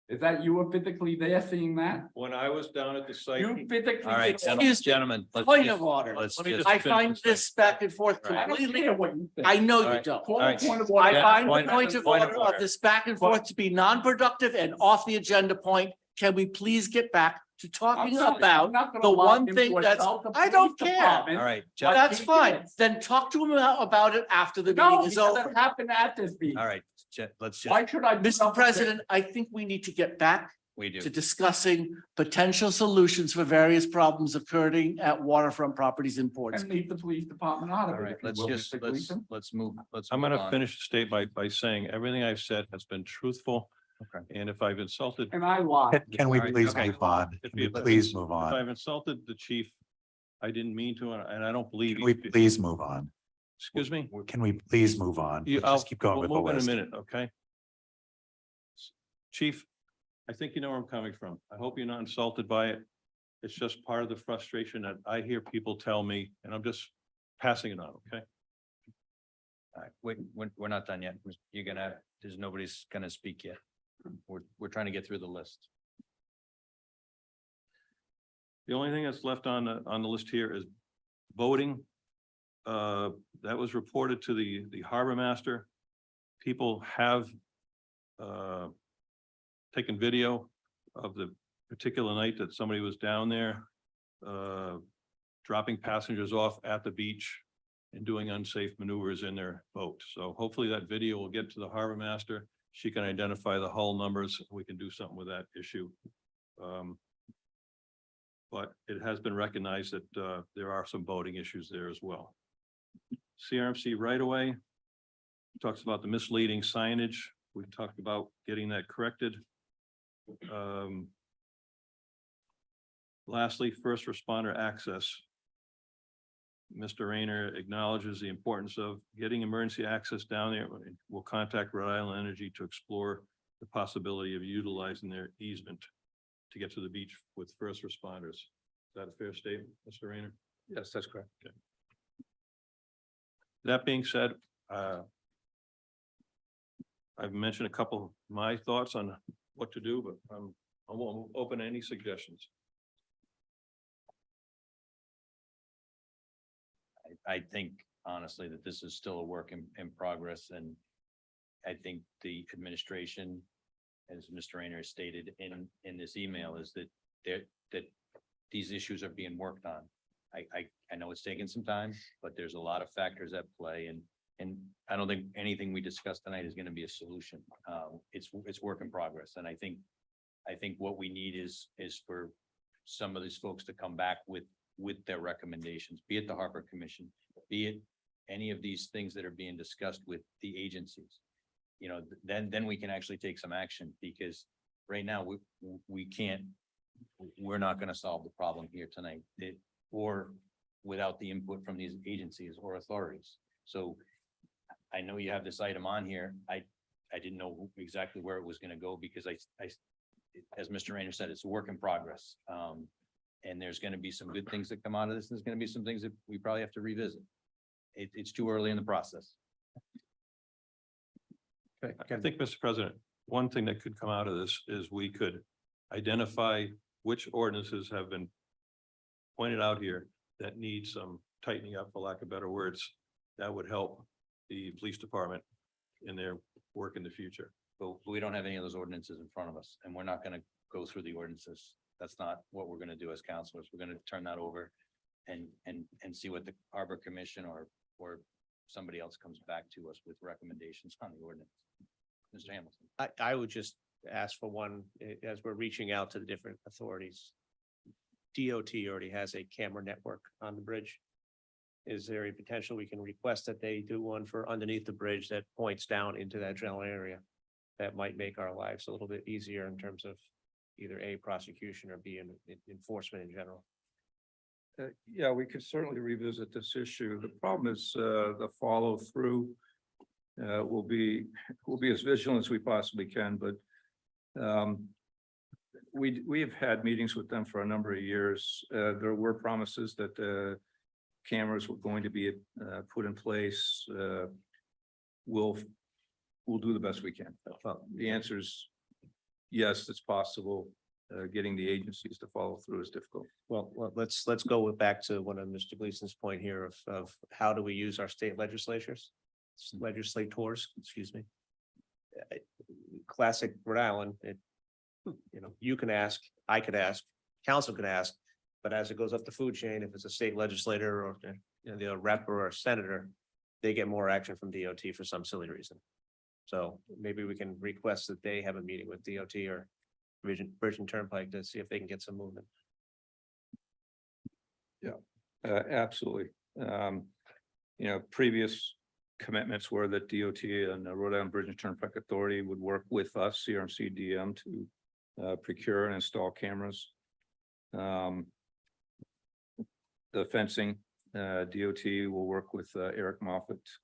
Is that you were physically there seeing that? When I was down at the site. You physically. All right, said- gentlemen. let's Point just- of order. let's Let me just- just I finish find this back and forth Right. I don't completely. care what you think. I know All you right. don't. Call All right. the point of order. I find the Point- point of point of order of order. this back and forth to be non-productive and off the agenda point. Can we please get back to I'm talking sorry, I'm about not gonna the allow one him thing to that's, assault the I don't police care. department. All right, But That's he fine. did. Then talk to him about it after the No, meeting is because over. it happened at this meeting. all right, let's just, Why should I? put up Mr. with President, I think we need to get back we do. to discussing potential solutions for various problems occurring at waterfront properties in it Portsmouth. And leave the police department out All of it. right, if you let's will, just, Mr. let's Gleason. move. I'm move gonna on. finish the state by saying everything I've said has been truthful. Okay. And if I've insulted, And I lied. Can we All right, please okay. move on? If Can we you- please move if on? I've insulted the chief, I didn't mean to, and I don't believe. Can we you- please move on? Excuse me? Can we please move on? You, Let's just keep going we'll with the move in a list. minute, okay? Chief, I think you know where I'm coming from. I hope you're not insulted by it. It's just part of the frustration that I hear people tell me, and I'm just passing it on, okay? All right, we're not done yet. You're gonna, there's nobody's gonna speak yet. We're trying to get through the list. The only thing that's left on the list here is voting. That was reported to the harbor master. People have taken video of the particular night that somebody was down there, dropping passengers off at the beach and doing unsafe maneuvers in their boat. So hopefully that video will get to the harbor master. She can identify the hull numbers. We can do something with that issue. But it has been recognized that there are some boating issues there as well. CRMC right away talks about the misleading signage. We talked about getting that corrected. Lastly, first responder access. Mr. Rayner acknowledges the importance of getting emergency access down there. We'll contact Rhode Island Energy to explore the possibility of utilizing their easement to get to the beach with first responders. Is that a fair statement, Mr. Rayner? Yes, that's correct. Okay. That being said, I've mentioned a couple of my thoughts on what to do, but I won't open any suggestions. I think honestly that this is still a work in progress, and I think the administration, as Mr. Rayner has stated in this email, is that that these issues are being worked on. I know it's taken some time, but there's a lot of factors at play, and I don't think anything we discussed tonight is going to be a solution. It's work in progress, and I think what we need is for some of these folks to come back with their recommendations, be it the Harbor Commission, be it any of these things that are being discussed with the agencies. You know, then we can actually take some action, because right now we're not going to solve the problem here tonight, or without the input from these agencies or authorities. So I know you have this item on here. I didn't know exactly where it was going to go, because I, as Mr. Rayner said, it's a work in progress. And there's going to be some good things that come out of this. There's going to be some things that we probably have to revisit. It's too early in the process. Okay, I think, Mr. President, one thing that could come out of this is we could identify which ordinances have been pointed out here that need some tightening up, for lack of better words. That would help the police department in their work in the future. But we don't have any of those ordinances in front of us, and we're not going to go through the ordinances. That's not what we're going to do as counselors. We're going to turn that over and see what the Harbor Commission or somebody else comes back to us with recommendations on the ordinance. Mr. Hamilton. I would just ask for one, as we're reaching out to the different authorities. DOT already has a camera network on the bridge. Is there a potential we can request that they do one for underneath the bridge that points down into that general area? That might make our lives a little bit easier in terms of either A, prosecution, or B, enforcement in general. Yeah, we could certainly revisit this issue. The problem is, the follow through. We'll be as vigilant as we possibly can, but we have had meetings with them for a number of years. There were promises that cameras were going to be put in place. We'll do the best we can. The answer is yes, it's possible. Getting the agencies to follow through is difficult. Well, let's go back to one of Mr. Gleason's point here of how do we use our state legislators, excuse me. Classic Rhode Island, you can ask, I could ask, council could ask, but as it goes up the food chain, if it's a state legislator or the rep or a senator, they get more action from DOT for some silly reason. So maybe we can request that they have a meeting with DOT or Bridge and Turnpike to see if they can get some movement. Yeah, absolutely. Previous commitments were that DOT and the Rhode Island Bridge and Turnpike Authority would work with us, CRMC DM, to procure and install cameras. The fencing, DOT will work with Eric Moffett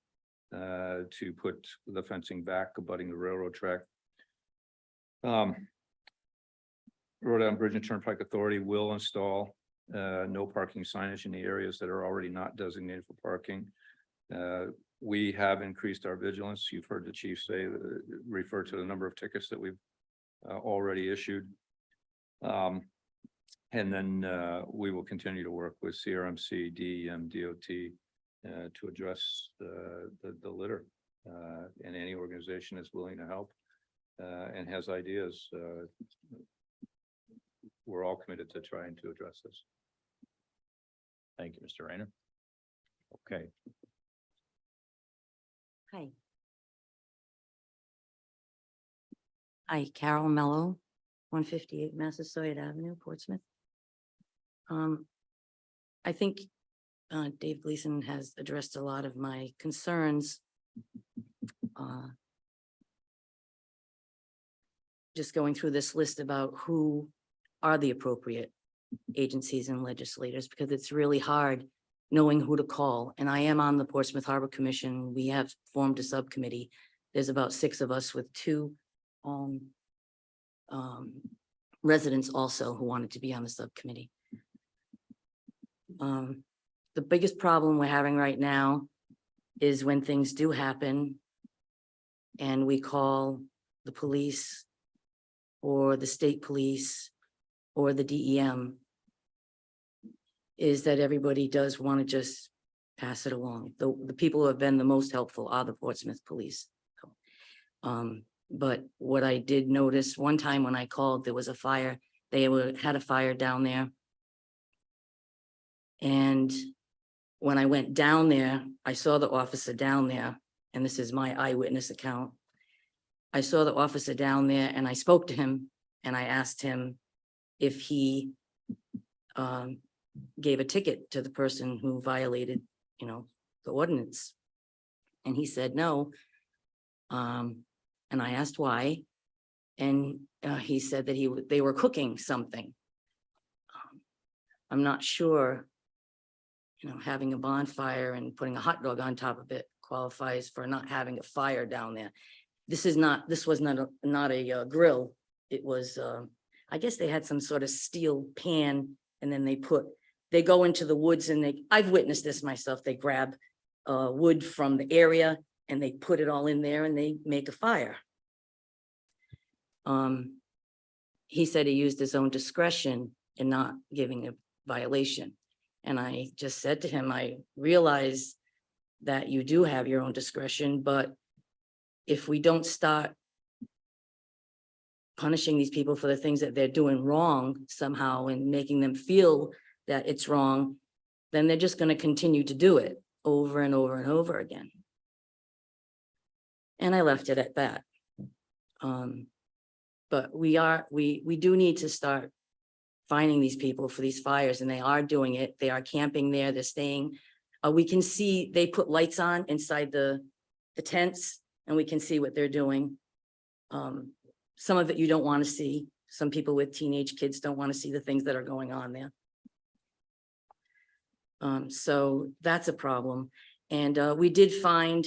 to put the fencing back abutting the railroad track. Rhode Island Bridge and Turnpike Authority will install no parking signage in the areas that are already not designated for parking. We have increased our vigilance. You've heard the chief say, refer to the number of tickets that we've already issued. And then we will continue to work with CRMC, DEM, DOT to address the litter. And any organization is willing to help and has ideas. We're all committed to trying to address this. Thank you, Mr. Rayner. Okay. Hi. Hi, Carol Mello, 158 Massasoit Avenue, Portsmouth. I think Dave Gleason has addressed a lot of my concerns. Just going through this list about who are the appropriate agencies and legislators, because it's really hard knowing who to call. And I am on the Portsmouth Harbor Commission. We have formed a subcommittee. There's about 6 of us with 2 residents also who wanted to be on the subcommittee. The biggest problem we're having right now is when things do happen and we call the police or the state police or the DEM, is that everybody does want to just pass it along. The people who have been the most helpful are the Portsmouth Police. But what I did notice one time when I called, there was a fire. They had a fire down there. And when I went down there, I saw the officer down there, and this is my eyewitness account. I saw the officer down there and I spoke to him and I asked him if he gave a ticket to the person who violated, the ordinance. And he said no. And I asked why. And he said that they were cooking something. I'm not sure, having a bonfire and putting a hot dog on top of it qualifies for not having a fire down there. This was not a grill. It was, I guess they had some sort of steel pan, and then they go into the woods and I've witnessed this myself. They grab wood from the area and they put it all in there and they make a fire. He said he used his own discretion in not giving a violation. And I just said to him, I realize that you do have your own discretion, but if we don't start punishing these people for the things that they're doing wrong somehow and making them feel that it's wrong, then they're just going to continue to do it over and over and over again. And I left it at that. But we do need to start finding these people for these fires, and they are doing it. They are camping there. They're staying. We can see they put lights on inside the tents, and we can see what they're doing. Some of it you don't want to see. Some people with teenage kids don't want to see the things that are going on there. So that's a problem. And we did find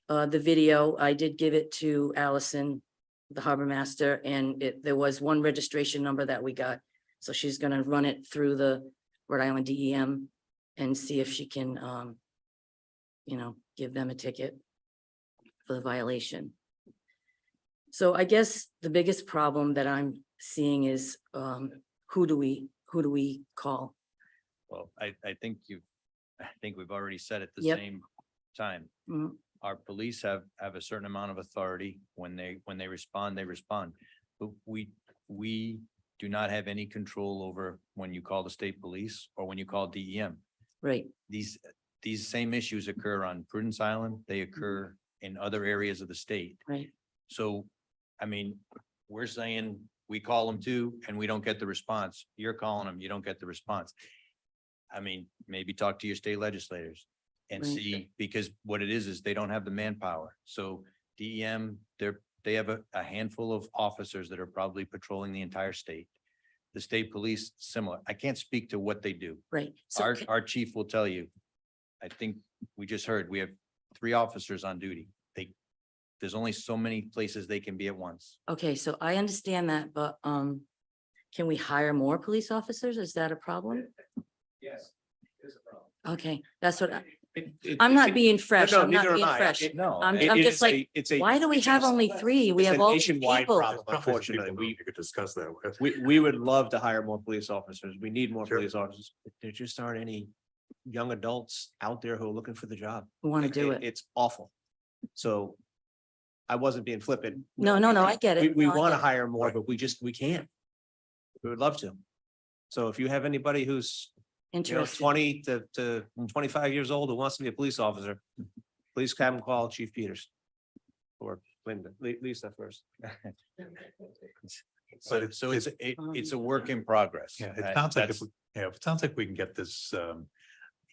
the video. I did give it to Allison, the harbor master, and there was one registration number that we got. So she's going to run it through the Rhode Island DEM and see if she can, give them a ticket for the violation. So I guess the biggest problem that I'm seeing is who do we call? Well, I think we've already said at the Yep. same time. Mhm. Our police have a certain amount of authority. When they respond, they respond. But we do not have any control over when you call the state police or when you call DEM. Right. These same issues occur on Prudence Island. They occur in other areas of the state. Right. So, I mean, we're saying we call them too, and we don't get the response. You're calling them, you don't get the response. I mean, maybe talk to your state legislators and Right. see, because what it is they don't have the manpower. So DEM, they have a handful of officers that are probably patrolling the entire state. The state police, similar. I can't speak to what they do. Right. So Our chief will tell you. I think we just heard, we have 3 officers on duty. There's only so many places they can be at once. okay, so I understand that, but can we hire more police officers? Is that a problem? Yes, it is a problem. Okay, that's what I'm not being fresh. No, I'm not neither am being I. fresh. No. I'm It just is like, why do we have only 3? We it's have a all these nationwide people. problem, unfortunately. You could discuss that with. We would love to hire more police officers. We need more police officers. But there just aren't any young adults out there who are looking for the job. We want to do it. It's awful. So I wasn't being flippant. No, I get it. We No, I want to get it. hire more, but we can't. We would love to. So if you have anybody who's, Interesting. 20 to 25 years old who wants to be a police officer, please have them call Chief Peters. Or Linda, Lisa first. So it's a work in progress. Yeah, it sounds like it sounds like we can get this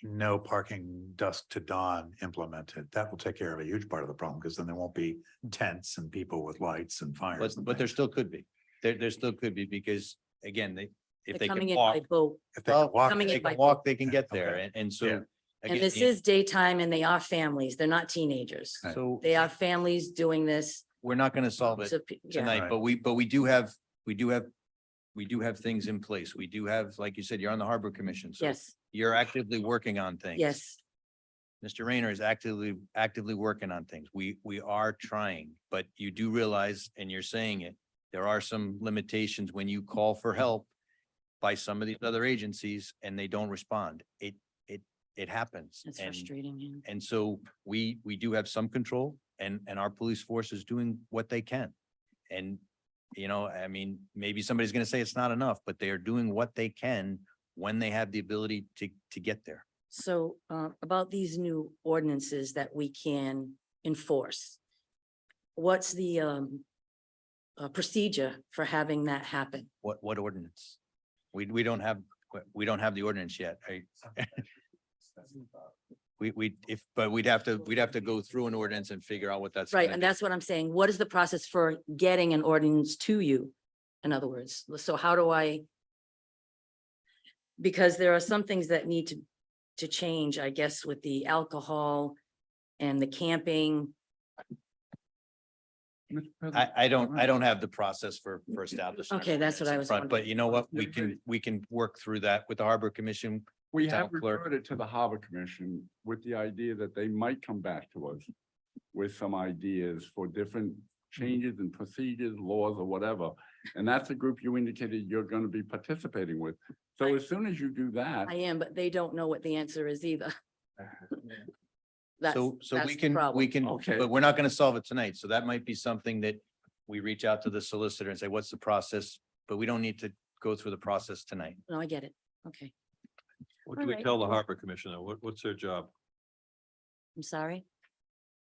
no parking dusk to dawn implemented. That will take care of a huge part of the problem, because then there won't be tents and people with lights and fires. But there still could be. There still could be, because again, if They're they coming can in by walk, boat. If they can walk, coming in they by can walk, boat. they can get there. Okay. And so. Yeah. And again, this is daytime and they are families. They're not teenagers. Right. So They are families doing this. we're not going to solve it So, yeah. tonight, Right. but we do have things in place. We do have, like you said, you're on the Harbor Commission. So Yes, you're actively working on things. yes. Mr. Rayner is actively working on things. We are trying, but you do realize, and you're saying it, there are some limitations when you call for help by some of these other agencies and they don't respond. it happens. It's And- frustrating. Yeah. And so we do have some control and our police force is doing what they can. And, you know, I mean, maybe somebody's gonna say it's not enough, but they are doing what they can when they have the ability to get there. So about these new ordinances that we can enforce. What's the procedure for having that happen? What ordinance? We don't have the ordinance yet. But we'd have to go through an ordinance and figure out what that's. Right, gonna and do. that's what I'm saying. What is the process for getting an ordinance to you? In other words, so how do I? Because there are some things that need to change, I guess, with the alcohol and the camping. I don't have the process for establishing. Okay, that's what I was But wondering. you know what? We can work through that with the Harbor Commission. We town have clerk. referred it to the Harbor Commission with the idea that they might come back to us with some ideas for different changes in procedures, laws, or whatever. And that's the group you indicated you're going to be participating with. So as soon as you do that, I am, but they don't know what the answer is either. That's, So that's we the can, problem. Okay. but we're not gonna solve it tonight. So that might be something that we reach out to the solicitor and say, what's the process? But we don't need to go through the process tonight. No, I get it. Okay, What do we Alright. tell the Harbor Commissioner? What's their job? I'm sorry.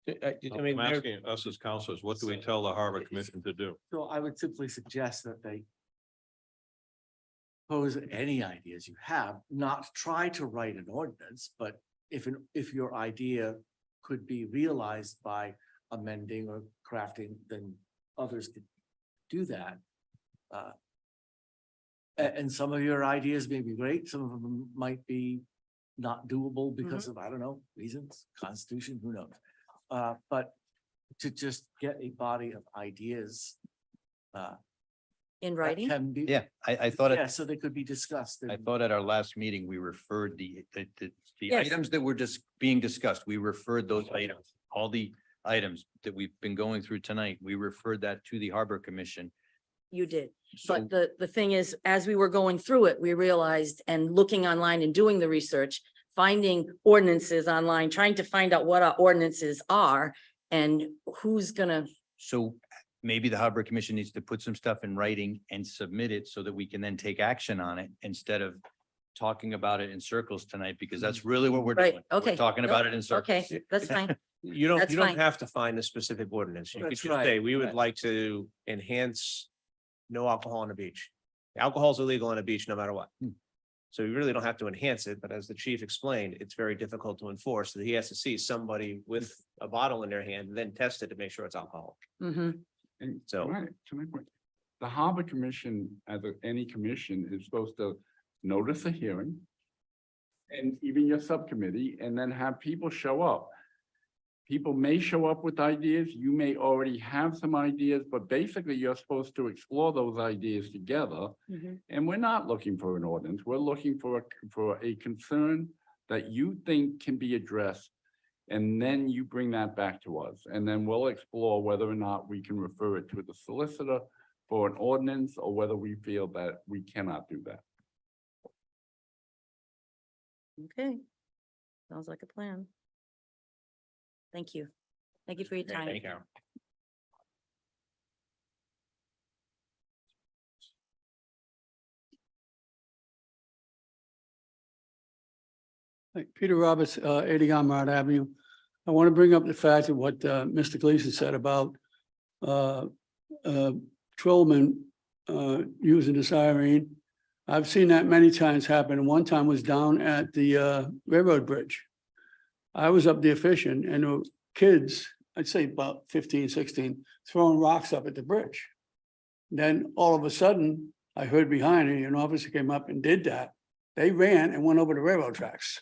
I mean, I'm they're- asking us as counselors, what do we tell the Harbor Commission to do? So I would simply suggest that they pose any ideas you have, not try to write an ordinance, but if your idea could be realized by amending or crafting, then others could do that. And some of your ideas may be great, some of them might be not doable because of, I don't know, reasons, constitution, who knows? But to just get a body of ideas. In that writing? Can be. Yeah, I thought, Yeah, so they could be discussed. I and- thought at our last meeting, we referred the Yes. items that were just being discussed. We referred those items, all the items that we've been going through tonight. We referred that to the Harbor Commission. You did. So But the thing is, as we were going through it, we realized and looking online and doing the research, finding ordinances online, trying to find out what our ordinances are and who's gonna, So maybe the Harbor Commission needs to put some stuff in writing and submit it so that we can then take action on it instead of talking about it in circles tonight, because that's really what we're Right, doing. We're okay. talking about it in circles. okay, that's fine. You don't, That's you don't fine. have to find a specific ordinance. You could That's just right, say, we would right. like to enhance no alcohol on the beach. Alcohol's illegal on a beach no matter what. So you really don't have to enhance it, but as the chief explained, it's very difficult to enforce. So he has to see somebody with a bottle in their hand and then test it to make sure it's alcohol. Hmm. and So- right, to my point, the Harbor Commission, any commission, is supposed to notice a hearing. And even your subcommittee, and then have people show up. People may show up with ideas, you may already have some ideas, but basically you're supposed to explore those ideas together. And we're not looking for an ordinance, we're looking for a concern that you think can be addressed. And then you bring that back to us, and then we'll explore whether or not we can refer it to the solicitor for an ordinance, or whether we feel that we cannot do that. Okay. Sounds like a plan. Thank you. Thank you for your time. Thank you. Hi, Peter Roberts, 80 Armard Avenue. I want to bring up the fact of what Mr. Gleason said about patrolmen using the siren. I've seen that many times happen. And one time was down at the railroad bridge. I was up there fishing and there were kids, I'd say about 15, 16, throwing rocks up at the bridge. Then all of a sudden, I heard behind me, an officer came up and did that. They ran and went over the railroad tracks.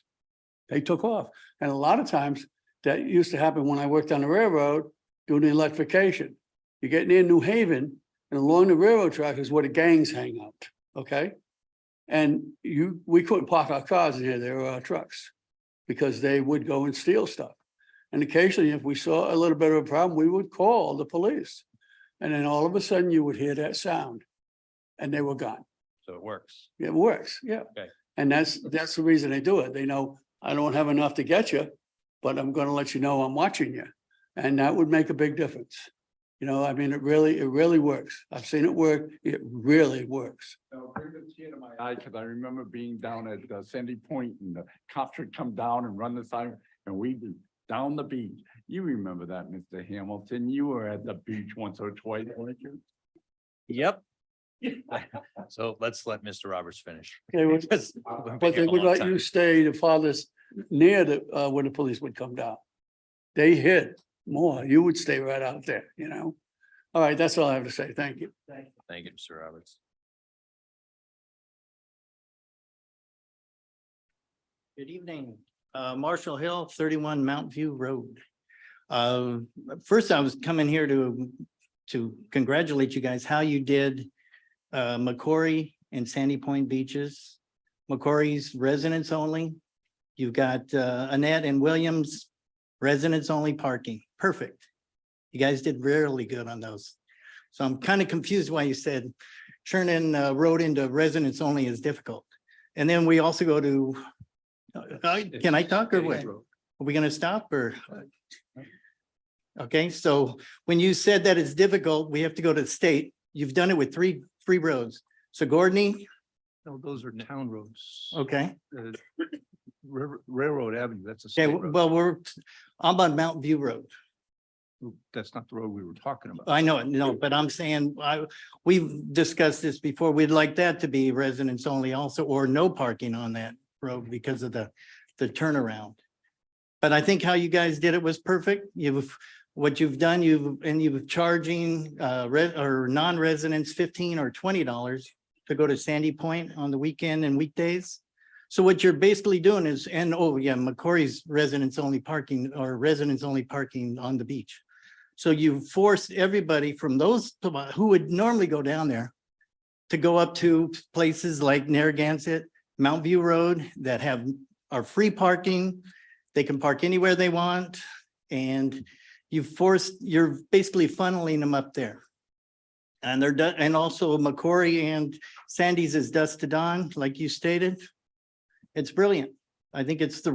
They took off. And a lot of times that used to happen when I worked on the railroad doing the electrification. You get near New Haven and along the railroad track is where the gangs hang out, okay? And we couldn't park our cars in here, there were our trucks, because they would go and steal stuff. And occasionally, if we saw a little bit of a problem, we would call the police. And then all of a sudden you would hear that sound and they were gone. So it works. It works, yeah. Okay. And that's the reason they do it. They know I don't have enough to get you, but I'm gonna let you know I'm watching you. And that would make a big difference. You know, I mean, it really works. I've seen it work. It really works. No, bring a tear to my eye, because I remember being down at Sandy Point and the cops would come down and run the siren and we'd be down the beach. You remember that, Mr. Hamilton? You were at the beach once or twice, weren't you? Yep. So let's let Mr. Roberts finish. Okay, well, Because we're gonna be but here they a would long let time. you stay the farthest near the, where the police would come down. They hid more. You would stay right out there, you know? All right, that's all I have to say. Thank you. Thank you, Mr. Roberts. Good evening, Marshall Hill, 31 Mount View Road. First, I was coming here to congratulate you guys, how you did Macquarie and Sandy Point beaches. Macquarie's residents only. You've got Annette and Williams, residents only parking. Perfect. You guys did really good on those. So I'm kind of confused why you said turning road into residents only is difficult. And then we also go to, can I talk or what? Are we gonna stop or? Okay, so when you said that it's difficult, we have to go to the state. You've done it with three roads. So Gordney, No, those are town roads. okay. Railroad Avenue, that's a Okay, state road. well, I'm on Mountain View Road. That's not the road we were talking about. I know it, no, but I'm saying, we've discussed this before. We'd like that to be residents only also, or no parking on that road because of the turnaround. But I think how you guys did it was perfect. What you've done, you've charging or non-residents $15 or $20 to go to Sandy Point on the weekend and weekdays. So what you're basically doing is, and oh yeah, Macquarie's residents only parking or residents only parking on the beach. So you forced everybody from those who would normally go down there to go up to places like Narragansett, Mount View Road that are free parking. They can park anywhere they want. And you're basically funneling them up there. And they're done, and also Macquarie and Sandy's is dusk to dawn, like you stated. It's brilliant. I think it's the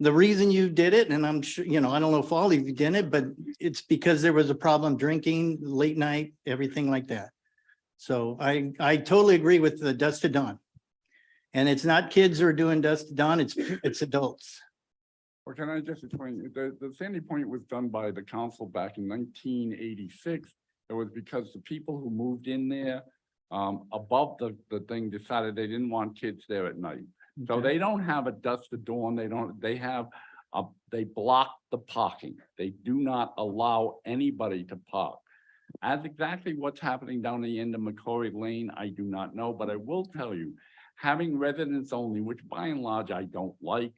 reason you did it, and I'm sure, I don't know if all of you did it, but it's because there was a problem drinking late night, everything like that. So I totally agree with the dusk to dawn. And it's not kids who are doing dusk to dawn, it's adults. Or can I just explain, the Sandy Point was done by the council back in 1986. It was because the people who moved in there above the thing decided they didn't want kids there at night. So they don't have a dusk to dawn, they block the parking. They do not allow anybody to park. As exactly what's happening down the end of Macquarie Lane, I do not know, but I will tell you, having residents only, which by and large I don't like,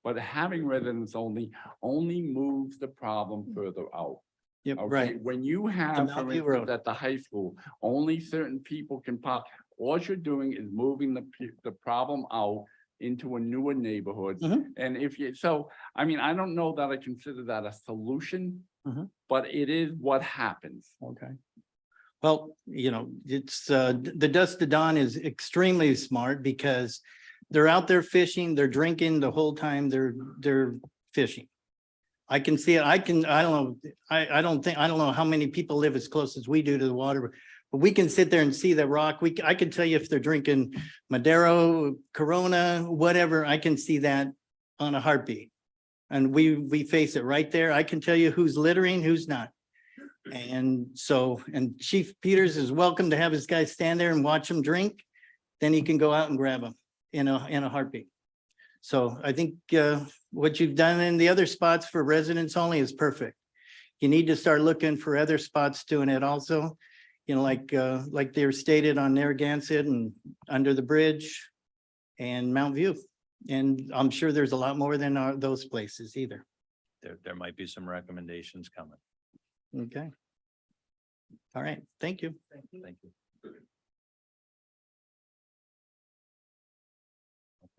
but having residents only moves the problem further out. Yep, Okay, right. when you have, Mount for View instance, Road. at the high school, only certain people can park. All you're doing is moving the problem out into a newer neighborhood. Mhm. And I mean, I don't know that I consider that a solution, Mhm. but it is what happens. Okay. Well, it's the dusk to dawn is extremely smart because they're out there fishing, they're drinking the whole time they're fishing. I can see it. I don't know how many people live as close as we do to the water, but we can sit there and see the rock. I can tell you if they're drinking Madero, Corona, whatever, I can see that on a heartbeat. And we face it right there. I can tell you who's littering, who's not. And Chief Peters is welcome to have his guys stand there and watch them drink. Then he can go out and grab them in a heartbeat. So I think what you've done in the other spots for residents only is perfect. You need to start looking for other spots doing it also. Like they're stated on Narragansett and under the bridge and Mount View. And I'm sure there's a lot more than those places either. There might be some recommendations coming. Okay. All right, thank you. Thank you.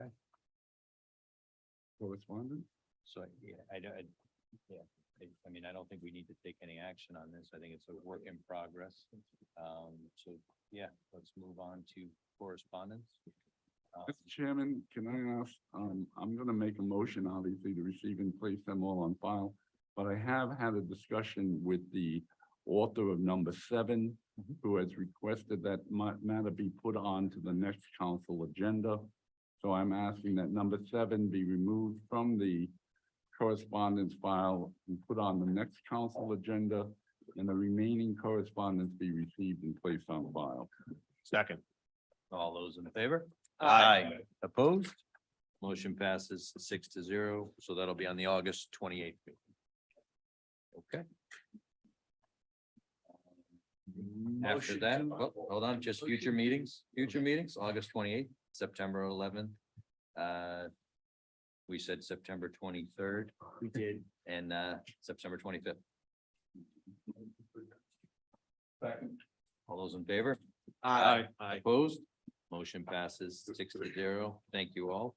Okay. Correspondence? So, yeah, I mean, I don't think we need to take any action on this. I think it's a work in progress. So, yeah, let's move on to correspondence. Mr. Chairman, can I ask, I'm gonna make a motion, obviously, to receive and place them all on file. But I have had a discussion with the author of number 7, who has requested that matter be put on to the next council agenda. So I'm asking that number 7 be removed from the correspondence file and put on the next council agenda, and the remaining correspondence be received and placed on file. Second. All those in favor? Aye. Opposed? Motion passes 6-0, so that'll be on the August 28th. Okay. After that, hold on, just future meetings, August 28th, September 11th. We said September 23rd. We did. And September 25th. All those in favor? Aye. Opposed? Motion passes 6-0. Thank you all.